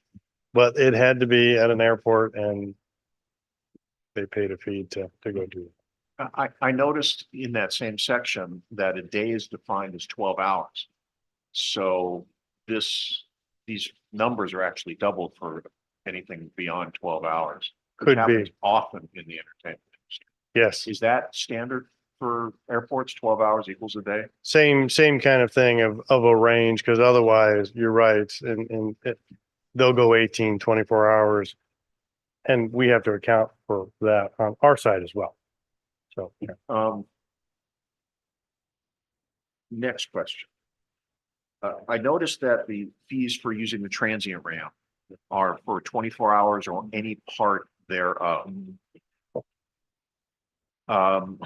but it had to be at an airport, and they paid a fee to go do it. I noticed in that same section that a day is defined as 12 hours. So these numbers are actually doubled for anything beyond 12 hours. It Could happens be. often in the entertainment industry. Yes. Is that standard for airports? 12 hours equals a day? Same kind of thing of a range, because otherwise you're right. And they'll go 18, 24 hours. And we have to account for that on our side as well. So, yeah. Next question. I noticed that the fees for using the transient ramp are for 24 hours or any part thereof. I'm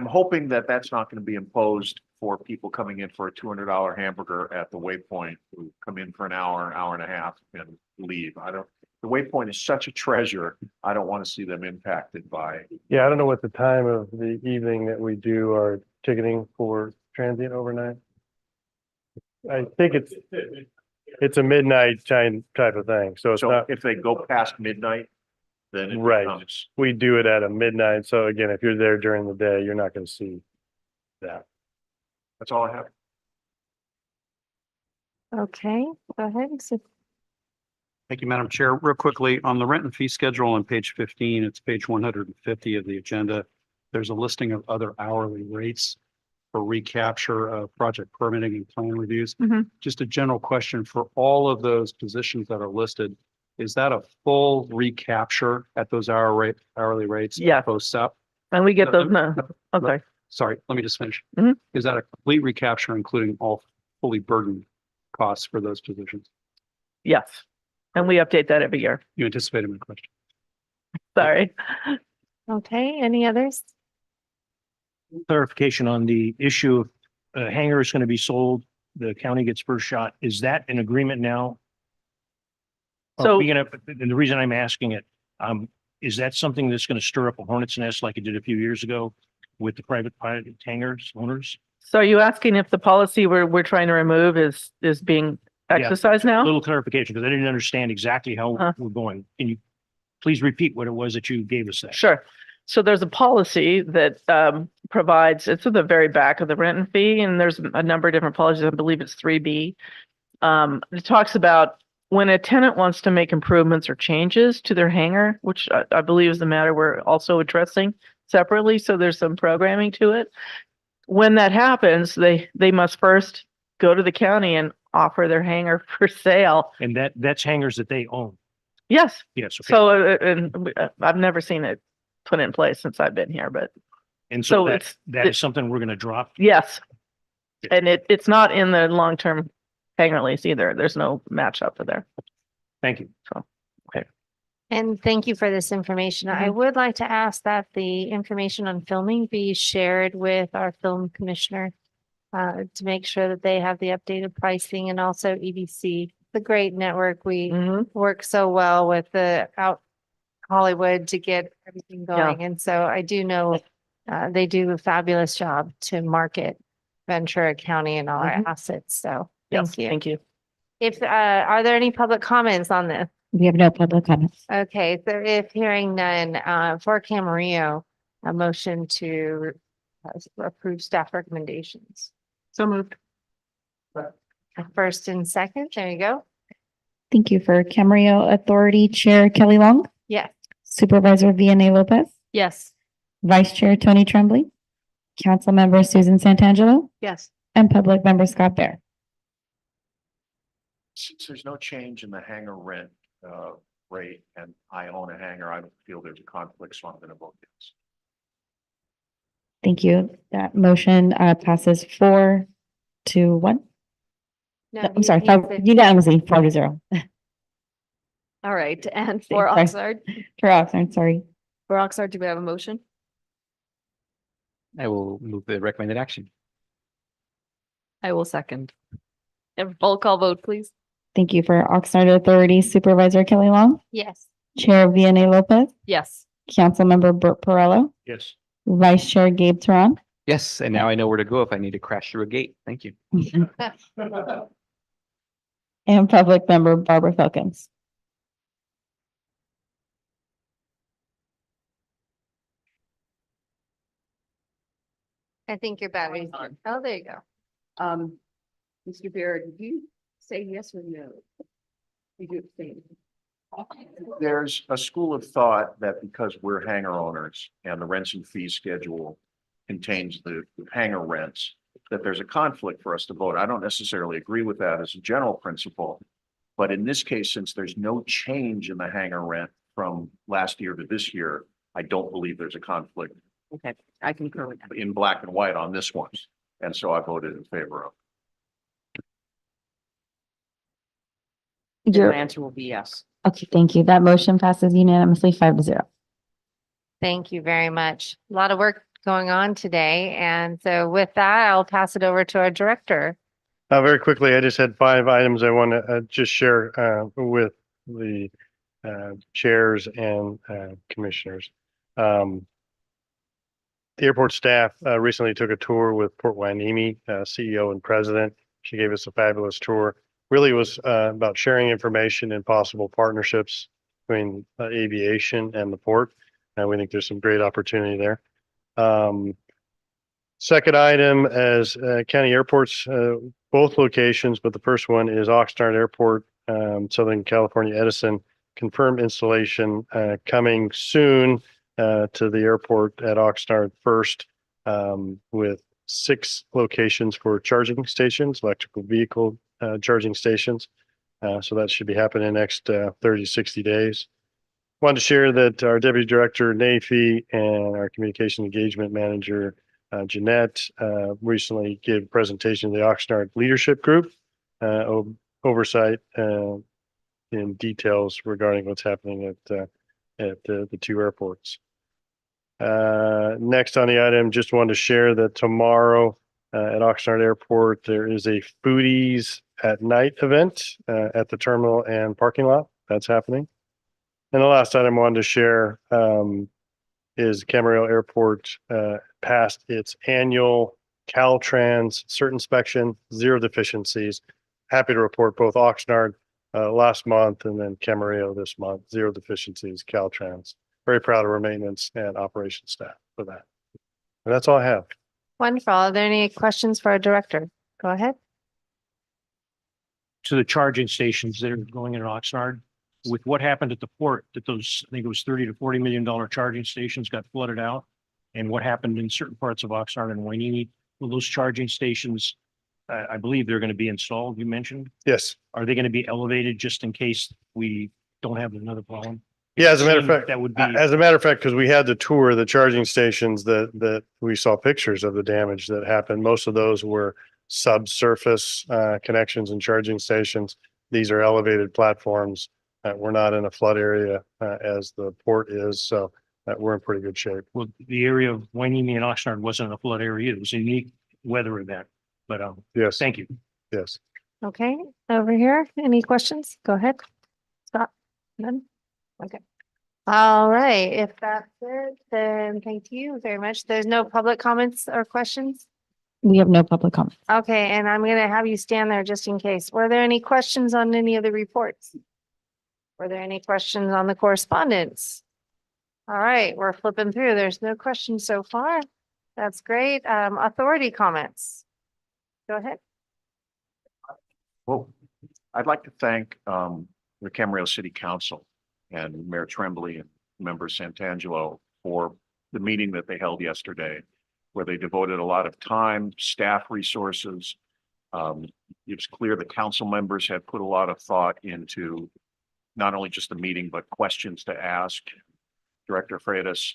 hoping that that's not going to be imposed for people coming in for a $200 hamburger at the Waypoint who come in for an hour and a half and leave. The Waypoint is such a treasure. I don't want to see them impacted by. Yeah, I don't know what the time of the evening that we do our ticketing for transient overnight. I think it's a midnight type of thing. So it's So not if they go past midnight, then it right. becomes. We do it at a midnight. So again, if you're there during the day, you're not going to see that. That's all I have. Okay, go ahead. So Thank you, Madam Chair. Real quickly, on the rent and fee schedule on page 15, it's page 150 of the agenda. There's a listing of other hourly rates for recapture of project permitting and plan reviews. Mhm. Just a general question for all of those positions that are listed. Is that a full recapture at those hourly rates? Yeah. Post up? And we get those, no, okay. Sorry, let me just finish. Mhm. Is that a complete recapture, including all fully burdened costs for those positions? Yes. And we update that every year. You anticipated my question. Sorry. Okay, any others? Clarification on the issue of hangar is going to be sold. The county gets first shot. Is that an agreement now? So- Are we gonna, and the reason I'm asking it, is that something that's going to stir up a hornet's nest like it did a few years ago with the private hangars owners? So are you asking if the policy we're trying to remove is being exercised A now? little clarification, because I didn't understand exactly how we're going. Can you please repeat what it was that you gave us that? Sure. So there's a policy that provides, it's at the very back of the rent and fee, and there's a number of different policies. I believe it's 3B. It talks about when a tenant wants to make improvements or changes to their hangar, which I believe is the matter we're also addressing separately. So there's some programming to it. When that happens, they must first go to the county and offer their hangar for sale. And that's hangars that they own. Yes. Yes. Okay. So, I've never seen it put in place since I've been here, but And so so it's- that is something we're going to drop. yes. And it's not in the long-term hangar lease either. There's no match up for there. Thank you. So, And thank you for this information. I would like to ask that the information on filming be shared with our film commissioner to make sure that they have the updated pricing, and also EDC, the great network. We work so well with the out Hollywood to get everything going. And so I do know they do a fabulous job to market Ventura County and all our assets. So thank you. Thank you. If, are there any public comments on this? We have no public comments. Okay, so if hearing none, for Camarillo, a motion to approve staff recommendations. So moved. First and second, there you go. Thank you. For Camarillo Authority Chair Kelly Long, Yes. Supervisor Vianney Lopez, Yes. Vice Chair Tony Tremblay, Council Member Susan Santangelo, Yes. and Public Member Scott Bear. Since there's no change in the hangar rent rate and I own a hangar, I don't feel there's a conflict, so I'm going to vote yes. Thank you. That motion passes 4-1. No, I'm sorry, he said- unanimously 4-0 All right. And for Sorry. Oxnard, for Oxnard. Sorry. for Oxnard, do we have a motion? I will move the recommended action. I will second. Have a roll call vote, please. Thank you. For Oxnard Authority Supervisor Kelly Long, Yes. Chair Vianney Lopez, Yes. Councilmember Bert Perrello, Yes. Vice Chair Gabe Teron, Yes, and now I know where to go if I need to crash through a gate. Thank you. and Public Member Barbara Felkins. I think your battery's on. Oh, there you go. Mr. Bear, did you say yes or no? Did you abstain? There's a school of thought that because we're hangar owners and the rents and fee schedule contains the hangar rents, that there's a conflict for us to vote. I don't necessarily agree with that as a general principle. But in this case, since there's no change in the hangar rent from last year to this year, I don't believe there's a conflict Okay, I concur with that. in black and white on this one. And so I voted in favor of. And Your my answer will be yes. Okay, thank you. That motion passes unanimously 5-0. Thank you very much. A lot of work going on today. And so with that, I'll pass it over to our director. Very quickly, I just had 5 items I want to just share with the chairs and commissioners. The airport staff recently took a tour with Port Hueneme, CEO and president. She gave us a fabulous tour. Really was about sharing information and possible partnerships between aviation and the port. And we think there's some great opportunity there. Second item as county airports, both locations, but the first one is Oxnard Airport, Southern California Edison, confirmed installation coming soon to the airport at Oxnard first, with 6 locations for charging stations, electrical vehicle charging stations. So that should be happening in the next 30, 60 days. Wanted to share that our Deputy Director, Nafi, and our Communication Engagement Manager, Jeanette, recently gave a presentation to the Oxnard Leadership Group, oversight in details regarding what's happening at the 2 airports. Next on the item, just wanted to share that tomorrow at Oxnard Airport, there is a Foodies at Night event at the terminal and parking lot. That's happening. And the last item I wanted to share is Camarillo Airport passed its annual Caltrans cert inspection, 0 deficiencies. Happy to report both Oxnard last month and then Camarillo this month, 0 deficiencies, Caltrans. very proud of our maintenance and operations staff for that. And that's all I have. Wonderful. Are there any questions for our director? Go ahead. To the charging stations that are going in Oxnard, with what happened at the port, that those, I think it was $30 to $40 million charging stations got flooded out. And what happened in certain parts of Oxnard and Wainini, will those charging stations, I believe they're going to be installed, you mentioned. Yes. Are they going to be elevated just in case we don't have another problem? Yeah, as a matter of fact, That would be, as a matter of fact, because we had the tour of the charging stations that we saw pictures of the damage that happened. Most of those were subsurface connections and charging stations. These are elevated platforms. We're not in a flood area as the port is, so we're in pretty good shape. well, the area of Wainini and Oxnard wasn't a flood area. It was a unique weather event, but Yes, thank you. yes. Okay, over here, any questions? Go ahead. Scott? None? Okay. All right, if that's it, then thank you very much. There's no public comments or questions? We have no public comment. Okay, and I'm gonna have you stand there just in case. Were there any questions on any of the reports? Were there any questions on the correspondence? All right, we're flipping through. There's no questions so far. That's great. Authority comments. Go ahead. Well, I'd like to thank the Camarillo City Council and Mayor Tremblay and Member Santangelo for the meeting that they held yesterday, where they devoted a lot of time, staff resources. It's clear the council members had put a lot of thought into not only just the meeting, but questions to ask. Director Freitas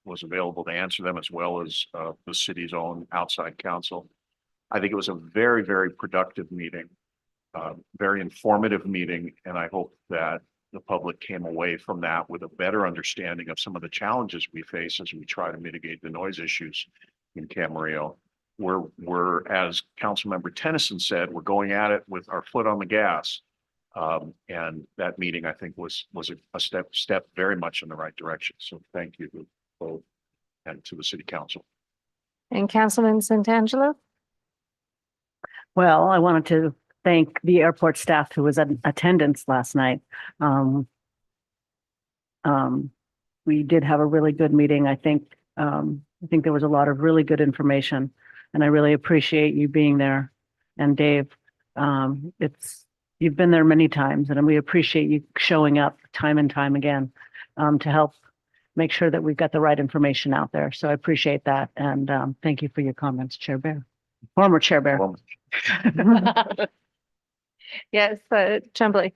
was available to answer them, as well as the city's own outside counsel. I think it was a very, very productive meeting, very informative meeting, and I hope that the public came away from that with a better understanding of some of the challenges we face as we try to mitigate the noise issues in Camarillo. We're, as Councilmember Tennyson said, we're going at it with our foot on the gas. And that meeting, I think, was a step very much in the right direction. So thank you to both and to the city council. And Councilman Santangelo? Well, I wanted to thank the airport staff who was in attendance last night. We did have a really good meeting. I think there was a lot of really good information, and I really appreciate you being there. And Dave, you've been there many times, and we appreciate you showing up time and time again to help make sure that we've got the right information out there. So I appreciate that. And thank you for your comments, Chair Bear, former Chair Bear. Yes, Tremblay.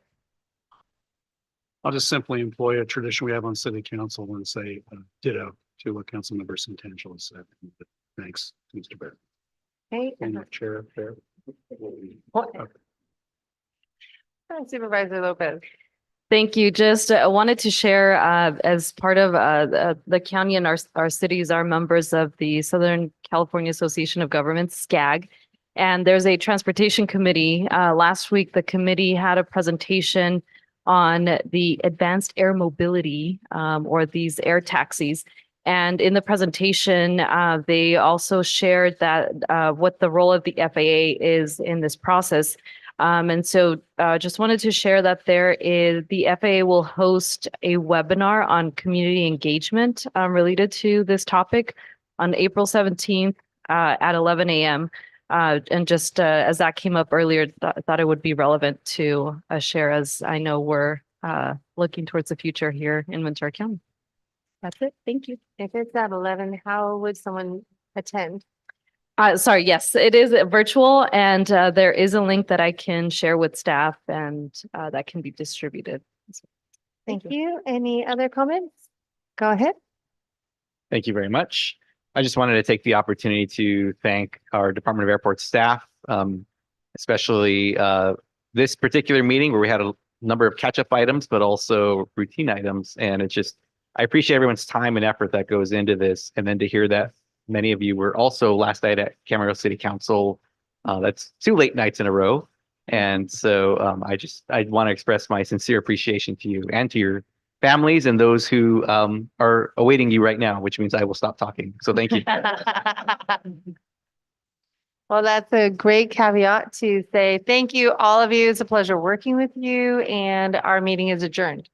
I'll just simply employ a tradition we have on city council and say ditto to what Councilmember Santangelo said. Thanks, Mr. Bear. Okay. And Chair Bear. Supervisor Lopez. Thank you. Just wanted to share as part of the county and our cities are members of the Southern California Association of Governments, SCAG. And there's a transportation committee. Last week, the committee had a presentation on the advanced air mobility or these air taxis. And in the presentation, they also shared that what the role of the FAA is in this process. And so just wanted to share that the FAA will host a webinar on community engagement related to this topic on April 17th at 11 a.m. And just as that came up earlier, thought it would be relevant to share, as I know we're looking towards the future here in Ventura County. That's it. Thank you. If it's at 11, how would someone attend? Sorry, yes, it is virtual, and there is a link that I can share with staff, and that can be distributed. Thank you. Any other comments? Go ahead. Thank you very much. I just wanted to take the opportunity to thank our Department of Airport staff, especially this particular meeting where we had a number of catch-up items, but also routine items. And I appreciate everyone's time and effort that goes into this. And then to hear that many of you were also last night at Camarillo City Council, that's 2 late nights in a row. And so I want to express my sincere appreciation to you and to your families and those who are awaiting you right now, which means I will stop talking. So thank you. Well, that's a great caveat to say thank you, all of you. It's a pleasure working with you, and our meeting is adjourned.